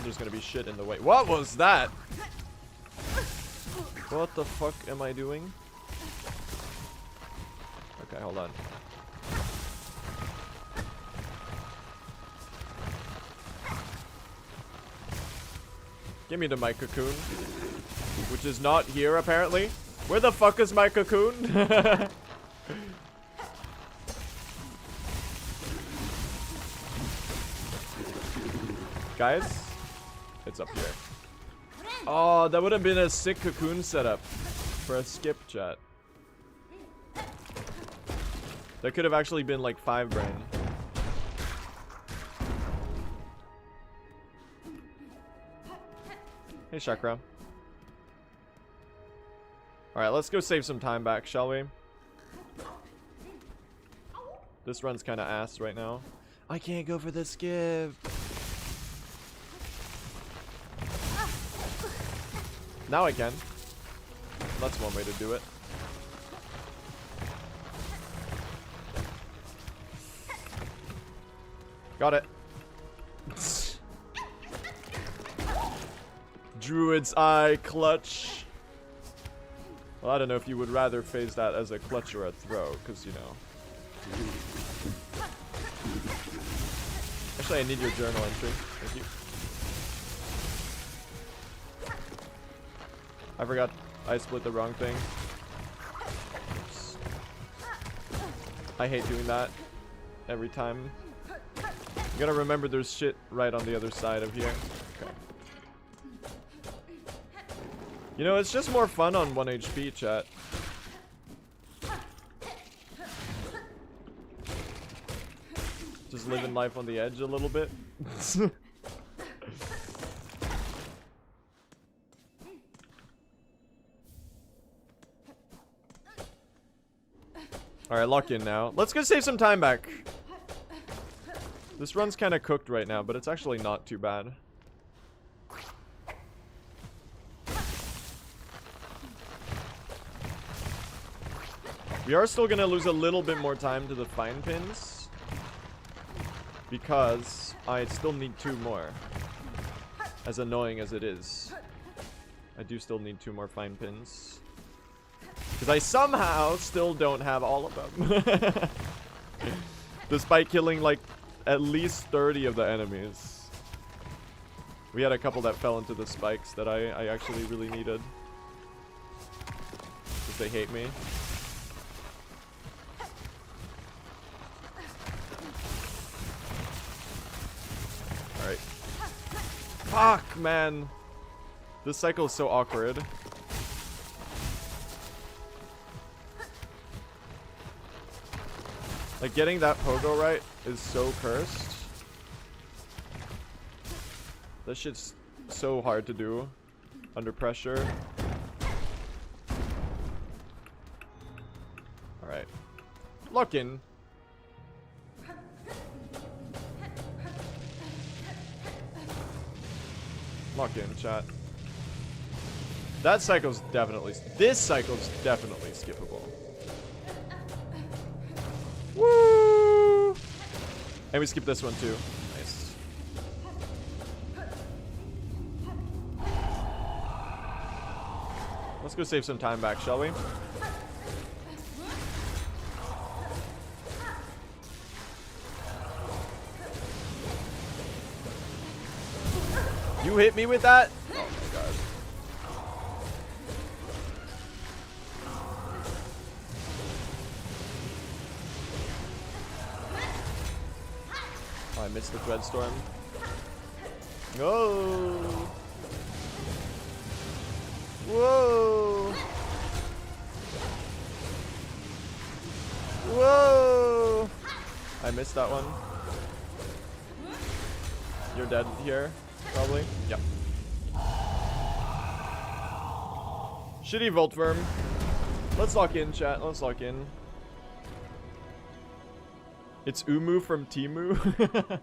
There's gonna be shit in the way. What was that? What the fuck am I doing? Okay, hold on. Give me my cocoon. Which is not here, apparently. Where the fuck is my cocoon? Guys, it's up here. Oh, that would have been a sick cocoon setup for a skip, chat. That could have actually been like 5 brain. Hey, Chakra. Alright, let's go save some time back, shall we? This run's kind of ass right now. I can't go for the skip. Now I can. That's one way to do it. Got it. Druid's Eye clutch. Well, I don't know if you would rather phase that as a clutch or a throw, because, you know. Actually, I need your journal entry. Thank you. I forgot I split the wrong thing. Oops. I hate doing that every time. You gotta remember there's shit right on the other side of here. Okay. You know, it's just more fun on 1 HP, chat. Just living life on the edge a little bit. Alright, lock in now. Let's go save some time back. This run's kind of cooked right now, but it's actually not too bad. We are still gonna lose a little bit more time to the fine pins, because I still need 2 more. As annoying as it is, I do still need 2 more fine pins. Because I somehow still don't have all of them. Despite killing like at least 30 of the enemies. We had a couple that fell into the spikes that I actually really needed. Because they hate me. Alright. Fuck, man. This cycle is so awkward. Like, getting that pogo right is so cursed. That shit's so hard to do under pressure. Alright. Lock in. Lock in, chat. That cycle's definitely... This cycle's definitely skippable. Woo! And we skip this one too. Nice. Let's go save some time back, shall we? You hit me with that? Oh my god. Oh, I missed the thread storm. No. Whoa. Whoa. I missed that one. You're dead here, probably. Yep. Shitty Voltverm. Let's lock in, chat. Let's lock in. It's Umu from Timu.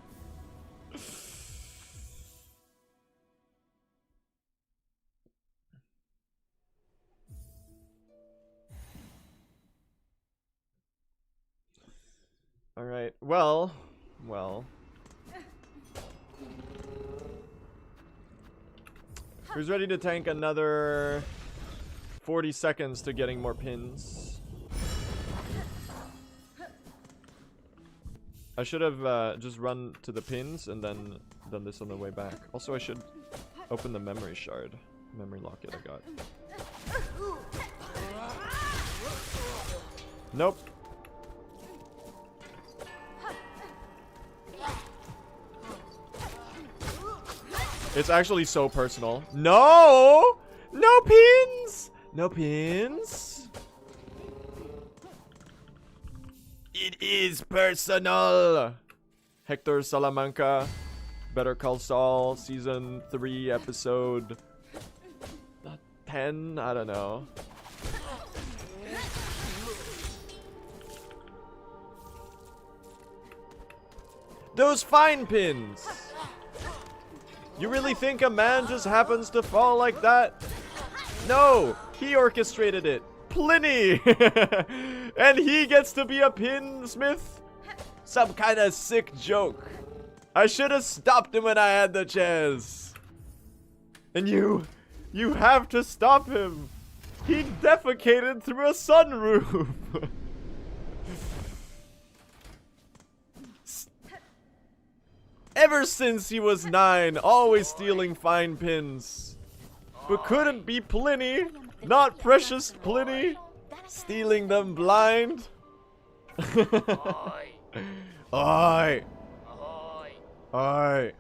Alright, well. Who's ready to tank another 40 seconds to getting more pins? I should have just run to the pins and then done this on the way back. Also, I should open the memory shard. Memory locket I got. Nope. It's actually so personal. No! No pins! No pins! It is personal! Hector Salamanca, Better Call Saul, Season 3, Episode 10? I don't know. Those fine pins! You really think a man just happens to fall like that? No! He orchestrated it! Pliny! And he gets to be a pinsmith? Some kind of sick joke. I should have stopped him when I had the chance. And you have to stop him. He defecated through a sunroof. Ever since he was 9, always stealing fine pins. But couldn't be Pliny, not precious Pliny, stealing them blind. Oi. Oi.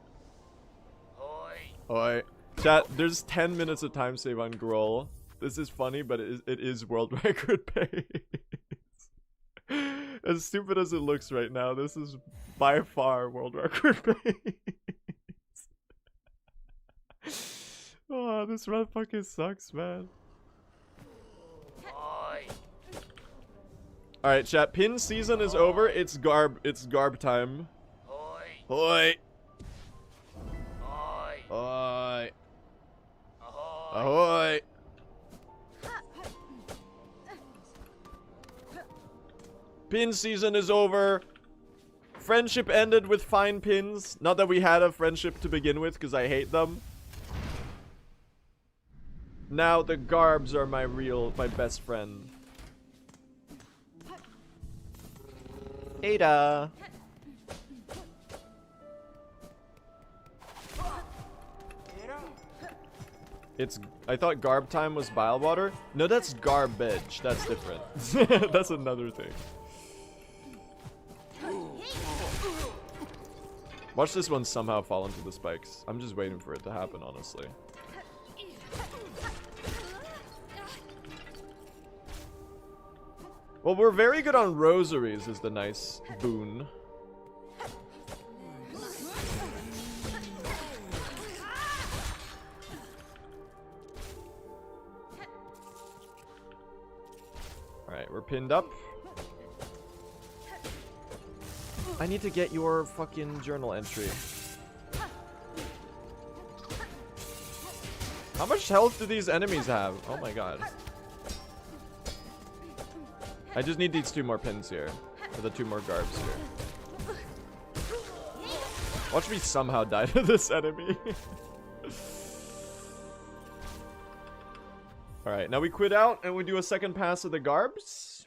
Oi. Chat, there's 10 minutes of time save on groal. This is funny, but it is world record pace. As stupid as it looks right now, this is by far world record pace. Oh, this run fucking sucks, man. Alright, chat, pin season is over. It's garb time. Hoi. Hoi. Ahoy. Pin season is over. Friendship ended with fine pins. Not that we had a friendship to begin with, because I hate them. Now the garbs are my best friend. Ada. I thought garb time was bile water. No, that's garbage. That's different. That's another thing. Watch this one somehow fall into the spikes. I'm just waiting for it to happen, honestly. Well, we're very good on rosaries is the nice boon. Alright, we're pinned up. I need to get your fucking journal entry. How much health do these enemies have? Oh my god. I just need these 2 more pins here. Or the 2 more garbs here. Watch me somehow die to this enemy. Alright, now we quit out and we do a second pass of the garbs.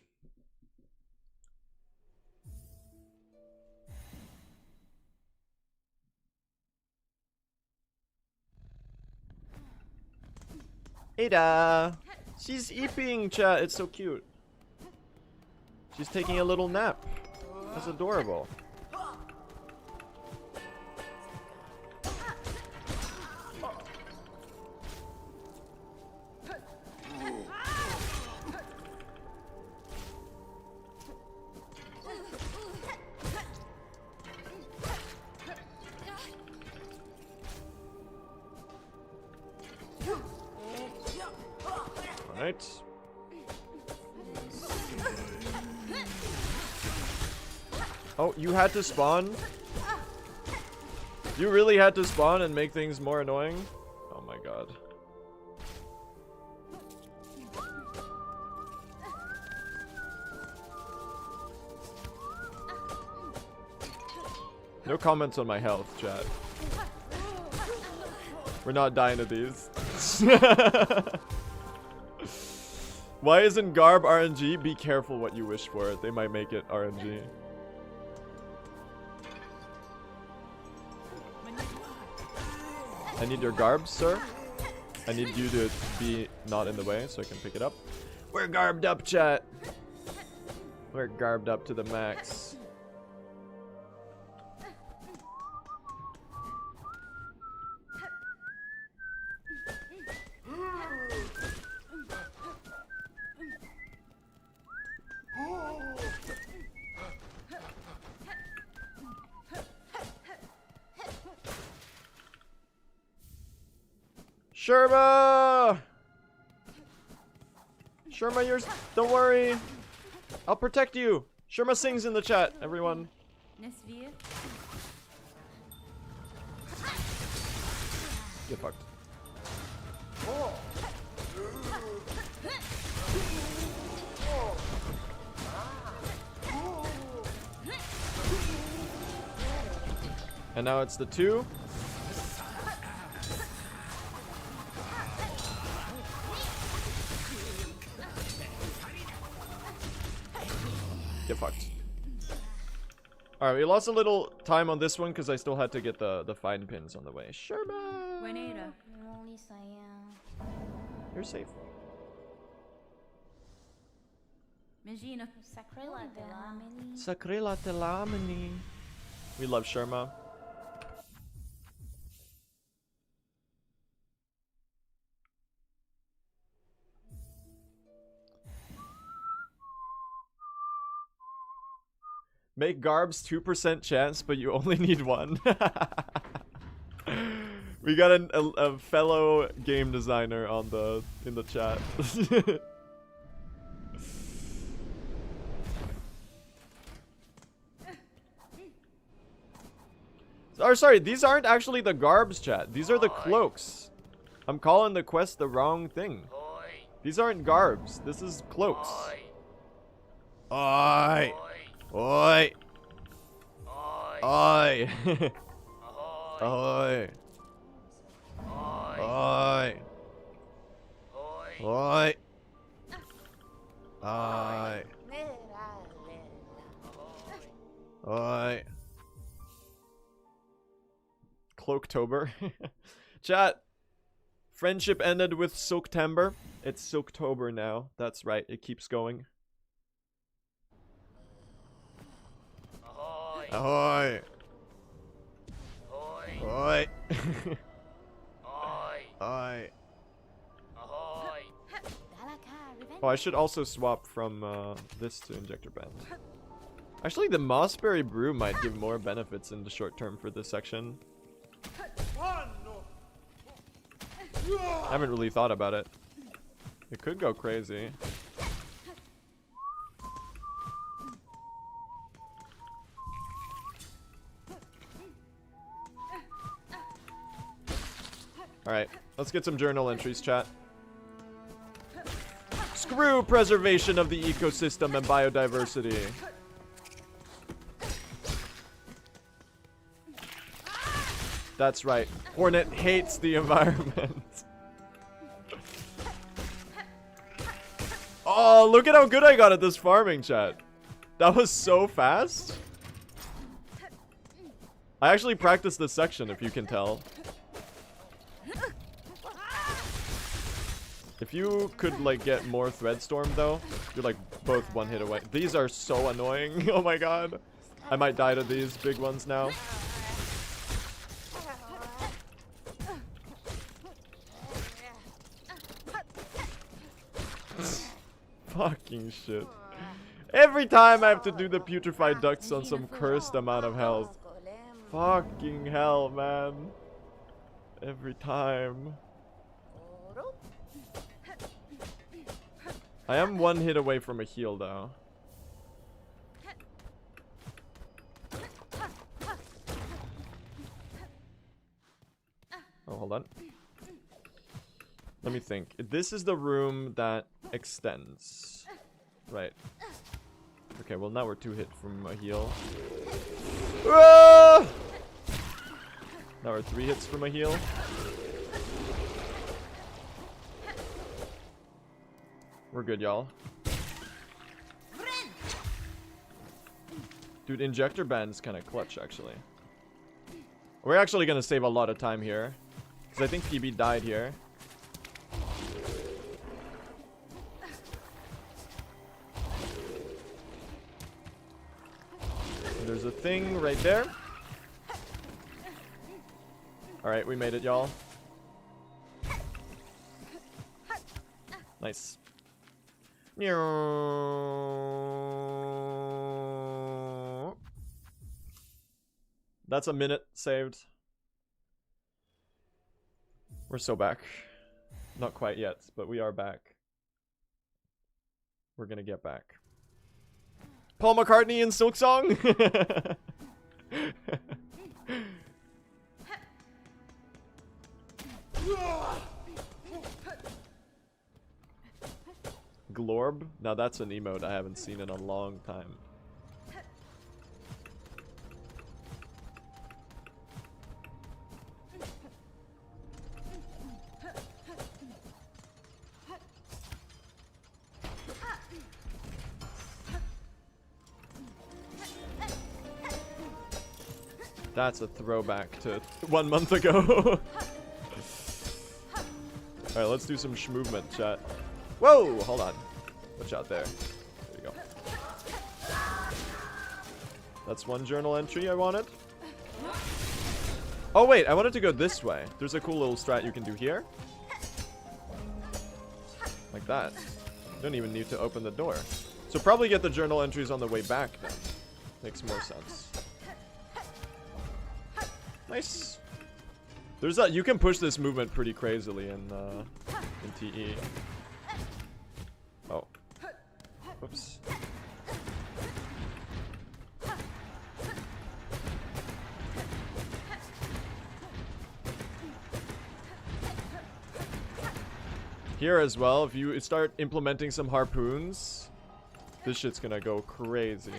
Ada! She's eeping, chat. It's so cute. She's taking a little nap. That's adorable. Alright. Oh, you had to spawn? You really had to spawn and make things more annoying? Oh my god. No comments on my health, chat. We're not dying to these. Why isn't Garb RNG? Be careful what you wish for. They might make it RNG. I need your Garb, sir. I need you to be not in the way so I can pick it up. We're garbed up, chat. We're garbed up to the max. Sherma! Sherma, yours. Don't worry. I'll protect you. Sherma sings in the chat, everyone. Get fucked. And now it's the 2. Get fucked. Alright, we lost a little time on this one because I still had to get the fine pins on the way. Sherma! You're safe. Sakrela telamini. We love Sherma. Make Garb's 2% chance, but you only need 1. We got a fellow game designer on in the chat. Or sorry, these aren't actually the Garbs, chat. These are the cloaks. I'm calling the quest the wrong thing. These aren't Garbs. This is cloaks. Oi! Oi! Oi! Oi! Oi! Oi! Oi! Oi! Cloaktober. Chat. Friendship ended with Silktember. It's Silktober now. That's right. It keeps going. Ahoy! Ahoy! Ahoy! Oh, I should also swap from this to Injector Band. Actually, the Mossberry Brew might give more benefits in the short term for this section. I haven't really thought about it. It could go crazy. Alright, let's get some journal entries, chat. Screw preservation of the ecosystem and biodiversity. That's right. Hornet hates the environment. Oh, look at how good I got at this farming, chat. That was so fast. I actually practiced this section, if you can tell. If you could, like, get more Threadstorm, though, you're, like, both one hit away. These are so annoying. Oh, my God. I might die to these big ones now. Fucking shit. Every time I have to do the putrefied ducts on some cursed amount of health. Fucking hell, man. Every time. I am one hit away from a heal, though. Oh, hold on. Let me think. This is the room that extends. Right. Okay, well now we're 2 hit from a heal. Ah! Now we're 3 hits from a heal. We're good, y'all. Dude, injector band is kind of clutch, actually. We're actually going to save a lot of time here. Because I think PB died here. And there's a thing right there. Alright, we made it, y'all. Nice. That's a minute saved. We're so back. Not quite yet, but we are back. We're gonna get back. Paul McCartney and Silksong? Glorb? Now that's an emote I haven't seen in a long time. That's a throwback to 1 month ago. Alright, let's do some movement, chat. Whoa! Hold on. Watch out there. There you go. That's one journal entry I wanted. Oh wait, I wanted to go this way. There's a cool little strat you can do here. Like that. You don't even need to open the door. So probably get the journal entries on the way back then. Makes more sense. Nice. There's a, you can push this movement pretty crazily in TE. Oh. Oops. Here as well, if you start implementing some harpoons, this shit's gonna go crazy.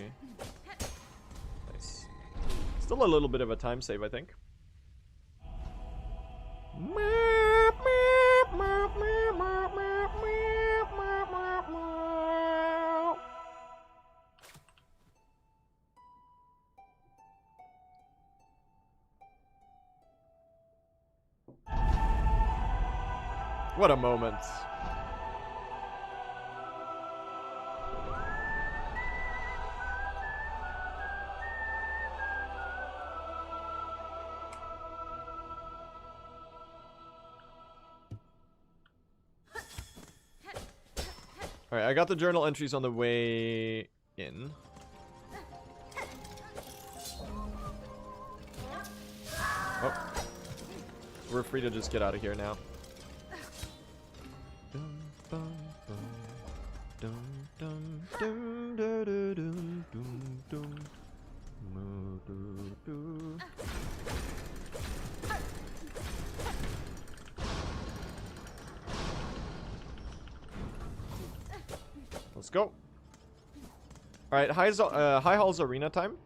Nice. Still a little bit of a time save, I think. What a moment. Alright, I got the journal entries on the way in. Oh. We're free to just get out of here now. Let's go. Alright, High Halls Arena time.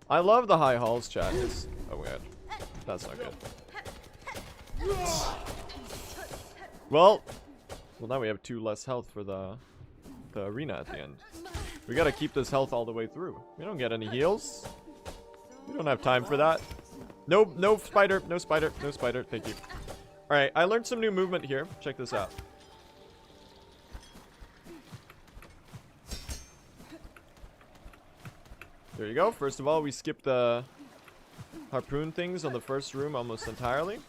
I love the High Halls chat. Oh, weird. That's not good. Well, now we have 2 less health for the arena at the end. We gotta keep this health all the way through. We don't get any heals. We don't have time for that. No spider, no spider, no spider. Thank you. Alright, I learned some new movement here. Check this out. There you go. First of all, we skip the harpoon things on the first room almost entirely.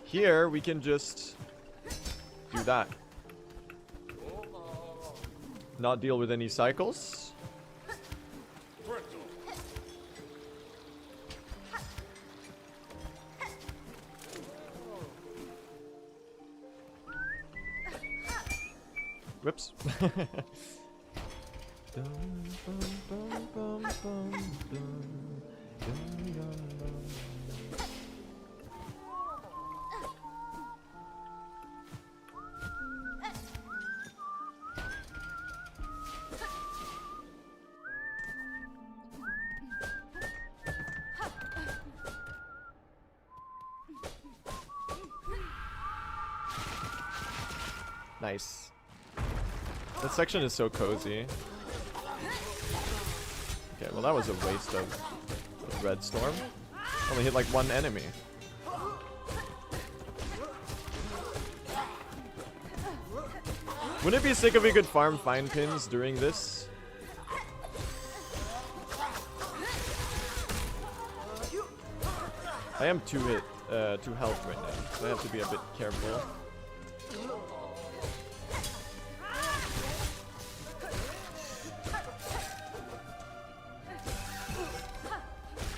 Here, we can just do that. Not deal with any cycles. Whoops. Nice. That section is so cozy. Okay, well that was a waste of Red Storm. Only hit like one enemy. Wouldn't it be sick if we could farm fine pins during this? I am 2 health right now, so I have to be a bit careful.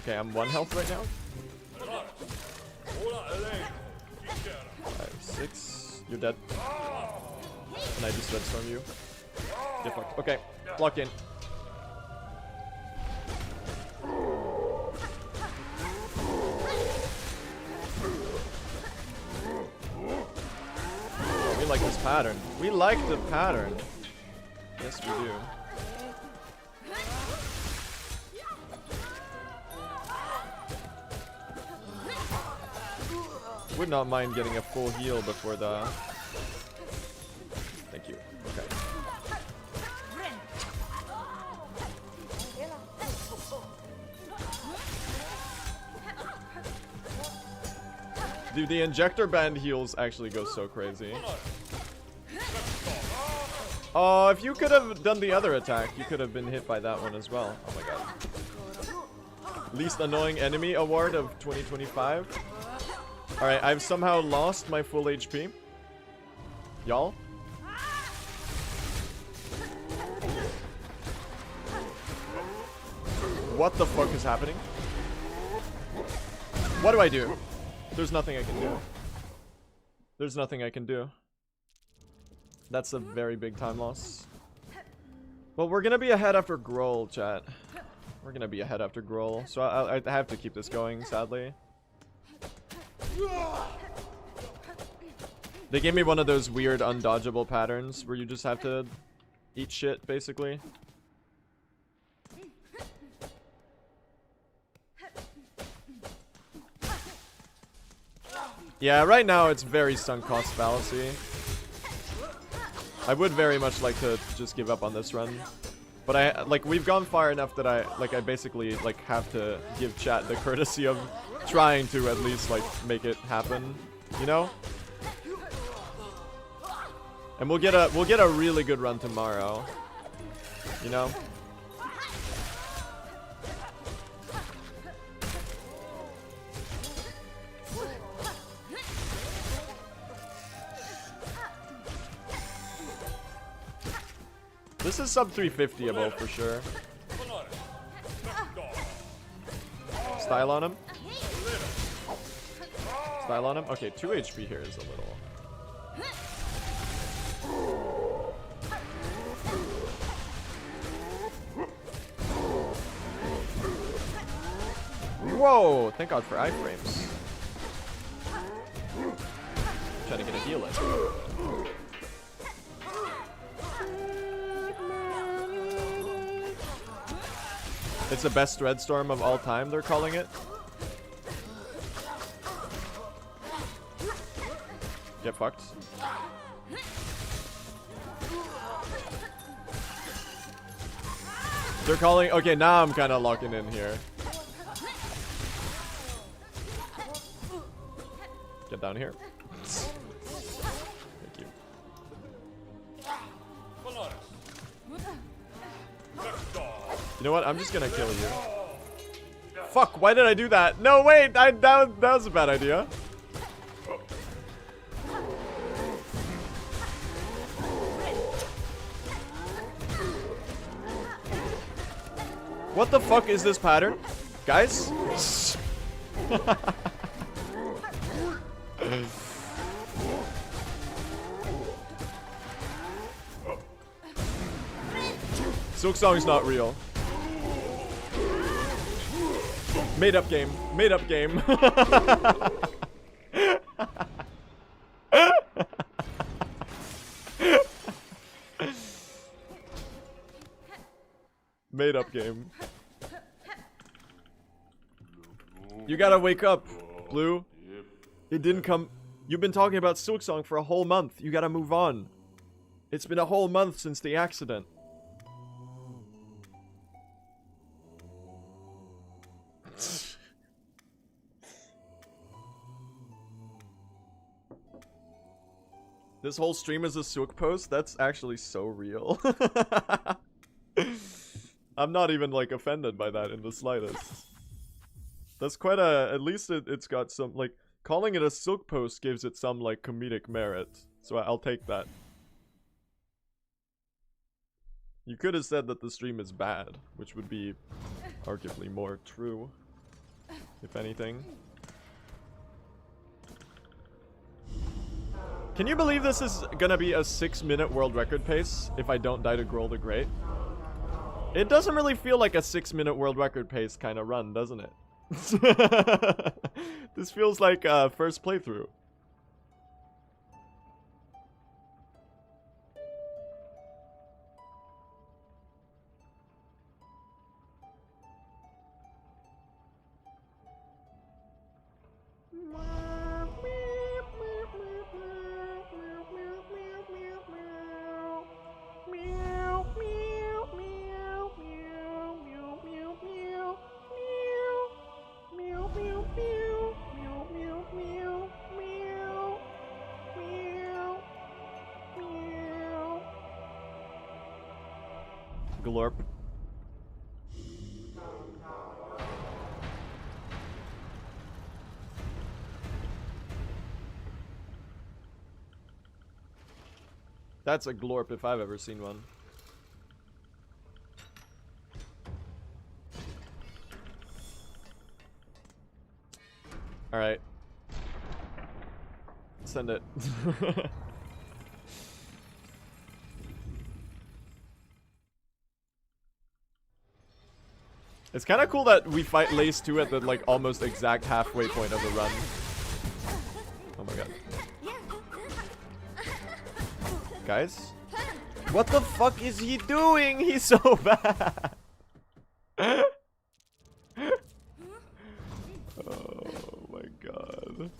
Okay, I'm 1 health right now. 5, 6. You're dead. And I just Redstorm you. Get fucked. Okay, lock in. We like this pattern. We like the pattern. Yes, we do. Would not mind getting a full heal before the... Thank you. Okay. Dude, the injector band heals actually go so crazy. Oh, if you could have done the other attack, you could have been hit by that one as well. Oh my god. Least annoying enemy award of 2025. Alright, I've somehow lost my full HP. Y'all? What the fuck is happening? What do I do? There's nothing I can do. There's nothing I can do. That's a very big time loss. Well, we're gonna be ahead after groal, chat. We're gonna be ahead after groal. So I have to keep this going, sadly. They gave me one of those weird undodgeable patterns where you just have to eat shit, basically. Yeah, right now it's very sunk cost fallacy. I would very much like to just give up on this run. But we've gone far enough that I basically have to give chat the courtesy of trying to at least make it happen, you know? And we'll get a really good run tomorrow, you know? This is sub 350able for sure. Style on him. Style on him. Okay, 2 HP here is a little. Whoa! Thank God for iframes. Trying to get a heal in. It's the best Red Storm of all time, they're calling it. Get fucked. They're calling... Okay, now I'm kind of locking in here. Get down here. Thank you. You know what? I'm just gonna kill you. Fuck, why did I do that? No, wait! That was a bad idea. What the fuck is this pattern? Guys? Silksong is not real. Made up game. Made up game. Made up game. You gotta wake up, Blue. It didn't come. You've been talking about Silksong for a whole month. You gotta move on. It's been a whole month since the accident. This whole stream is a Sook post? That's actually so real. I'm not even, like, offended by that in the slightest. That's quite a... At least it's got some, like... Calling it a Sook post gives it some, like, comedic merit. So I'll take that. You could have said that the stream is bad, which would be arguably more true, if anything. Can you believe this is gonna be a 6-minute world record pace if I don't die to Groal the Great? It doesn't really feel like a 6-minute world record pace kind of run, doesn't it? This feels like first playthrough. Glorp. That's a glorp if I've ever seen one. Alright. Send it. It's kind of cool that we fight Lace 2 at the, like, almost exact halfway point of the run. Oh my god. Guys? What the fuck is he doing? He's so bad. Oh my god.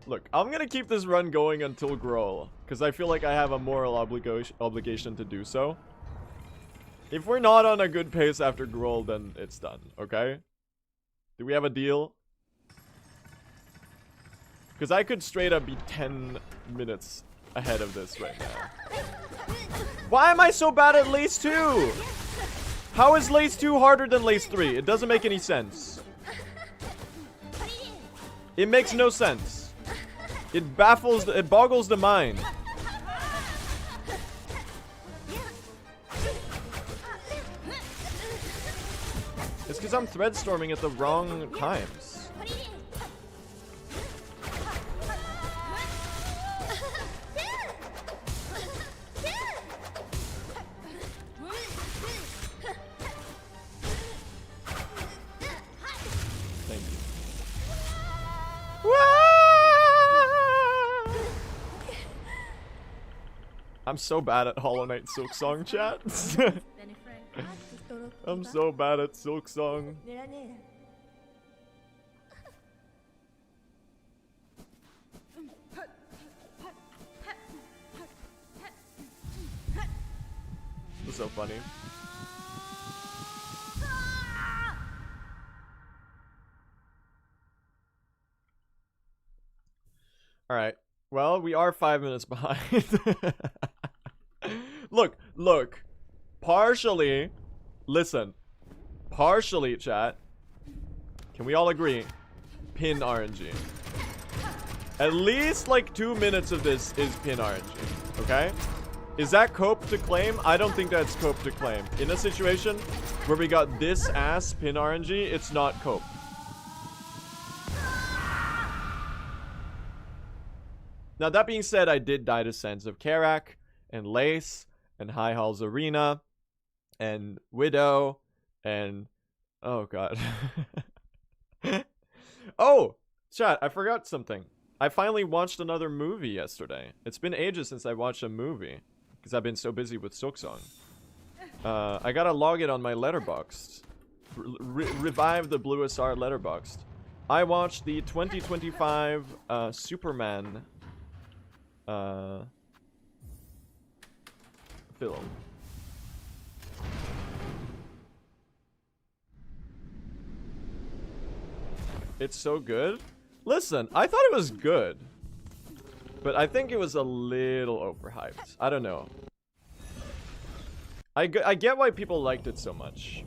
Look, I'm gonna keep this run going until Groal, because I feel like I have a moral obligation to do so. If we're not on a good pace after Groal, then it's done, okay? Do we have a deal? Because I could straight up be 10 minutes ahead of this right now. Why am I so bad at Lace 2? How is Lace 2 harder than Lace 3? It doesn't make any sense. It makes no sense. It boggles the mind. It's because I'm thread storming at the wrong times. Thank you. I'm so bad at Hollow Knight Silksong chat. I'm so bad at Silksong. It's so funny. Alright. Well, we are 5 minutes behind. Look. Partially. Listen. Partially, chat. Can we all agree? Pin RNG. At least like 2 minutes of this is pin RNG. Okay? Is that cope to claim? I don't think that's cope to claim. In a situation where we got this ass pin RNG, it's not cope. Now, that being said, I did die to Sands of Karak, and Lace, and High Hall's Arena, and Widow, and... Oh, God. Oh! Chat, I forgot something. I finally watched another movie yesterday. It's been ages since I watched a movie, because I've been so busy with Silksong. I gotta log it on my Letterboxd. Revive the Blue SR Letterboxd. I watched the 2025 Superman film. It's so good. Listen, I thought it was good, but I think it was a little overhyped. I don't know. I get why people liked it so much.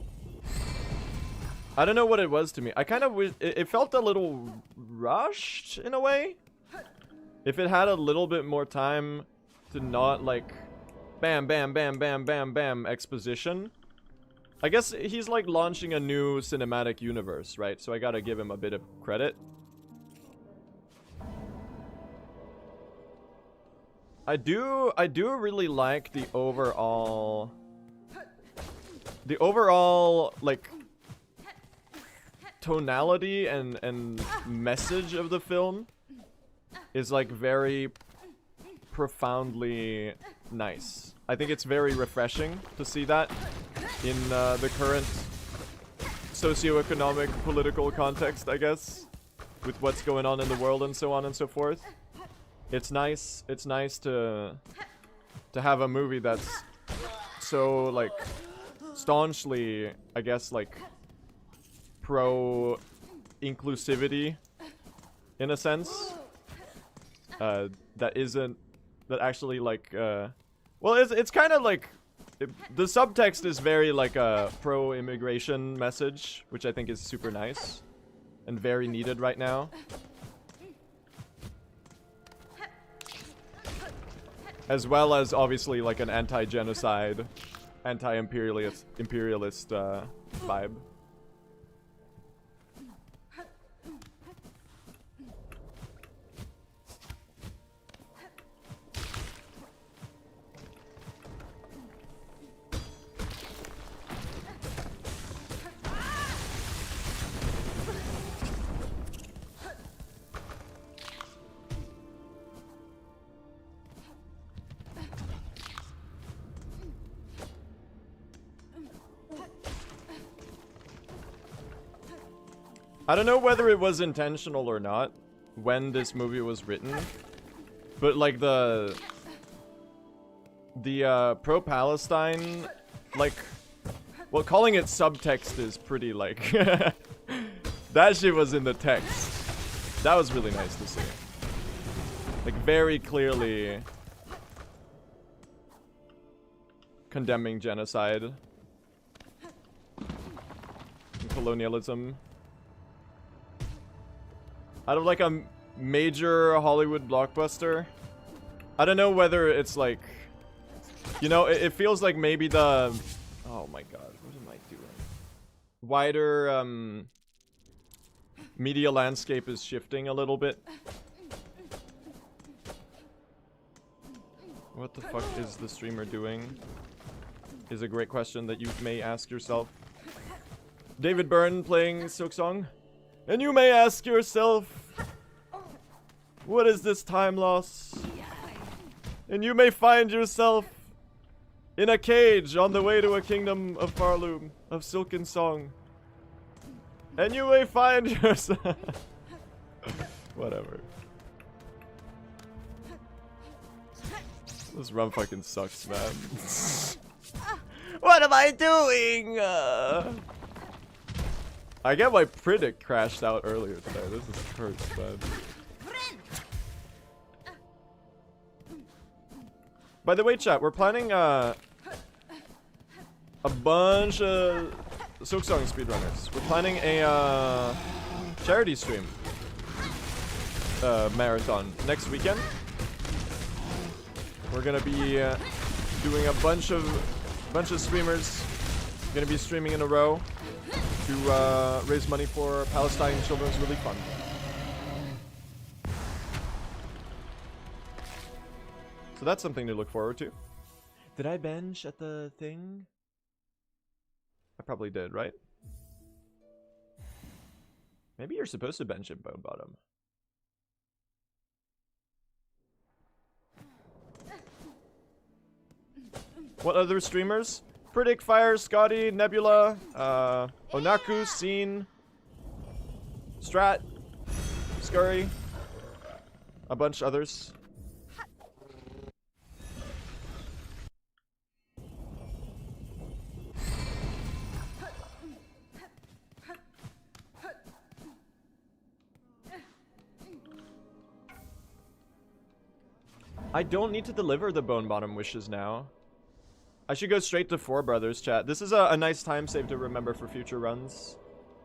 I don't know what it was to me. I kind of wish it felt a little rushed in a way. If it had a little bit more time to not like bam, bam, bam, bam, bam, bam exposition. I guess he's like launching a new cinematic universe, right? So I gotta give him a bit of credit. I do really like the overall like tonality and message of the film is like very profoundly nice. I think it's very refreshing to see that in the current socioeconomic political context, I guess, with what's going on in the world and so on and so forth. It's nice to have a movie that's so like staunchly, I guess, like pro inclusivity in a sense, that actually like well, it's kind of like the subtext is very like a pro immigration message, which I think is super nice and very needed right now. As well as obviously like an anti-genocide, anti-imperialist vibe. I don't know whether it was intentional or not when this movie was written, but like the pro-Palestine, like, well, calling it subtext is pretty like that shit was in the text. That was really nice to see. Like very clearly condemning genocide and colonialism. Out of like a major Hollywood blockbuster, I don't know whether it's like, you know, it feels like maybe the, oh my god, what am I doing? Wider media landscape is shifting a little bit. What the fuck is the streamer doing? Is a great question that you may ask yourself. David Byrne playing Silksong. And you may ask yourself, what is this time loss? And you may find yourself in a cage on the way to a kingdom of Farloom, of silken song. And you may find yourself... Whatever. This run fucking sucks, man. What am I doing? I get why Predict crashed out earlier today. This is hurts, man. By the way, chat, we're planning a bunch of Silksong speedrunners. We're planning a charity stream marathon next weekend. We're gonna be doing a bunch of streamers. Gonna be streaming in a row to raise money for Palestine Children's Relief Fund. So that's something to look forward to. Did I bench at the thing? I probably did, right? Maybe you're supposed to bench at bone bottom. What other streamers? Predict, Fire, Scotty, Nebula, Onaku, Scene, Strat, Scurry, a bunch others. I don't need to deliver the Bone Bottom wishes now. I should go straight to Four Brothers chat. This is a nice time save to remember for future runs.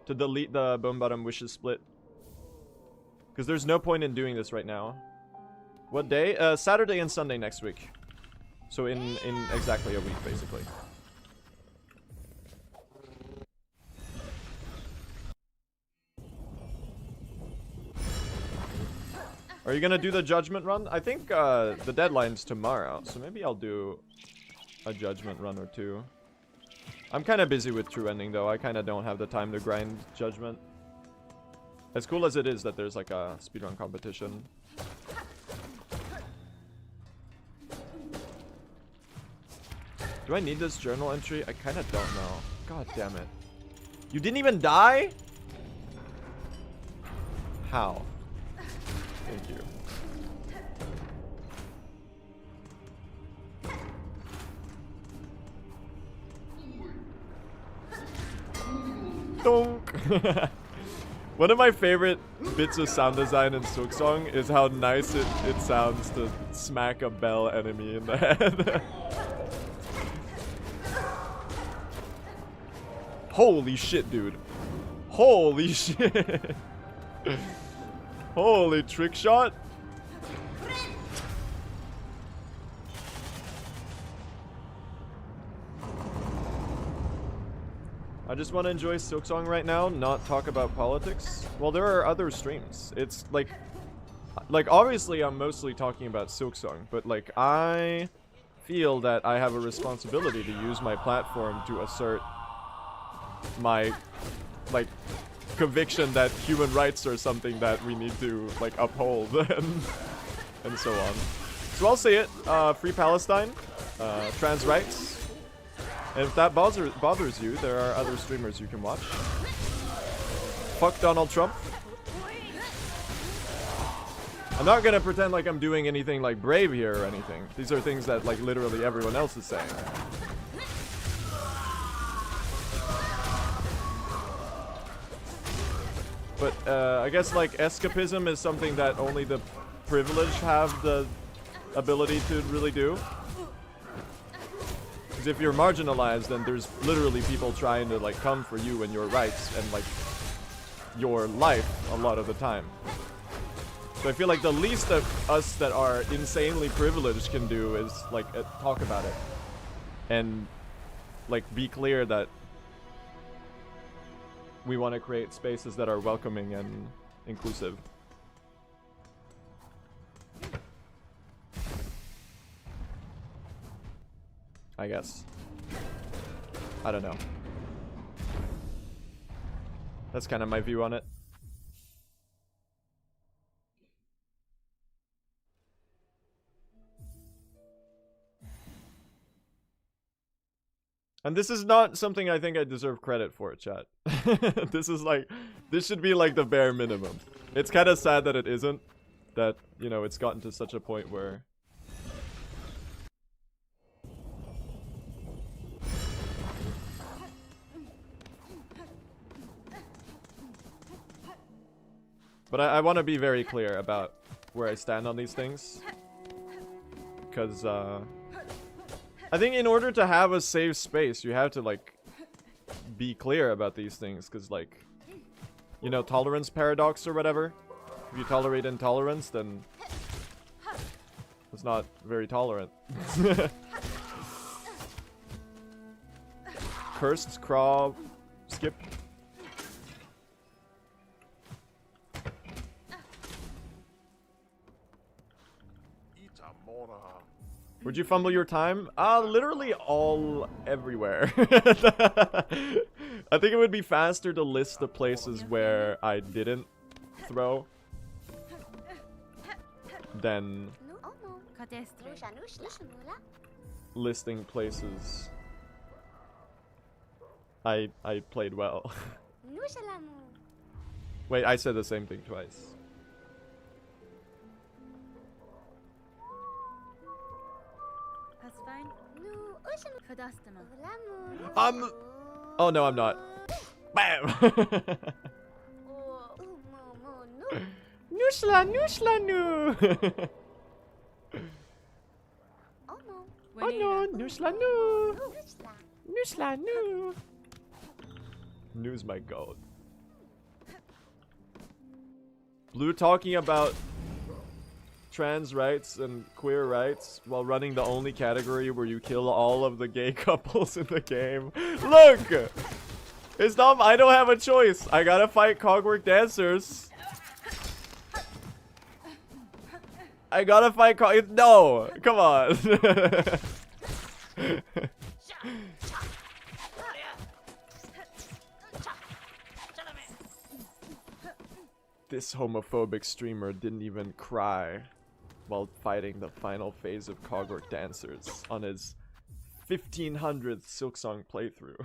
To delete the Bone Bottom wishes split. Because there's no point in doing this right now. What day? Saturday and Sunday next week. So in exactly a week, basically. Are you gonna do the judgment run? I think the deadline's tomorrow, so maybe I'll do a judgment run or two. I'm kind of busy with true ending though. I kind of don't have the time to grind judgment. As cool as it is that there's like a speedrun competition. Do I need this journal entry? I kind of don't know. God damn it. You didn't even die? How? Thank you. Donk. One of my favorite bits of sound design in Silksong is how nice it sounds to smack a bell enemy in the head. Holy shit, dude. Holy shit. Holy trick shot. I just want to enjoy Silksong right now, not talk about politics. Well, there are other streams. It's like obviously I'm mostly talking about Silksong, but like I feel that I have a responsibility to use my platform to assert my like conviction that human rights are something that we need to like uphold and so on. So I'll say it, free Palestine, trans rights. And if that bothers you, there are other streamers you can watch. Fuck Donald Trump. I'm not gonna pretend like I'm doing anything like brave here or anything. These are things that like literally everyone else is saying. But I guess like escapism is something that only the privileged have the ability to really do. Because if you're marginalized, then there's literally people trying to like come for you and your rights and like your life a lot of the time. So I feel like the least of us that are insanely privileged can do is like talk about it and like be clear that we want to create spaces that are welcoming and inclusive. I guess. I don't know. That's kind of my view on it. And this is not something I think I deserve credit for, chat. This is like, this should be like the bare minimum. It's kind of sad that it isn't. That, you know, it's gotten to such a point where... But I want to be very clear about where I stand on these things. Because, I think in order to have a safe space, you have to, like, be clear about these things. Because, like, you know, tolerance paradox or whatever. If you tolerate intolerance, then it's not very tolerant. Cursed craw skip. Would you fumble your time? Literally all everywhere. I think it would be faster to list the places where I didn't throw than listing places I played well. Wait, I said the same thing twice. Oh no, I'm not. Bam! Nushla, nushla, nu! Oh no, Nusla no. Nusla no. News my goat. Blue talking about trans rights and queer rights while running the only category where you kill all of the gay couples in the game. Look! It's not, I don't have a choice. I gotta fight cogwork dancers. I gotta fight no! Come on. This homophobic streamer didn't even cry while fighting the final phase of Cogwork Dancers on his 1500th Silksong playthrough.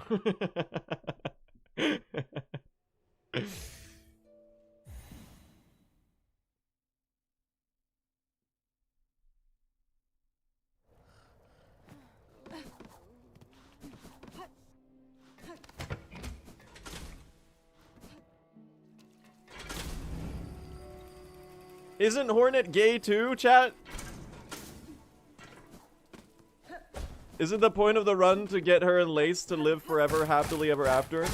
Isn't Hornet gay too, chat? Isn't the point of the run to get her and Lace to live forever, happily ever after?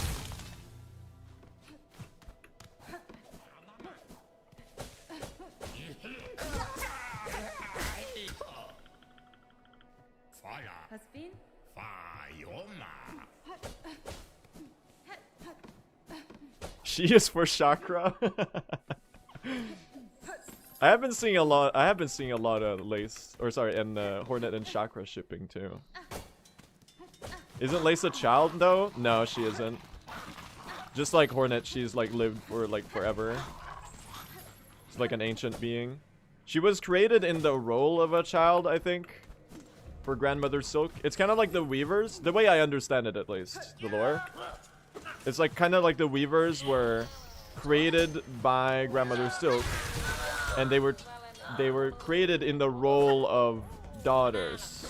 She is for chakra. I have been seeing a lot of Lace, or sorry, and Hornet and Chakra shipping too. Isn't Lace a child though? No, she isn't. Just like Hornet, she's like lived for like forever. She's like an ancient being. She was created in the role of a child, I think, for Grandmother Silk. It's kind of like the Weavers, the way I understand it at least, the lore. It's like kind of like the Weavers were created by Grandmother Silk. And they were created in the role of daughters.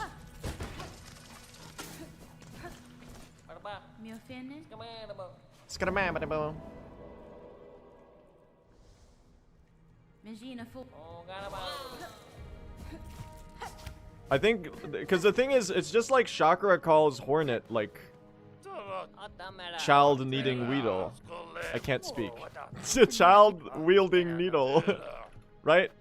I think, because the thing is, it's just like Chakra calls Hornet like child needing Weedle. I can't speak. It's a child wielding needle. Right?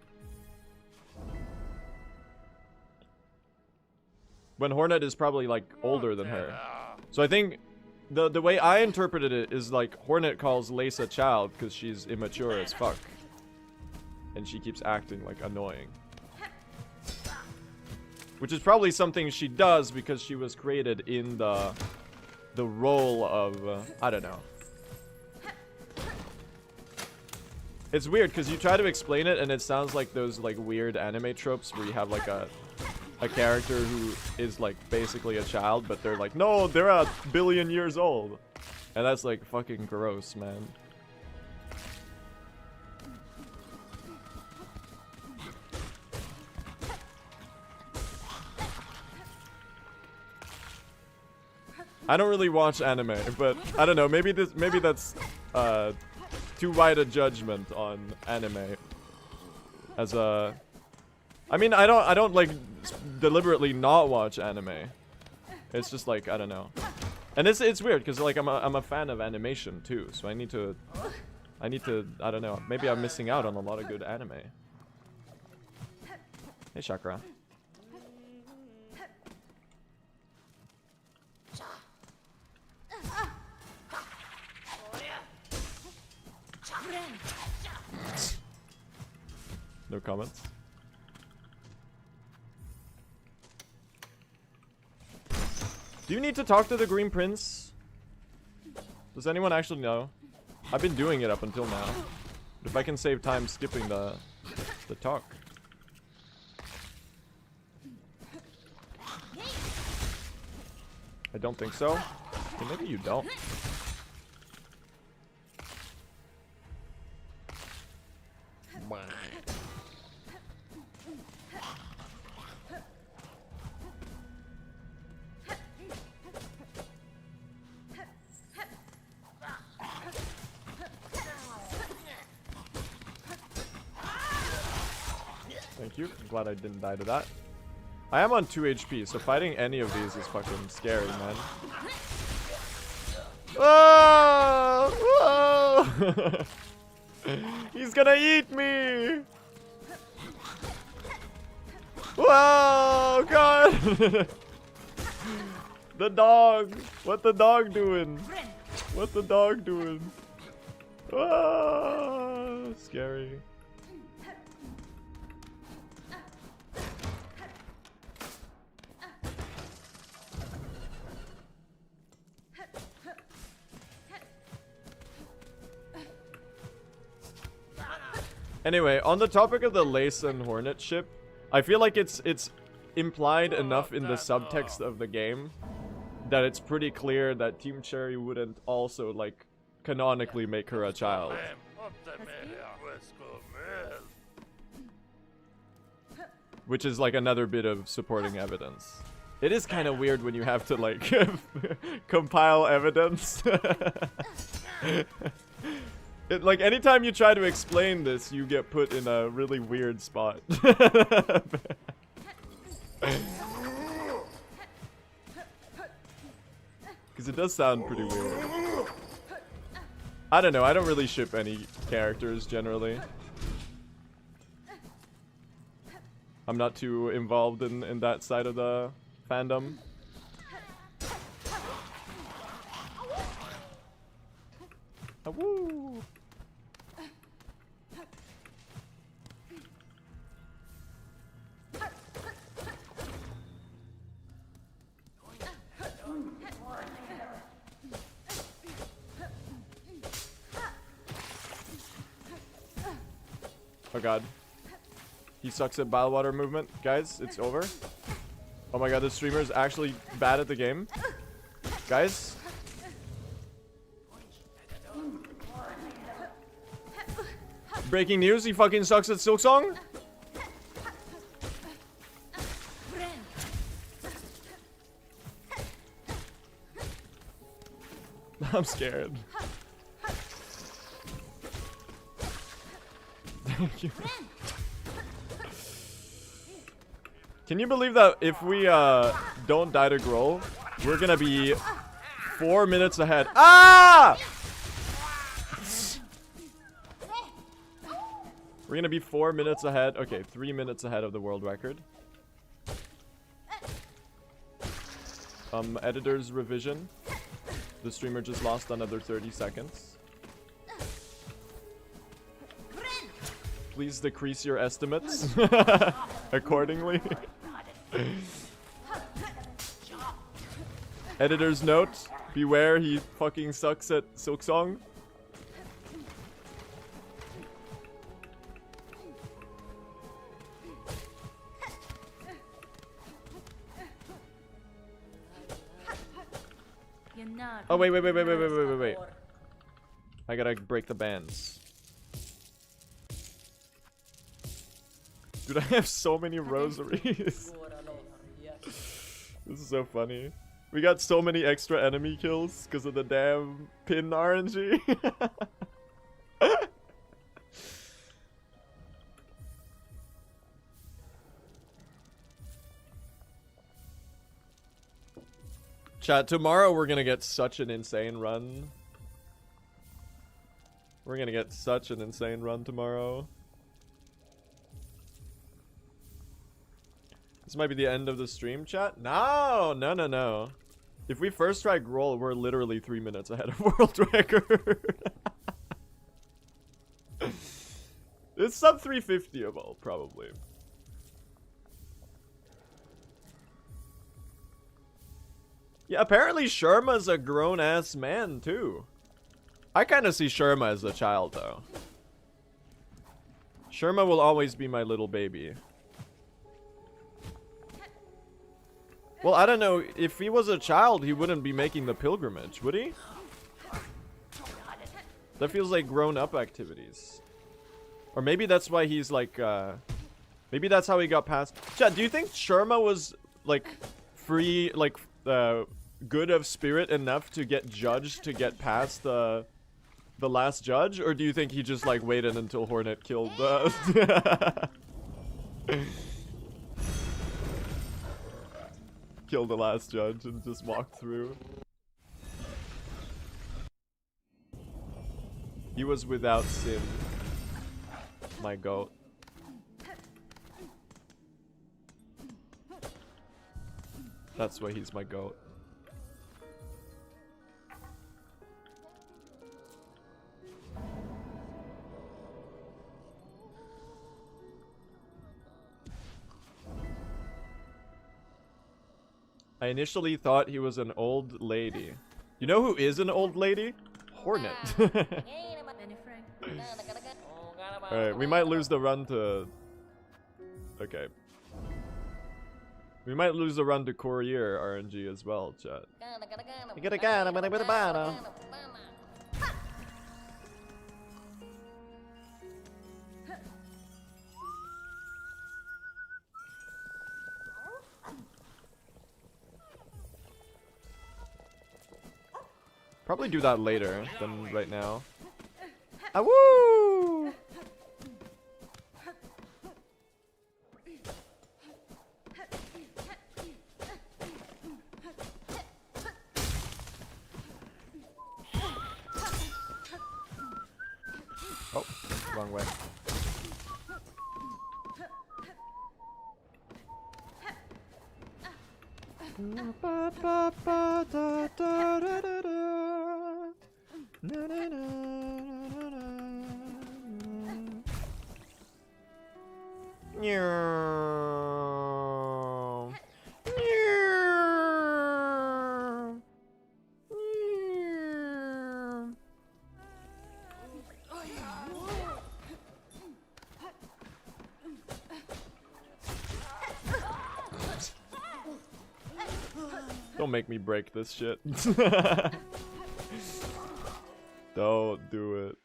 When Hornet is probably like older than her. So I think the way I interpreted it is like Hornet calls Lace a child because she's immature as fuck. And she keeps acting like annoying. Which is probably something she does because she was created in the role of I don't know. It's weird because you try to explain it and it sounds like those like weird anime tropes where you have like a character who is like basically a child, but they're like, no, they're a billion years old. And that's like fucking gross, man. I don't really watch anime, but I don't know, maybe that's too wide a judgment on anime as a I mean I don't like deliberately not watch anime. It's just like I don't know. And it's weird because like I'm a fan of animation too, so I need to I don't know, maybe I'm missing out on a lot of good anime. Hey Chakra. No comments. Do you need to talk to the Green Prince? Does anyone actually know? I've been doing it up until now. But if I can save time skipping the talk. I don't think so. Well, maybe you don't. Thank you. I'm glad I didn't die to that. I am on 2 HP, so fighting any of these is fucking scary, man. Oh! Whoa! He's gonna eat me! Whoa, God! The dog! What the dog doing? What the dog doing? Ah, scary. Anyway, on the topic of the Lace and Hornet ship, I feel like it's implied enough in the subtext of the game that it's pretty clear that Team Cherry wouldn't also, like, canonically make her a child. Which is, like, another bit of supporting evidence. It is kind of weird when you have to, like, compile evidence. Like, anytime you try to explain this, you get put in a really weird spot. Because it does sound pretty weird. I don't know, I don't really ship any characters, generally. I'm not too involved in that side of the fandom. Woo! Oh god. He sucks at bile water movement. Guys, it's over. Oh my god, this streamer is actually bad at the game. Guys. Breaking news, he fucking sucks at Silksong. I'm scared. Thank you. Can you believe that if we don't die to groal, we're gonna be 4 minutes ahead? Ah! We're gonna be 4 minutes ahead. Okay, 3 minutes ahead of the world record. Editor's revision. The streamer just lost another 30 seconds. Please decrease your estimates accordingly. Editor's note, beware, he fucking sucks at Silksong. Oh, wait. I gotta break the bands. Dude, I have so many rosaries. This is so funny. We got so many extra enemy kills because of the damn pin RNG. Chat, tomorrow we're gonna get such an insane run. We're gonna get such an insane run tomorrow. This might be the end of the stream, chat. No. If we first try groal, we're literally 3 minutes ahead of world record. It's sub 350 of all, probably. Yeah, apparently Sherma's a grown-ass man, too. I kind of see Sherma as a child, though. Sherma will always be my little baby. Well, I don't know. If he was a child, he wouldn't be making the pilgrimage, would he? That feels like grown-up activities. Or maybe that's why he's like, maybe that's how he got past. Chat, do you think Sherma was, like, free, like, good of spirit enough to get judged to get past the last judge? Or do you think he just, like, waited until Hornet killed Kill the last judge and just walk through. He was without sin. My goat. That's why he's my goat. I initially thought he was an old lady. You know who is an old lady? Hornet. Alright, we might lose the run to... Okay. We might lose the run to Courier RNG as well, chat. Probably do that later than right now. Ah, woo! Oh, wrong way. Don't make me break this shit. Don't do it.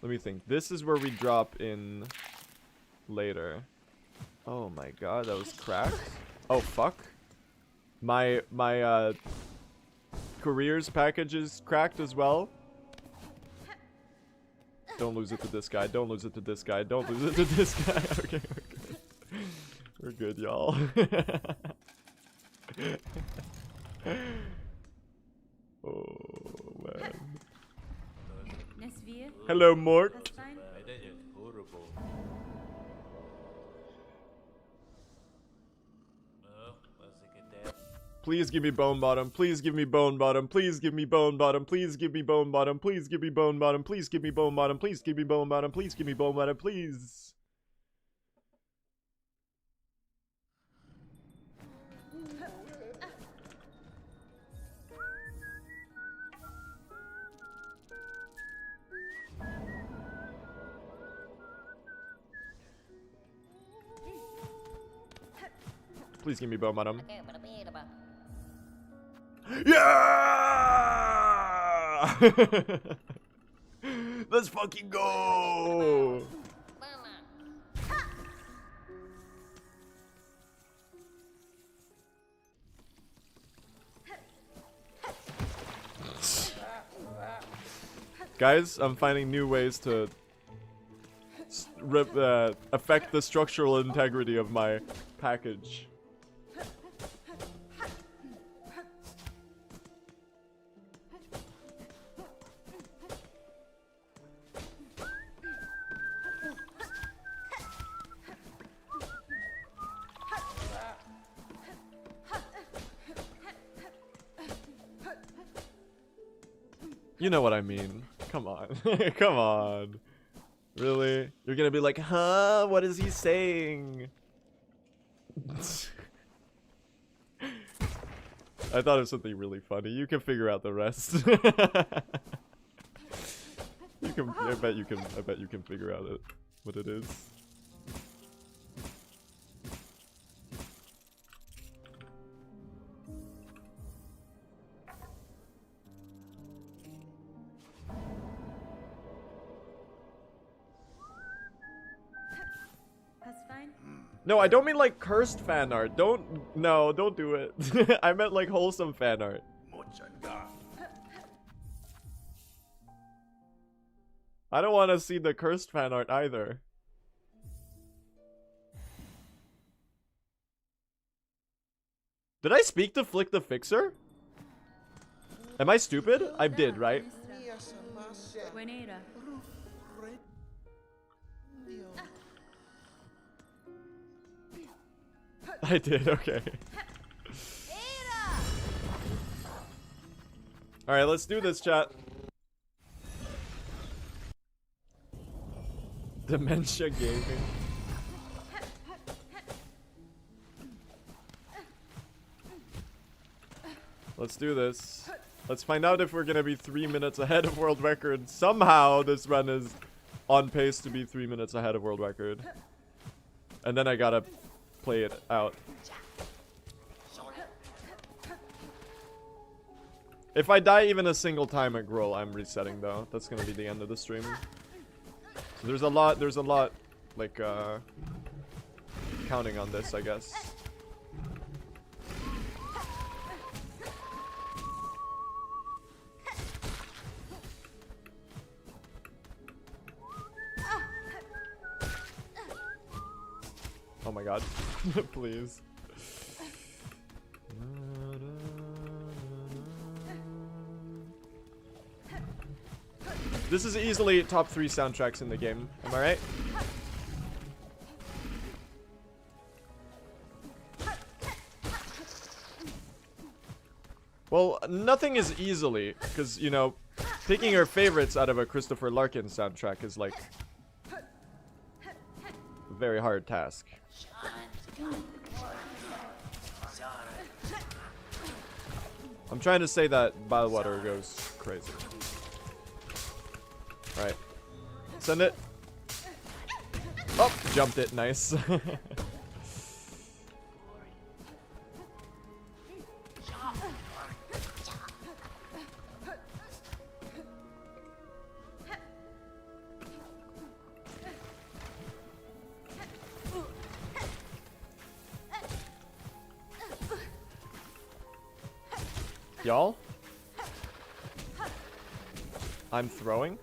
Let me think. This is where we drop in later. Oh my god, that was cracked. Oh fuck. My careers package is cracked as well. Don't lose it to this guy. Don't lose it to this guy. Don't lose it to this guy. Okay, we're good. We're good, y'all. Oh man. Hello, Mort. Please give me bone bottom. Please give me bone bottom. Please give me bone bottom. Please give me bone bottom. Please give me bone bottom. Please give me bone bottom. Please give me bone bottom. Please give me bone bottom. Please. Please give me bone bottom. Yeah! Let's fucking go! Guys, I'm finding new ways to affect the structural integrity of my package. You know what I mean. Come on. Come on. Really? You're gonna be like, huh? What is he saying? I thought of something really funny. You can figure out the rest. You can. I bet you can figure out what it is. No, I don't mean like cursed fan art. Don't do it. I meant like wholesome fan art. I don't want to see the cursed fan art either. Did I speak to Flick the Fixer? Am I stupid? I did, right? I did, okay. Alright, let's do this, chat. Dementia gaming. Let's do this. Let's find out if we're gonna be 3 minutes ahead of world record. Somehow this run is on pace to be 3 minutes ahead of world record. And then I gotta play it out. If I die even a single time at groal, I'm resetting though. That's gonna be the end of the stream. So there's a lot, like, counting on this, I guess. Oh my god. Please. This is easily top 3 soundtracks in the game. Am I right? Well, nothing is easily, because, you know, picking your favorites out of a Christopher Larkin soundtrack is like a very hard task. I'm trying to say that Bywater goes crazy. Alright. Send it. Oh, jumped it. Nice. Y'all? I'm throwing?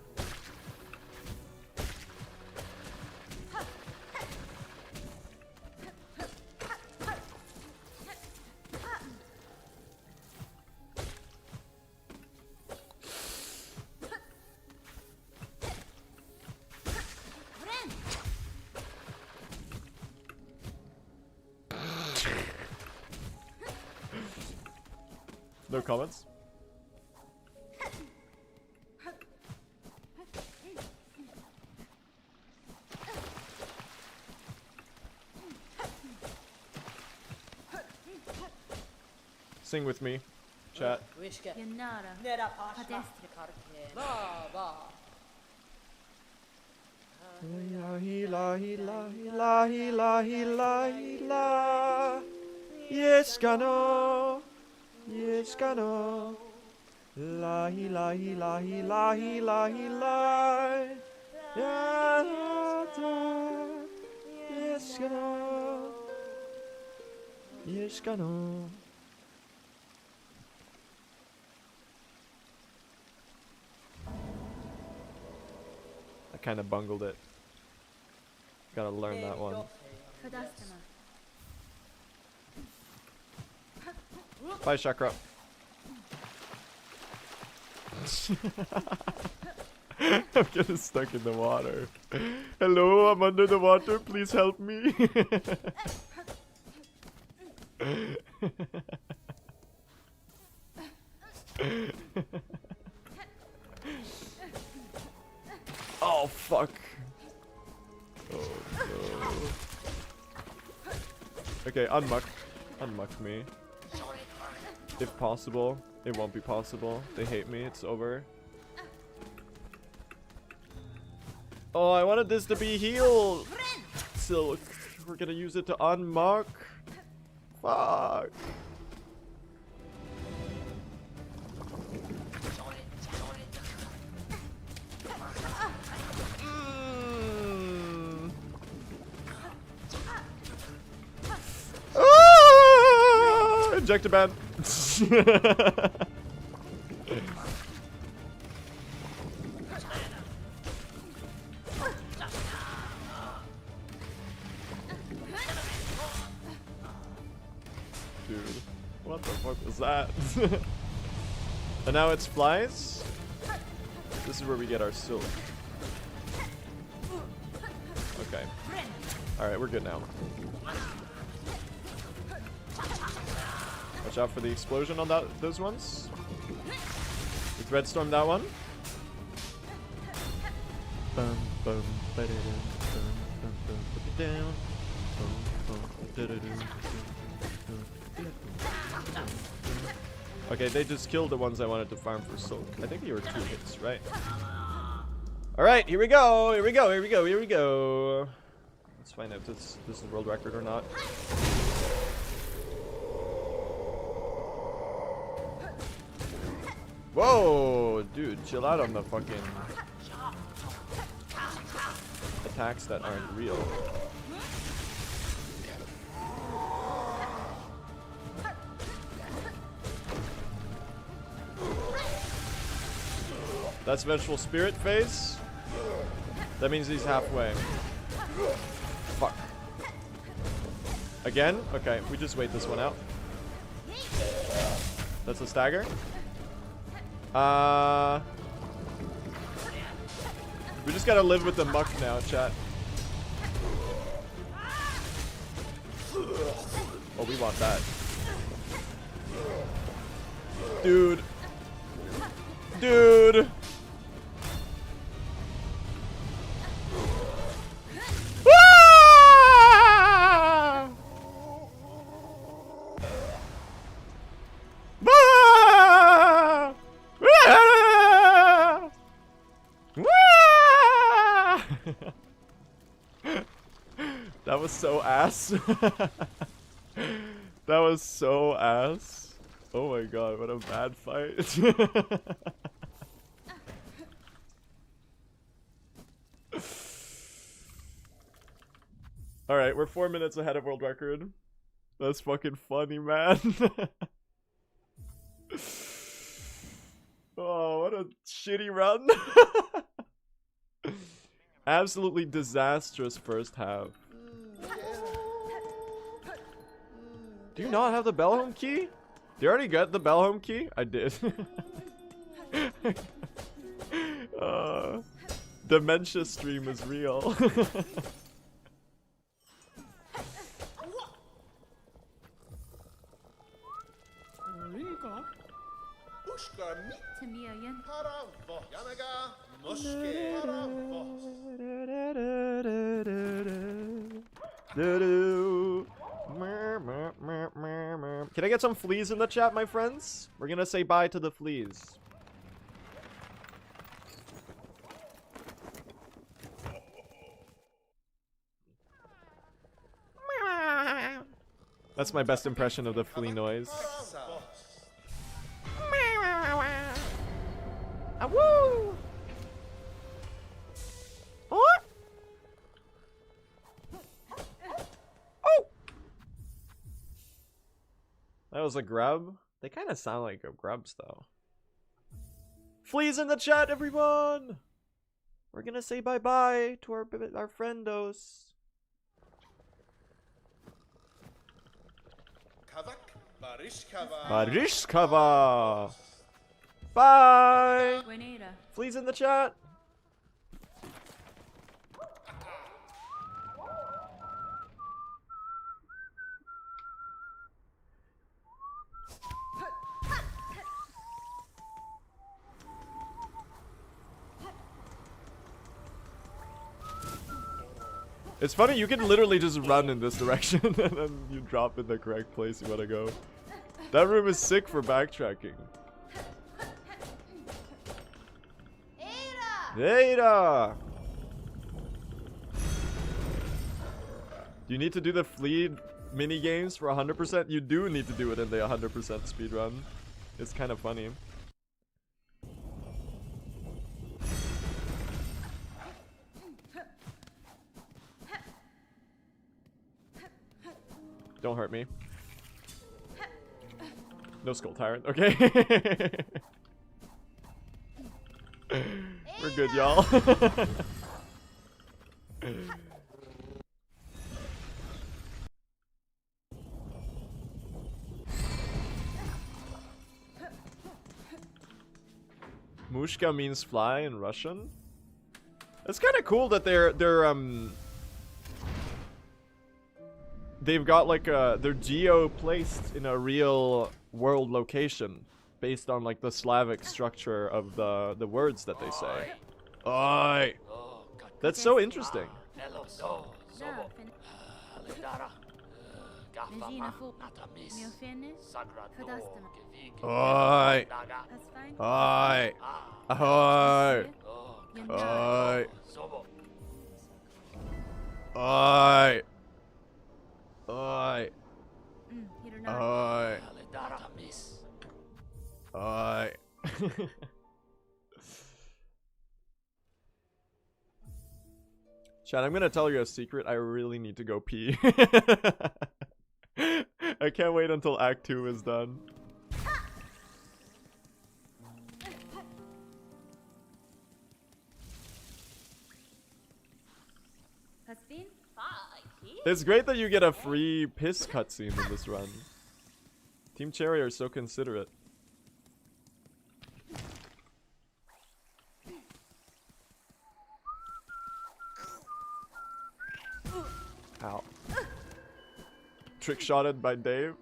No comments? Sing with me, chat. Yes, Gano. Yes, Gano. Lahi, lahi, lahi, lahi, lahi, lahi. Yes, Gano. Yes, Gano. I kind of bungled it. Gotta learn that one. Bye, Chakra. I'm getting stuck in the water. Hello, I'm under the water. Please help me. Oh, fuck. Oh, no. Okay, unmuck. Unmuck me. If possible. It won't be possible. They hate me. It's over. Oh, I wanted this to be healed. Silk. We're gonna use it to unmuck. Fuck. Injectaband. Dude. fuck was that? And now it's flies. This is where we get our silk. Okay. Alright, we're good now. Watch out for the explosion on those ones. We threadstorm that one. Okay, they just killed the ones I wanted to farm for silk. I think they were 2 hits, right? Alright, here we go, here we go, here we go, here we go. Let's find out if this is world record or not. Whoa, dude, chill out on the fucking attacks that aren't real. That's Vengeful Spirit phase. That means he's halfway. Fuck. Again? Okay, we just wait this one out. That's a stagger. We just gotta live with the muck now, chat. Oh, we want that. Dude. Dude. That was so ass. That was so ass. Oh my god, what a bad fight. Alright, we're 4 minutes ahead of world record. That's fucking funny, man. Oh, what a shitty run. Absolutely disastrous first half. Do you not have the bell home key? Do you already get the bell home key? I did. Dementia stream is real. Can I get some fleas in the chat, my friends? We're gonna say bye to the fleas. That's my best impression of the flea noise. Woo! What? Oh! That was a grub. They kind of sound like grubs, though. Fleas in the chat, everyone! We're gonna say bye-bye to our friendos. Barishkava! Bye! Fleas in the chat! It's funny, you can literally just run in this direction and then you drop in the correct place you want to go. That room is sick for backtracking. Ada! Do you need to do the flea mini games for 100%? You do need to do it in the 100% speedrun. It's kind of funny. Don't hurt me. No skull tyrant, okay? We're good, y'all. Pushka means fly in Russian. It's kind of cool that they've got like they're geo placed in a real world location based on like the Slavic structure of the words that they say. Oi. That's so interesting. Oi. Oi. Oi. Oi. Oi. Oi. Oi. Oi. Chad, I'm gonna tell you a secret. I really need to go pee. I can't wait until Act 2 is done. It's great that you get a free piss cutscene in this run. Team Cherry are so considerate. Ow. Trick-shotted by Dave.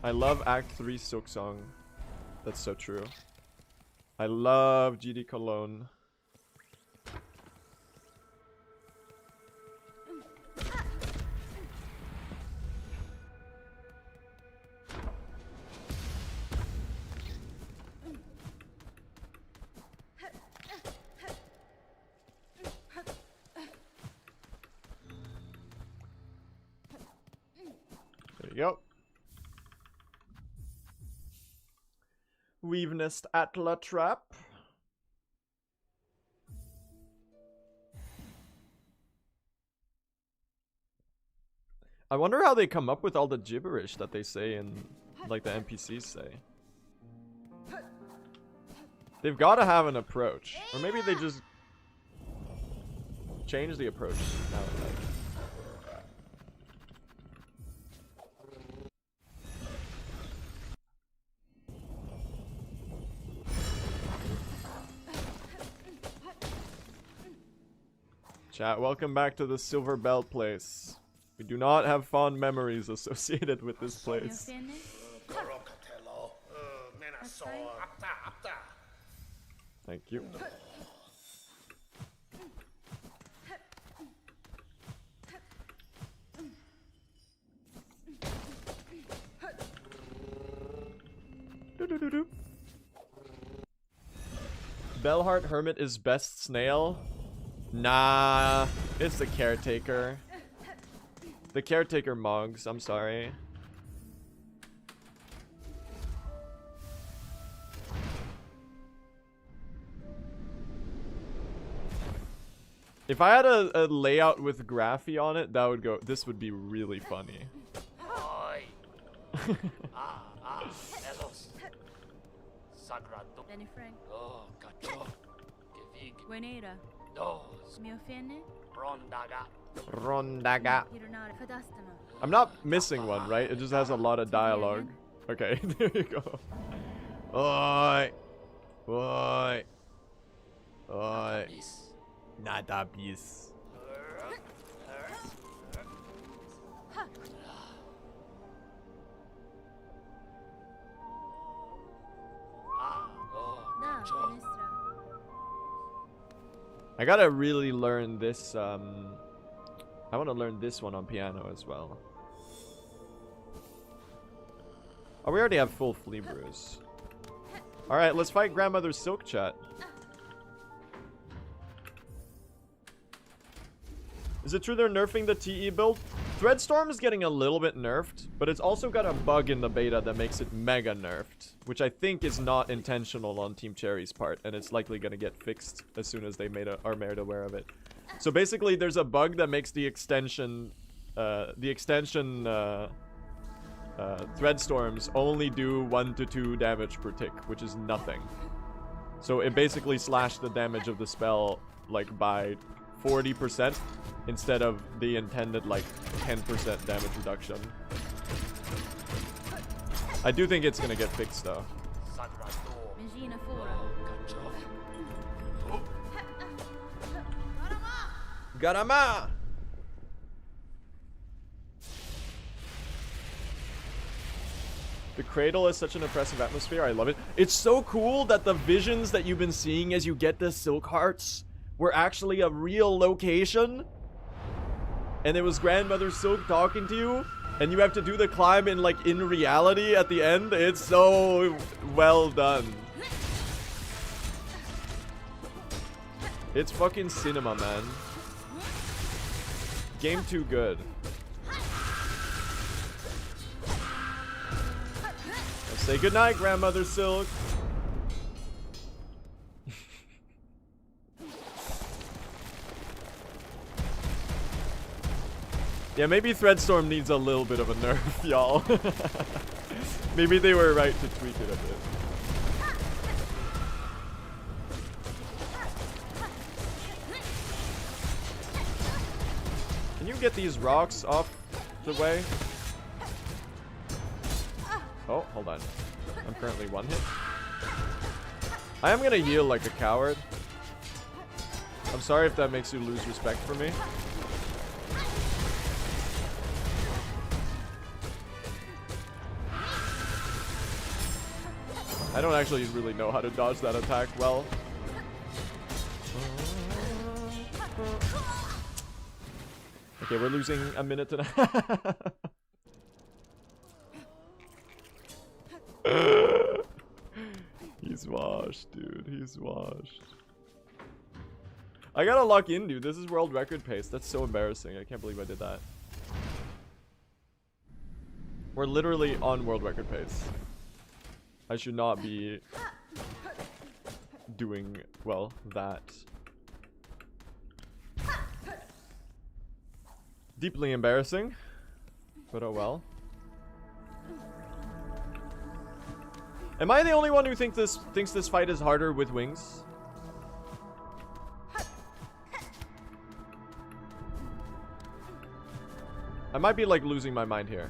I love Act 3 Silksong. That's so true. I love GD Cologne. There you go. Weave nest Atla trap. I wonder how they come up with all the gibberish that they say and like the NPCs say. They've got to have an approach, or maybe they just change the approach now and then. Chat, welcome back to the Silver Bell place. We do not have fond memories associated with this place. Thank you. Bellheart Hermit is best snail. Nah, it's the caretaker. The caretaker Moggs, I'm sorry. If I had a layout with Graphy on it, that would go. This would be really funny. Rondaga. I'm not missing one, right? It just has a lot of dialogue. Okay, there you go. Oi. Oi. Oi. Nada bis. I gotta really learn this, I want to learn this one on piano as well. Oh, we already have full flea brews. Alright, let's fight Grandmother's Silk Chat. Is it true they're nerfing the TE build? Threadstorm is getting a little bit nerfed, but it's also got a bug in the beta that makes it mega nerfed, which I think is not intentional on Team Cherry's part, and it's likely going to get fixed as soon as they are made aware of it. So basically, there's a bug that makes the extension Threadstorms only do 1 to 2 damage per tick, which is nothing. So it basically slashed the damage of the spell like by 40% instead of the intended like 10% damage reduction. I do think it's gonna get fixed though. Garama! The cradle is such an impressive atmosphere. I love it. It's so cool that the visions that you've been seeing as you get the silk hearts were actually a real location. And it was Grandmother Silk talking to you. And you have to do the climb in, like, in reality at the end. It's so well done. It's fucking cinema, man. Game too good. Let's say goodnight, Grandmother Silk. Yeah, maybe Threadstorm needs a little bit of a nerf, y'all. Maybe they were right to tweak it a bit. Can you get these rocks off the way? Oh, hold on. I'm currently one hit. I am gonna heal like a coward. I'm sorry if that makes you lose respect for me. I don't actually really know how to dodge that attack well. Okay, we're losing a minute and a half. He's washed, dude. He's washed. I gotta lock in, dude. This is world record pace. That's so embarrassing. I can't believe I did that. We're literally on world record pace. I should not be doing, well, that. Deeply embarrassing, but oh well. Am I the only one who thinks this fight is harder with wings? I might be like losing my mind here.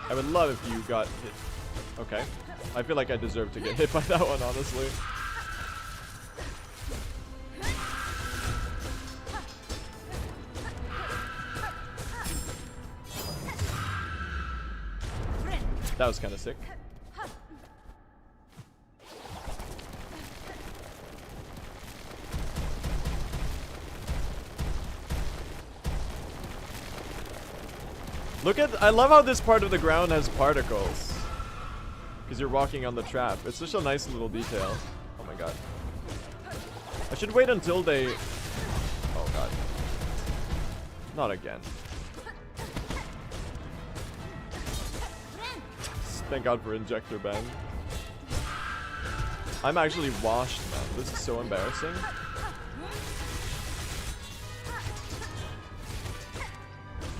I would love if you got hit. Okay. I feel like I deserve to get hit by that one, honestly. That was kind of sick. Look at, I love how this part of the ground has particles. Because you're walking on the trap. It's such a nice little detail. Oh my god. I should wait until they... Oh god. Not again. Thank god for injector ban. I'm actually washed, man. This is so embarrassing.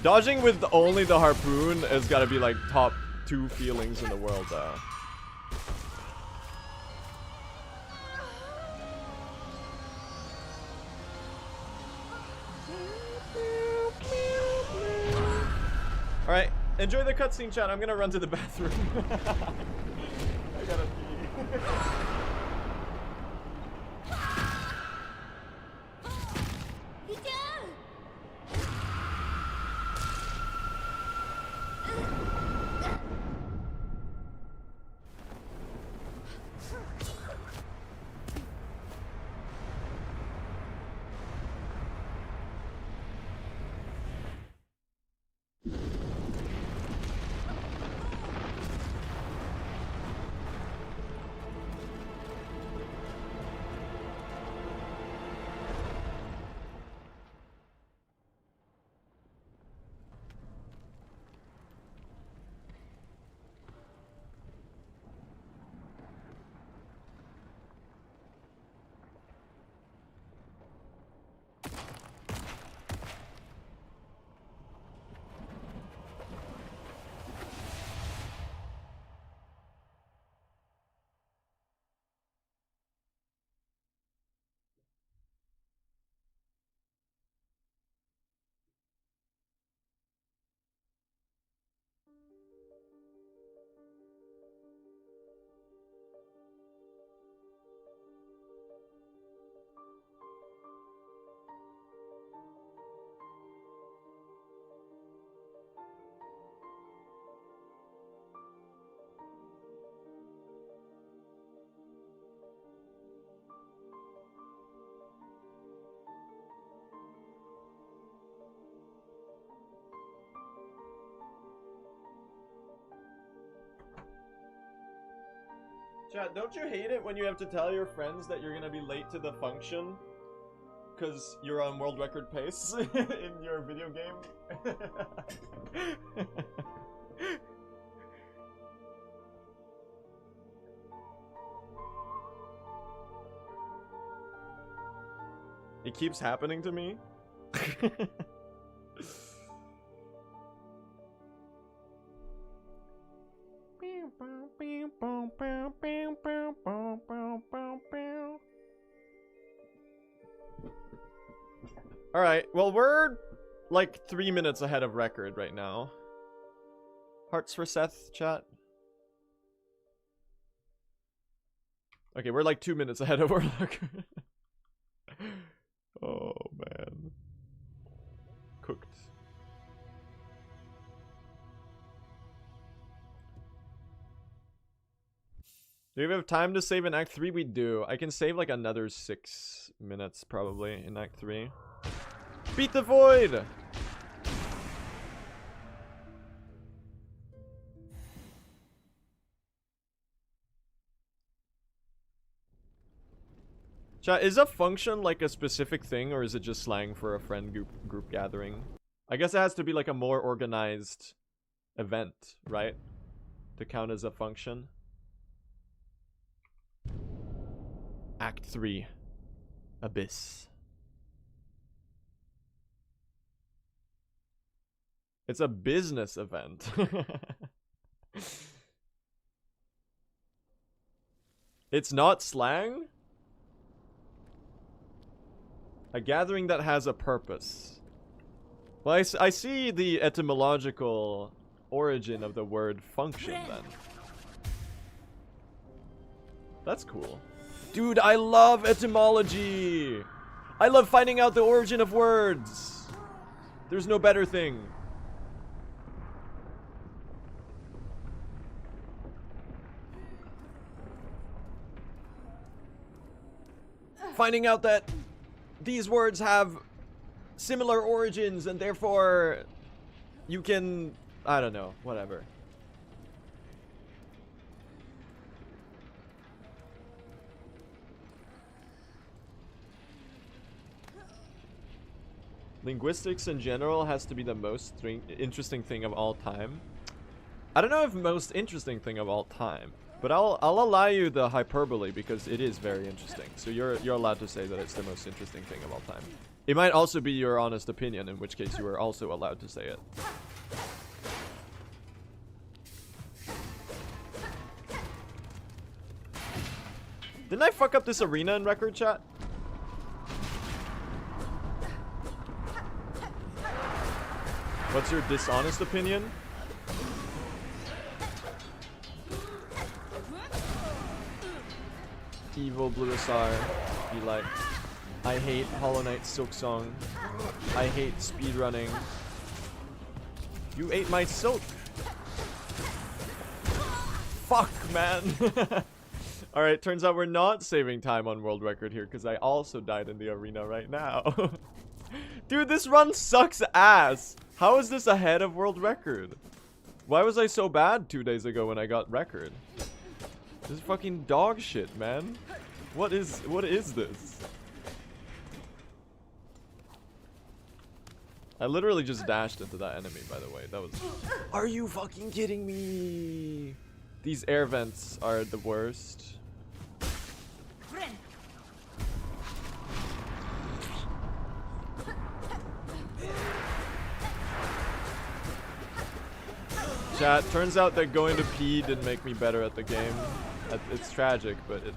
Dodging with only the harpoon has got to be like top 2 feelings in the world, though. All right, enjoy the cutscene, chat. I'm gonna run to the bathroom. I gotta pee. Chat, don't you hate it when you have to tell your friends that you're gonna be late to the function? Because you're on world record pace in your video game? It keeps happening to me. Alright, well we're like 3 minutes ahead of record right now. Hearts for Seth, chat. Okay, we're like 2 minutes ahead of world record. Oh man. Cooked. Do we have time to save in Act 3? We do. I can save like another 6 minutes probably in Act 3. Beat the void! Chat, is a function like a specific thing, or is it just slang for a friend group gathering? I guess it has to be like a more organized event, right? To count as a function. Act 3. Abyss. It's a business event. It's not slang? A gathering that has a purpose. Well, I see the etymological origin of the word function then. That's cool. Dude, I love etymology! I love finding out the origin of words! There's no better thing. Finding out that these words have similar origins and therefore you can, I don't know, whatever. Linguistics in general has to be the most interesting thing of all time. I don't know if most interesting thing of all time, but I'll allow you the hyperbole because it is very interesting. So you're allowed to say that it's the most interesting thing of all time. It might also be your honest opinion, in which case you are also allowed to say it. Didn't I fuck up this arena in record, chat? What's your dishonest opinion? Evil Blue SR, be like, I hate Hollow Knight Silksong. I hate speedrunning. You ate my silk. Fuck, man. Alright, turns out we're not saving time on world record here because I also died in the arena right now. Dude, this run sucks ass. How is this ahead of world record? Why was I so bad 2 days ago when I got record? This is fucking dog shit, man. What is this? I literally just dashed into that enemy, by the way. That was... Are you fucking kidding me? These air vents are the worst. Chat, turns out that going to pee didn't make me better at the game. It's tragic, but it...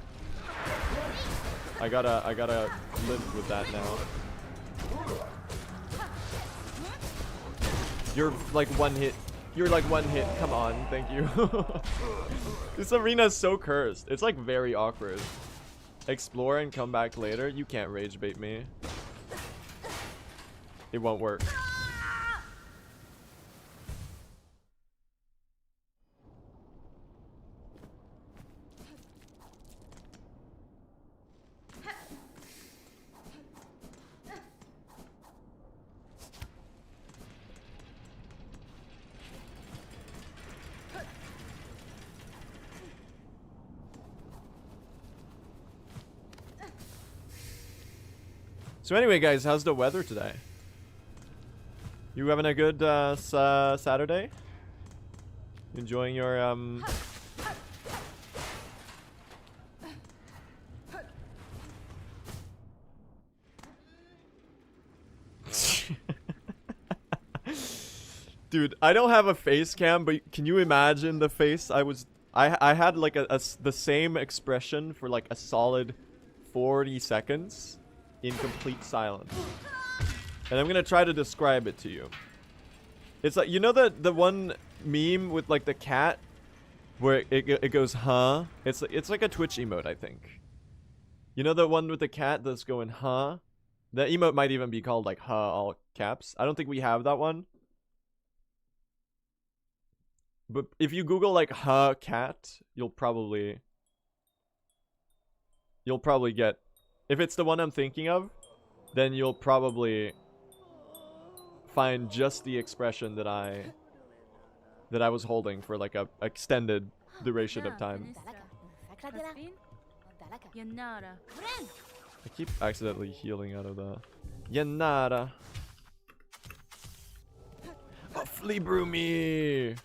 I gotta live with that now. You're like one hit. You're like one hit. Come on, thank you. This arena is so cursed. It's like very awkward. Explore and come back later. You can't rage bait me. It won't work. So anyway, guys, how's the weather today? You having a good Saturday? Enjoying your Dude, I don't have a face cam, but can you imagine the face I had like the same expression for like a solid 40 seconds in complete silence. And I'm gonna try to describe it to you. It's like, you know the one meme with like the cat where it goes, huh? It's like a Twitch emote, I think. You know the one with the cat that's going, huh? The emote might even be called like, huh, all caps. I don't think we have that one. But if you Google like, huh, cat, you'll probably get, if it's the one I'm thinking of, then you'll probably find just the expression that I was holding for like a extended duration of time. I keep accidentally healing out of the Yanara. Oh, flea brew me.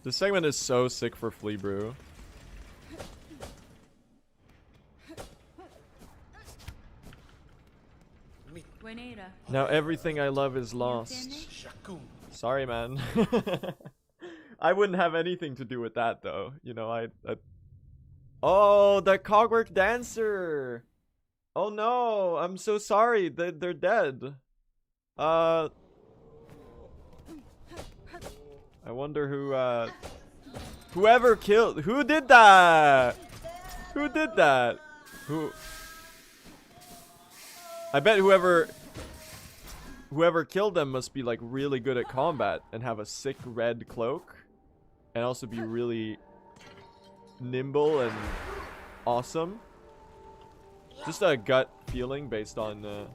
This segment is so sick for flea brew. Now everything I love is lost. Sorry, man. I wouldn't have anything to do with that, though. You know, Oh, the Cogwork Dancer! Oh no, I'm so sorry. They're dead. I wonder whoever who did that? Who did that? I bet whoever killed them must be like really good at combat and have a sick red cloak and also be really nimble and awesome. Just a gut feeling based on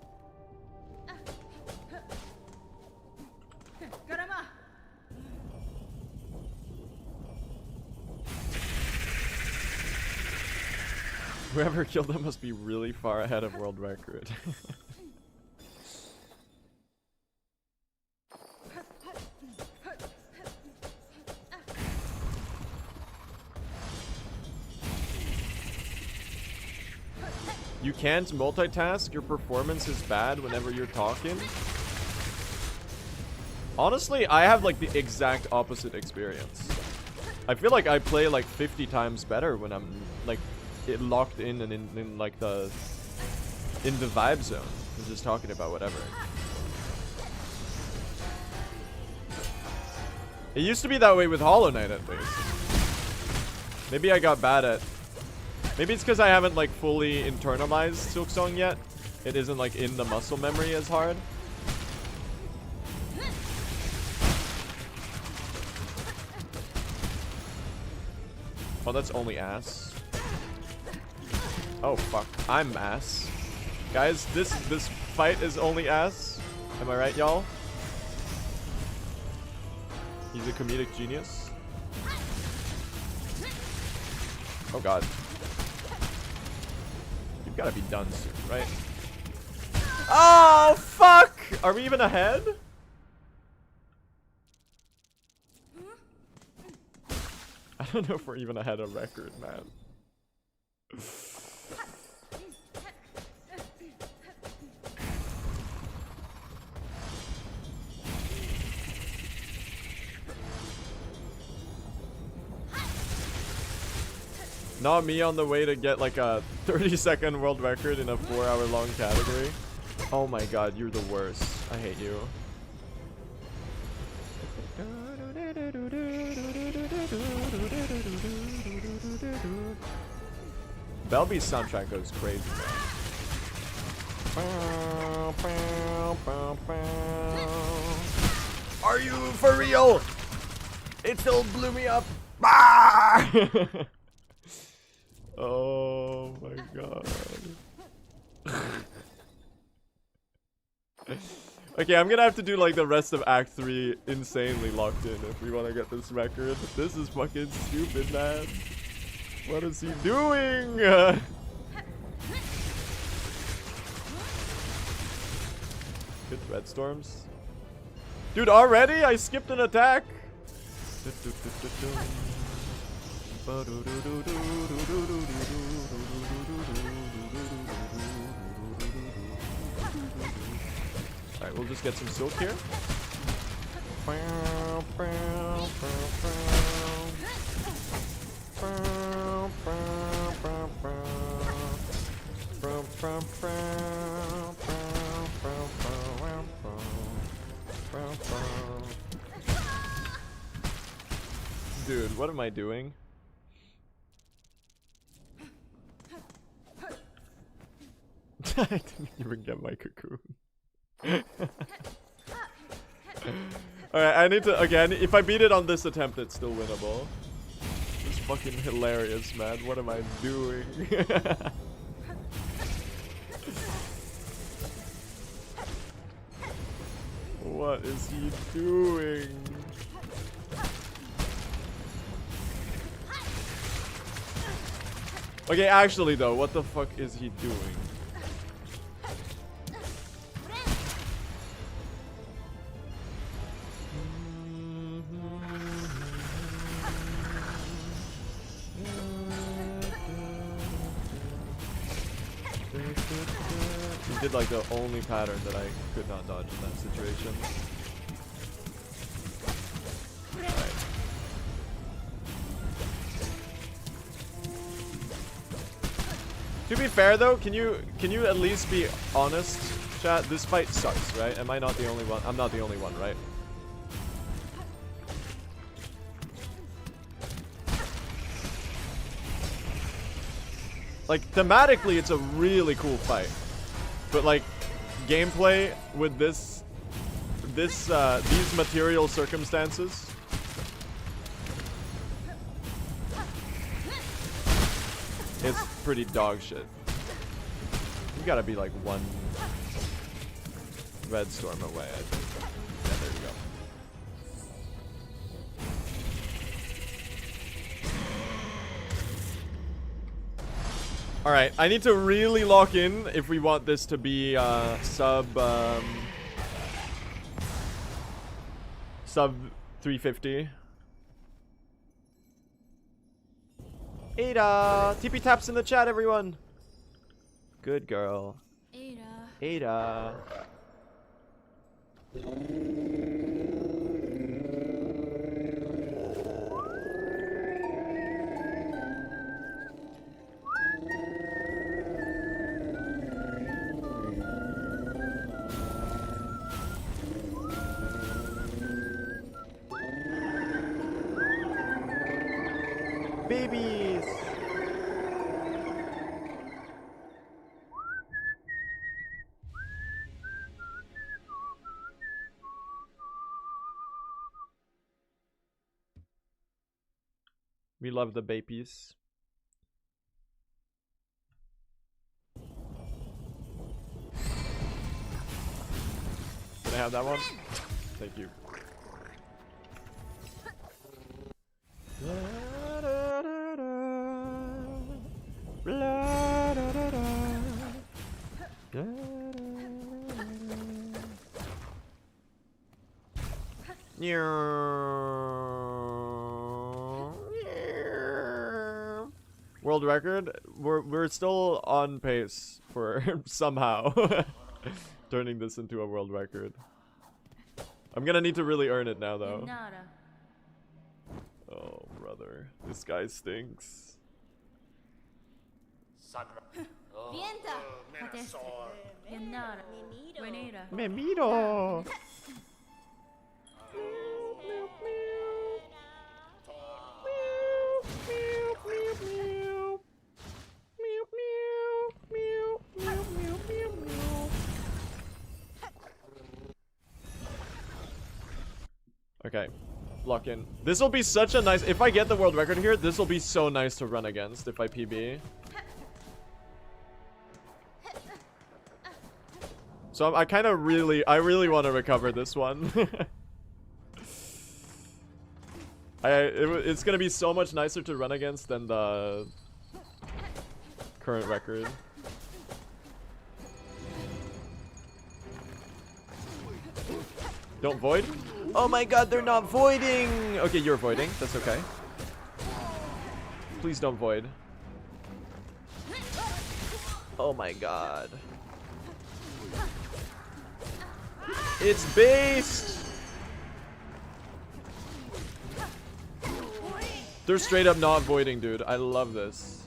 whoever killed them must be really far ahead of world record. You can't multitask? Your performance is bad whenever you're talking? Honestly, I have like the exact opposite experience. I feel like I play like 50 times better when I'm like locked in and in like the vibe zone and just talking about whatever. It used to be that way with Hollow Knight at least. Maybe I got bad at... Maybe it's because I haven't like fully internalized Silksong yet. It isn't like in the muscle memory as hard. Oh, that's only ass. Oh fuck, I'm ass. Guys, this fight is only ass. Am I right, y'all? He's a comedic genius. Oh god. You've got to be done soon, right? Oh fuck! Are we even ahead? I don't know if we're even ahead of record, man. Not me on the way to get like a 30-second world record in a 4-hour long category. Oh my god, you're the worst. I hate you. Belby's soundtrack goes crazy, man. Are you for real? It still blew me up. Oh my god. Okay, I'm gonna have to do like the rest of Act 3 insanely locked in if we want to get this record. This is fucking stupid, man. What is he doing? Good red storms. Dude, already? I skipped an attack. Alright, we'll just get some silk here. Dude, what am I doing? I didn't even get my cocoon. Alright, I need to, again, if I beat it on this attempt, it's still winnable. It's fucking hilarious, man. What am I doing? What is he doing? Okay, actually though, what the fuck is he doing? He did like the only pattern that I could not dodge in that situation. Alright. To be fair though, can you at least be honest, chat? This fight sucks, right? Am I not the only one? I'm not the only one, right? Like, thematically, it's a really cool fight. But, like, gameplay with these material circumstances. It's pretty dog shit. You gotta be, like, one red storm away, I think. Yeah, there you go. Alright, I need to really lock in if we want this to be sub 350. Ada! TP taps in the chat, everyone! Good girl. Ada. Babies! We love the babies. Can I have that one? Thank you. World record? We're still on pace for somehow turning this into a world record. I'm gonna need to really earn it now though. Oh brother, this guy stinks. Me miro. Okay, lock in. This will be such a nice... If I get the world record here, this will be so nice to run against if I PB. So I kind of really want to recover this one. It's gonna be so much nicer to run against than the current record. Don't void? Oh my god, they're not voiding! Okay, you're voiding. That's okay. Please don't void. Oh my god. It's based! They're straight up not voiding, dude. I love this.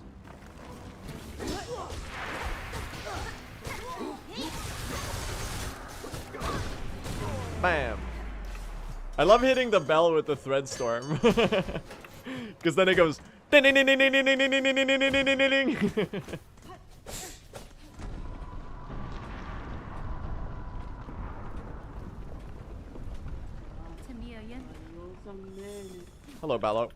Bam. I love hitting the bell with the thread storm. Because then it goes ding ding ding ding ding ding ding ding ding ding ding ding ding ding. Hello, Ballo.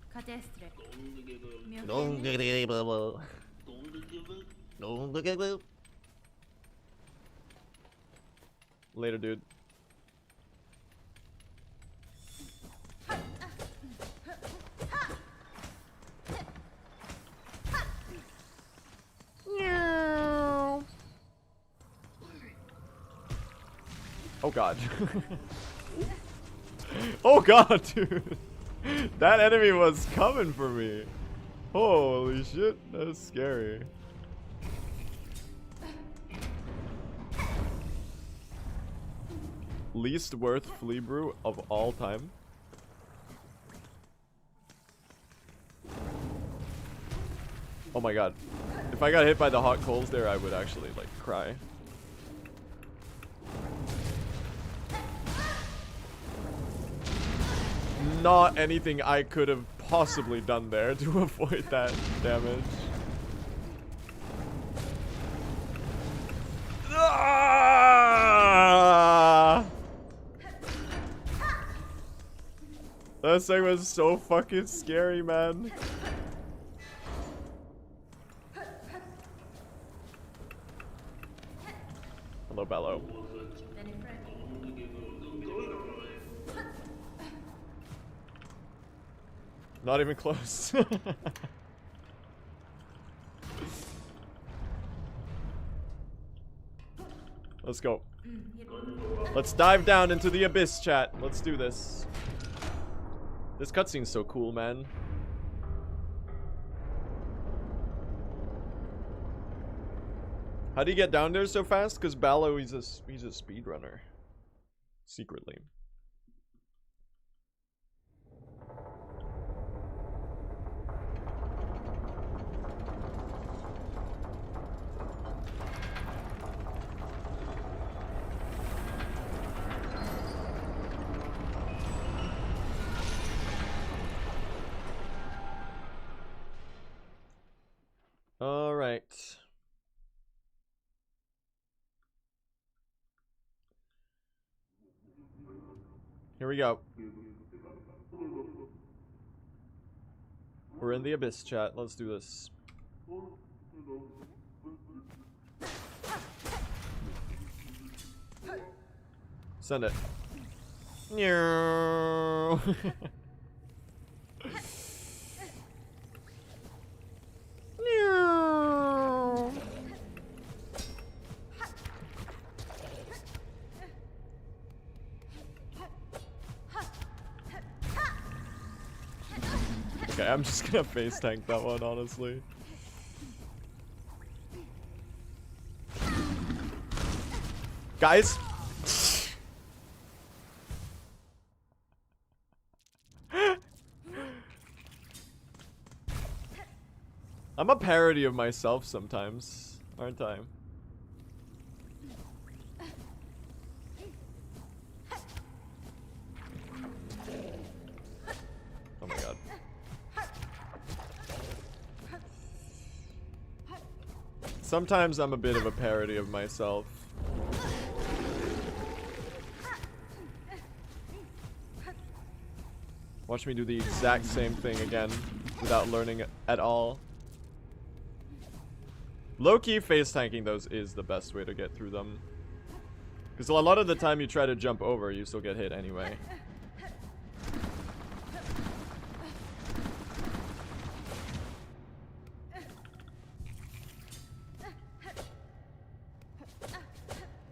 Later, dude. Oh god. Oh god, dude. That enemy was coming for me. Holy shit, that's scary. Least worth flea brew of all time. Oh my god. If I got hit by the hot coals there, I would actually like cry. Not anything I could have possibly done there to avoid that damage. Ah! That thing was so fucking scary, man. Hello, Bello. Not even close. Let's go. Let's dive down into the abyss, chat. Let's do this. This cutscene's so cool, man. How do you get down there so fast? Because Ballo, he's a speedrunner. Secretly. All right. Here we go. We're in the abyss, chat. Let's do this. Send it. No. No. Okay, I'm just gonna face tank that one, honestly. Guys. I'm a parody of myself sometimes, aren't I? Oh my god. Sometimes I'm a bit of a parody of myself. Watch me do the exact same thing again without learning at all. Low-key face tanking those is the best way to get through them. Because a lot of the time you try to jump over, you still get hit anyway.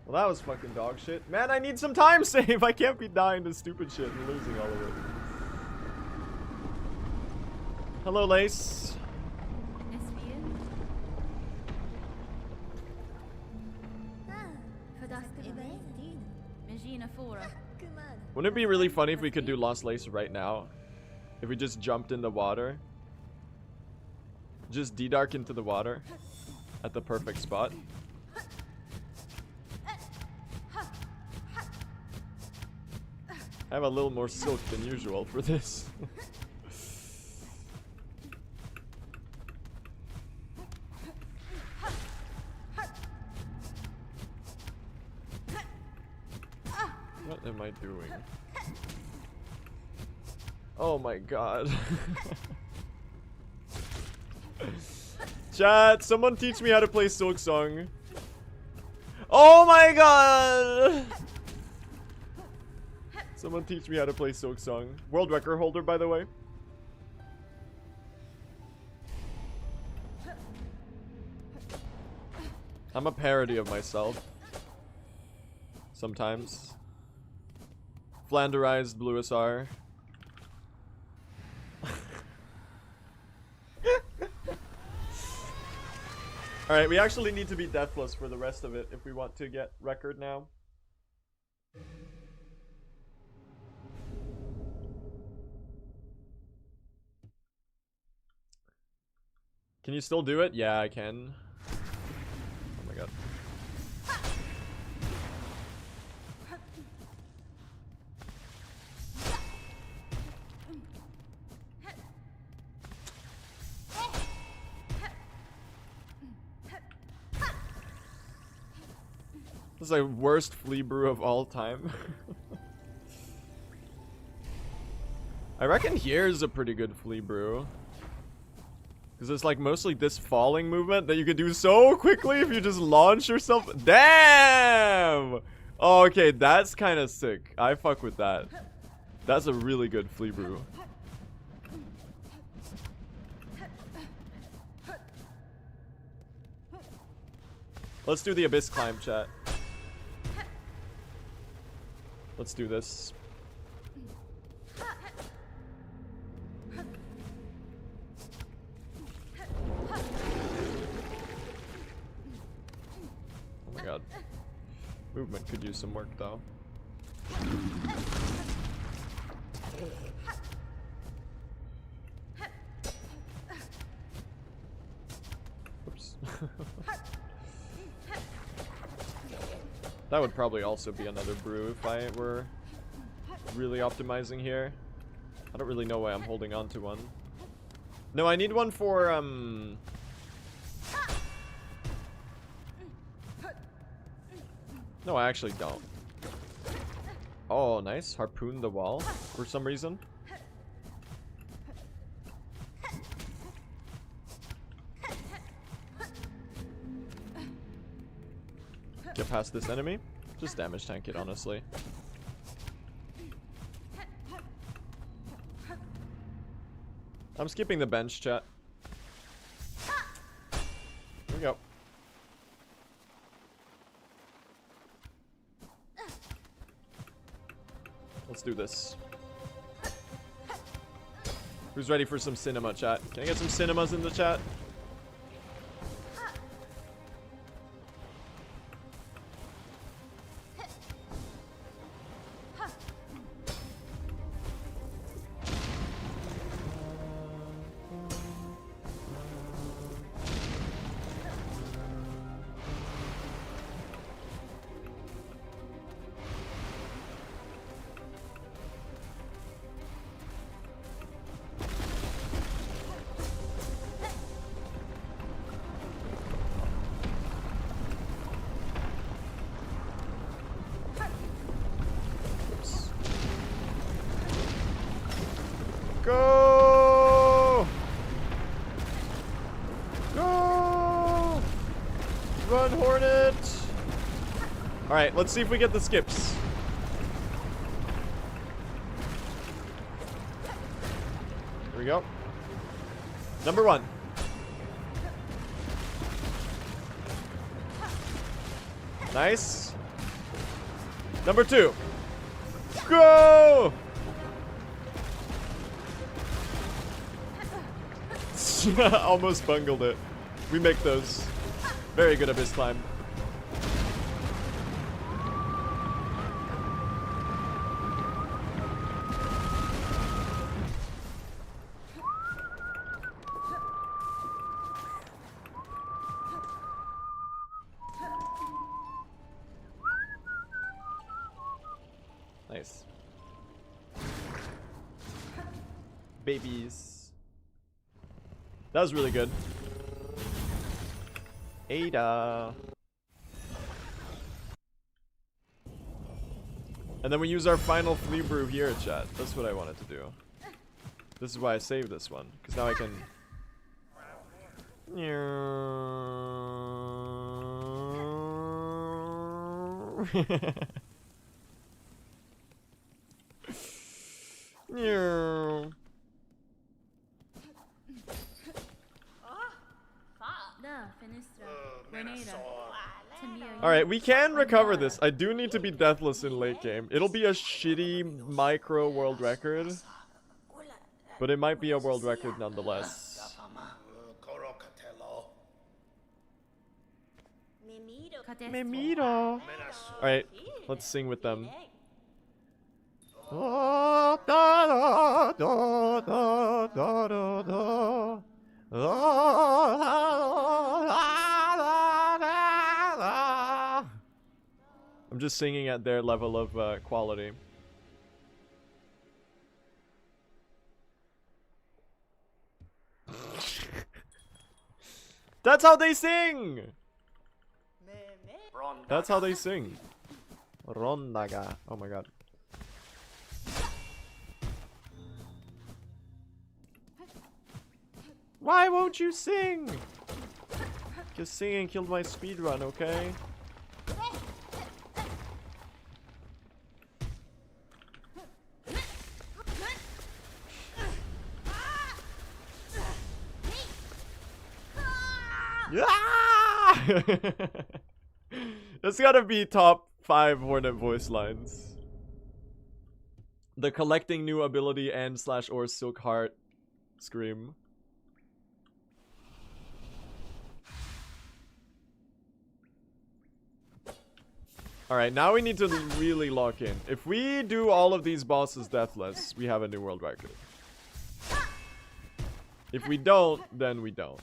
Well, that was fucking dog shit. Man, I need some time save. I can't be dying to stupid shit and losing all of it. Hello, Lace. Wouldn't it be really funny if we could do Lost Lace right now? If we just jumped in the water. Just D-Dark into the water. At the perfect spot. I have a little more silk than usual for this. What am I doing? Oh my god. Chat, someone teach me how to play Silksong. Oh my god! Someone teach me how to play Silksong. World record holder, by the way. I'm a parody of myself. Sometimes. Flanderized Blue SR. Alright, we actually need to be deathless for the rest of it if we want to get record now. Can you still do it? Yeah, I can. Oh my god. This is like worst flea brew of all time. I reckon here's a pretty good flea brew. Because it's like mostly this falling movement that you can do so quickly if you just launch yourself. Damn! Oh, okay, that's kind of sick. I fuck with that. That's a really good flea brew. Let's do the abyss climb, chat. Let's do this. Oh my god. Movement could use some work though. Oops. That would probably also be another brew if I were really optimizing here. I don't really know why I'm holding on to one. No, I need one for No, I actually don't. Oh, nice. Harpoon the wall for some reason. Get past this enemy. Just damage tank it, honestly. I'm skipping the bench, chat. Here we go. Let's do this. Who's ready for some cinema, chat? Can I get some cinemas in the chat? Go! Go! Run, Hornet! Alright, let's see if we get the skips. Here we go. Number 1. Nice. Number 2. Go! Almost bungled it. We make those. Very good abyss climb. Nice. Babies. That was really good. Ada. And then we use our final flea brew here, chat. That's what I wanted to do. This is why I saved this one. Because now I can... Alright, we can recover this. I do need to be deathless in late game. It'll be a shitty micro world record, but it might be a world record nonetheless. Memiro. Alright, let's sing with them. I'm just singing at their level of quality. That's how they sing! That's how they sing. Rondaga. Oh my god. Why won't you sing? Because singing killed my speedrun, okay? That's gotta be top 5 Hornet voice lines. The collecting new ability and / or silk heart scream. Alright, now we need to really lock in. If we do all of these bosses deathless, we have a new world record. If we don't, then we don't.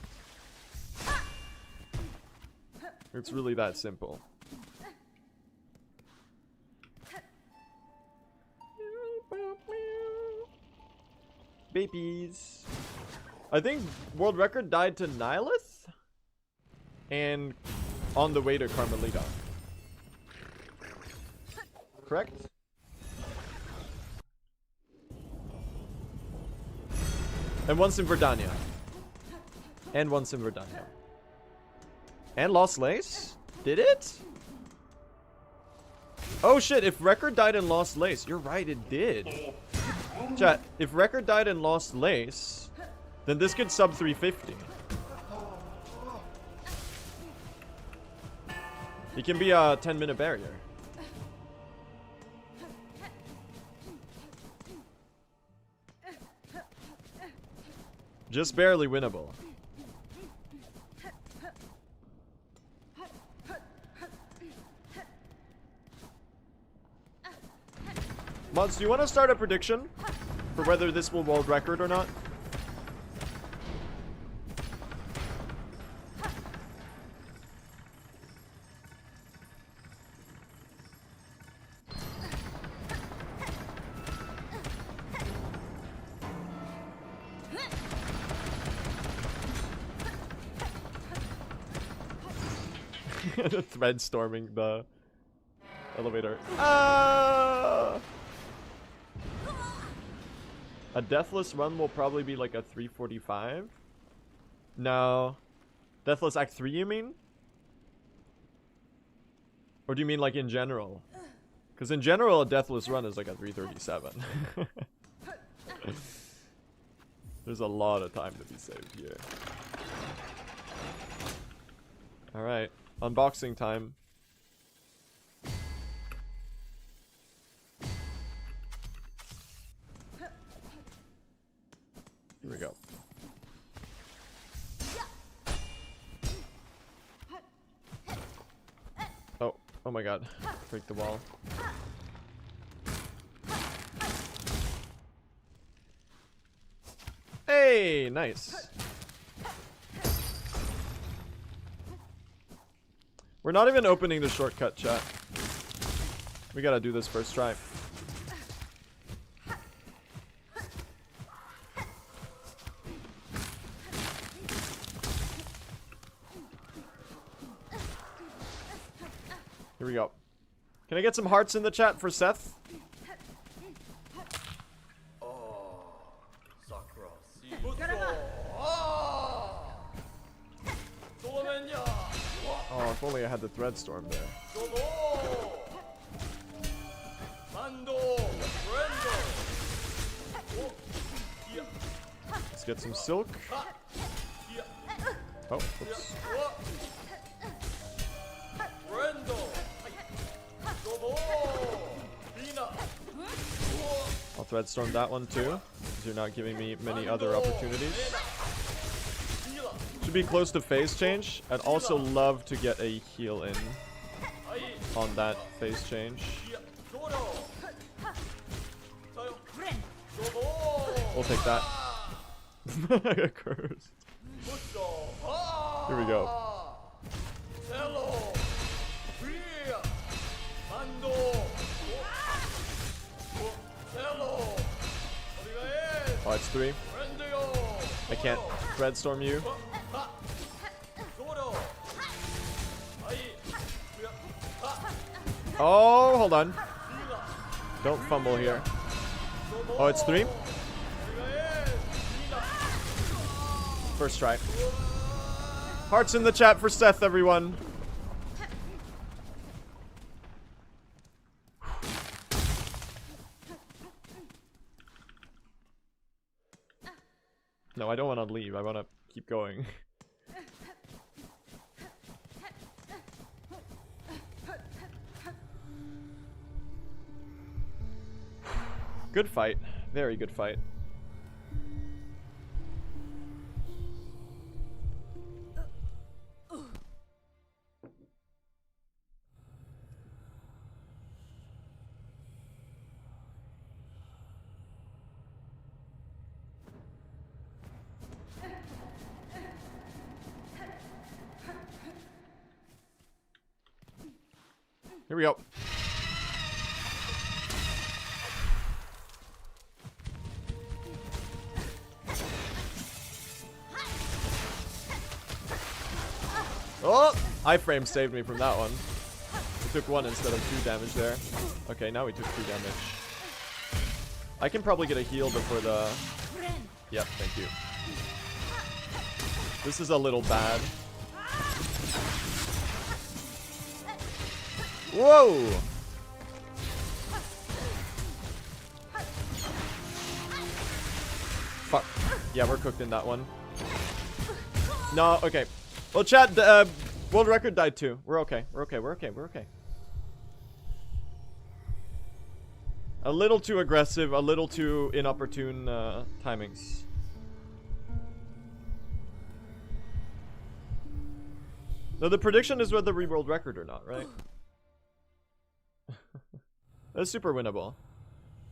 It's really that simple. Babies. I think world record died to Nihilith and on the way to Carmelita. Correct? And once in Verdania. And once in Verdania. And Lost Lace? Did it? Oh shit, if Record died in Lost Lace, you're right, it did. Chat, if Record died in Lost Lace, then this could sub 350. It can be a 10-minute barrier. Just barely winnable. Mods, do you want to start a prediction for whether this will world record or not? The thread storming the elevator. A deathless run will probably be like a 345. No. Deathless Act 3, you mean? Or do you mean like in general? Because in general, a deathless run is like a 337. There's a lot of time to be saved here. Alright, unboxing time. Here we go. Oh my god. Break the wall. Hey, nice. We're not even opening the shortcut, chat. We gotta do this first try. Here we go. Can I get some hearts in the chat for Seth? Oh, if only I had the thread storm there. Let's get some silk. Oh, oops. I'll thread storm that one too, because you're not giving me many other opportunities. Should be close to phase change. I'd also love to get a heal in on that phase change. We'll take that. I got cursed. Here we go. Oh, it's 3. I can't thread storm you. Oh, hold on. Don't fumble here. Oh, it's 3. First try. Hearts in the chat for Seth, everyone. No, I don't want to leave. I want to keep going. Good fight. Very good fight. Here we go. Oh! iframe saved me from that one. We took 1 instead of 2 damage there. Okay, now we took 2 damage. I can probably get a heal before the... Yep, thank you. This is a little bad. Whoa! Fuck. Yeah, we're cooked in that one. No, okay. Well, chat, world record died too. We're okay. We're okay. We're okay. We're okay. A little too aggressive, a little too inopportune timings. No, the prediction is whether we world record or not, right? That's super winnable.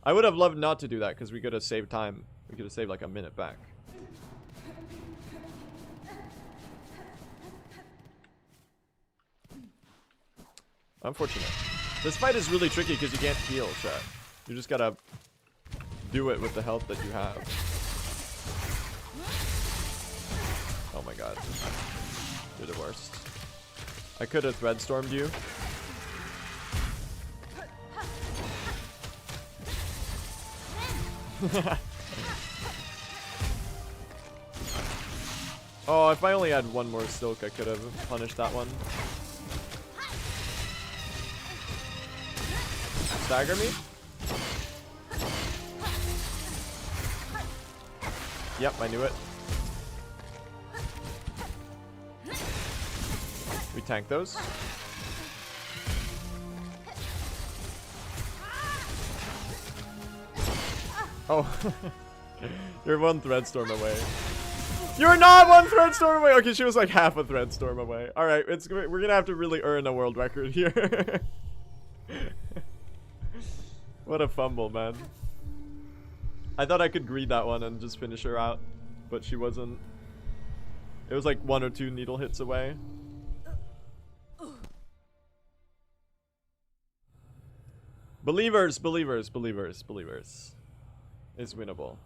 I would have loved not to do that because we could have saved time. We could have saved like a minute back. Unfortunate. This fight is really tricky because you can't heal, chat. You just gotta do it with the health that you have. Oh my god. You're the worst. I could have thread stormed you. Oh, if I only had 1 more silk, I could have punished that one. stagger me? Yep, I knew it. We tank those. Oh. You're one thread storm away. You're not one thread storm away! Okay, she was like half a thread storm away. Alright, we're gonna have to really earn a world record here. What a fumble, man. I thought I could greed that one and just finish her out, but she wasn't. It was like 1 or 2 needle hits away. Believers, believers, believers, believers. It's winnable.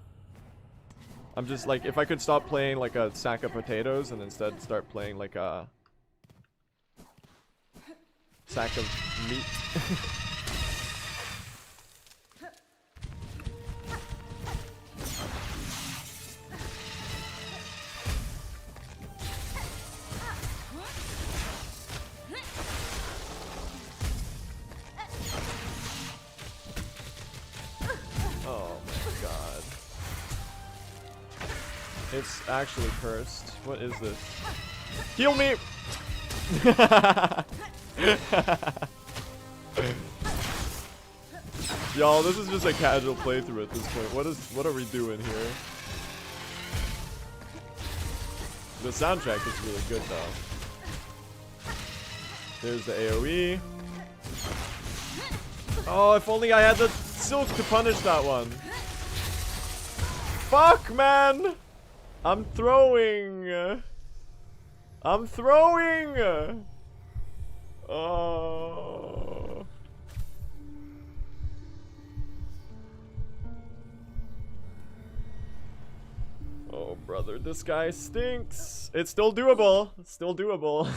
I'm just like, if I could stop playing like a sack of potatoes and instead start playing like a sack of meat. Oh my god. It's actually cursed. What is this? Heal me! Y'all, this is just a casual playthrough at this point. What are we doing here? The soundtrack is really good though. There's the AoE. Oh, if only I had the silk to punish that one. Fuck, man! I'm throwing! I'm throwing! Oh. Oh, brother, this guy stinks. It's still doable. It's still doable.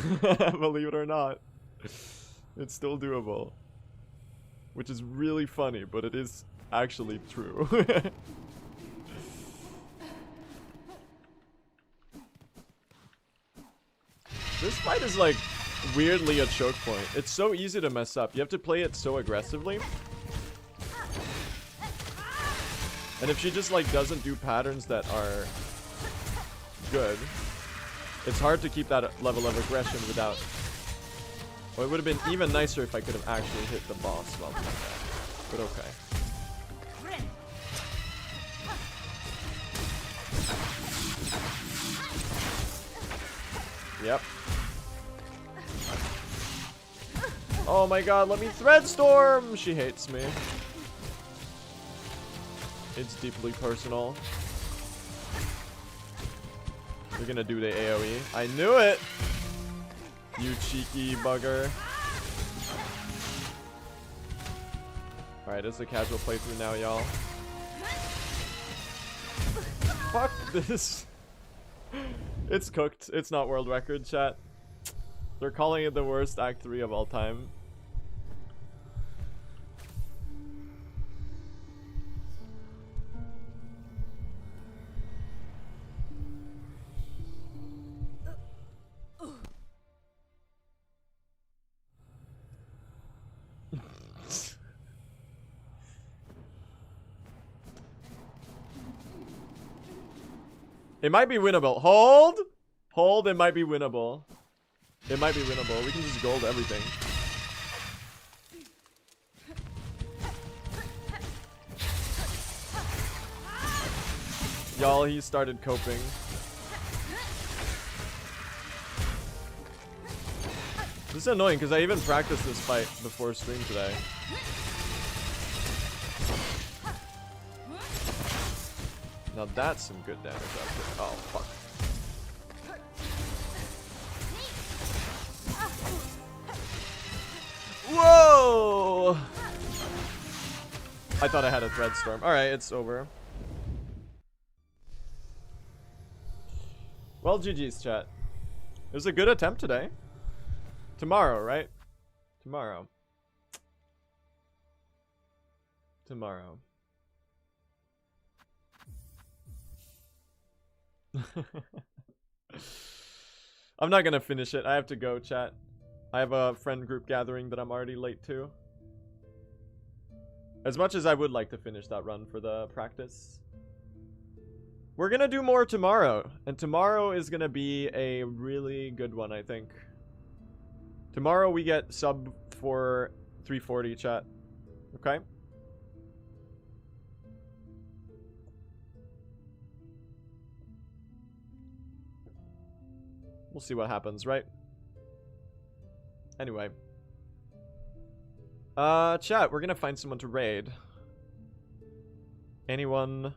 Believe it or not. It's still doable. Which is really funny, but it is actually true. This fight is like weirdly a choke point. It's so easy to mess up. You have to play it so aggressively. And if she just like doesn't do patterns that are good, it's hard to keep that level of aggression without. Well, it would have been even nicer if I could have actually hit the boss while doing that. But okay. Yep. Oh my god, let me thread storm! She hates me. It's deeply personal. You're gonna do the AoE. I knew it! You cheeky bugger. Alright, it's a casual playthrough now, y'all. Fuck this. It's cooked. It's not world record, chat. They're calling it the worst Act 3 of all time. It might be winnable. Hold! Hold, it might be winnable. It might be winnable. We can just gold everything. Y'all, he started coping. This is annoying because I even practiced this fight before stream today. Now that's some good damage out of it. Oh, fuck. Whoa! I thought I had a thread storm. Alright, it's over. Well, GG's, chat. It was a good attempt today. Tomorrow, right? Tomorrow. Tomorrow. I'm not gonna finish it. I have to go, chat. I have a friend group gathering that I'm already late to. As much as I would like to finish that run for the practice. We're gonna do more tomorrow. And tomorrow is gonna be a really good one, I think. Tomorrow we get sub for 340 chat. Okay? We'll see what happens, right? Anyway. Chat, we're gonna find someone to raid. Anyone?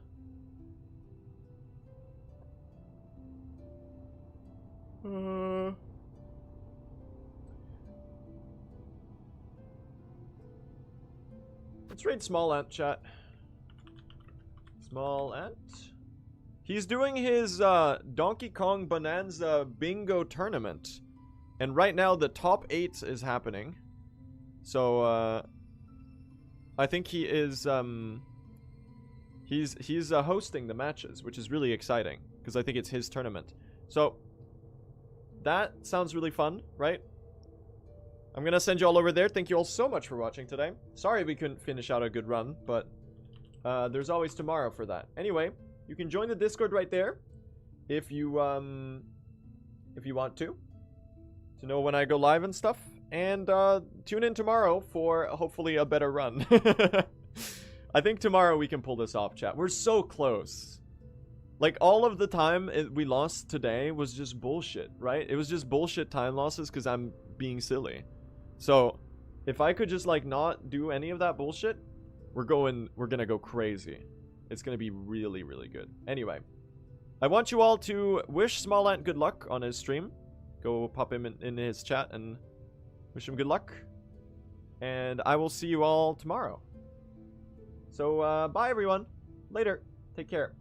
Let's raid Small Ant, chat. Small Ant. He's doing his Donkey Kong Bonanza bingo tournament. And right now the top 8 is happening. So I think he is he's hosting the matches, which is really exciting because I think it's his tournament. So that sounds really fun, right? I'm gonna send you all over there. Thank you all so much for watching today. Sorry we couldn't finish out a good run, but there's always tomorrow for that. Anyway, you can join the Discord right there if you want to know when I go live and stuff. And tune in tomorrow for hopefully a better run. I think tomorrow we can pull this off, chat. We're so close. Like, all of the time we lost today was just bullshit, right? It was just bullshit time losses because I'm being silly. So, if I could just, like, not do any of that bullshit, we're gonna go crazy. It's gonna be really, really good. Anyway, I want you all to wish Small Ant good luck on his stream. Go pop him in his chat and wish him good luck. And I will see you all tomorrow. So, bye everyone. Later. Take care.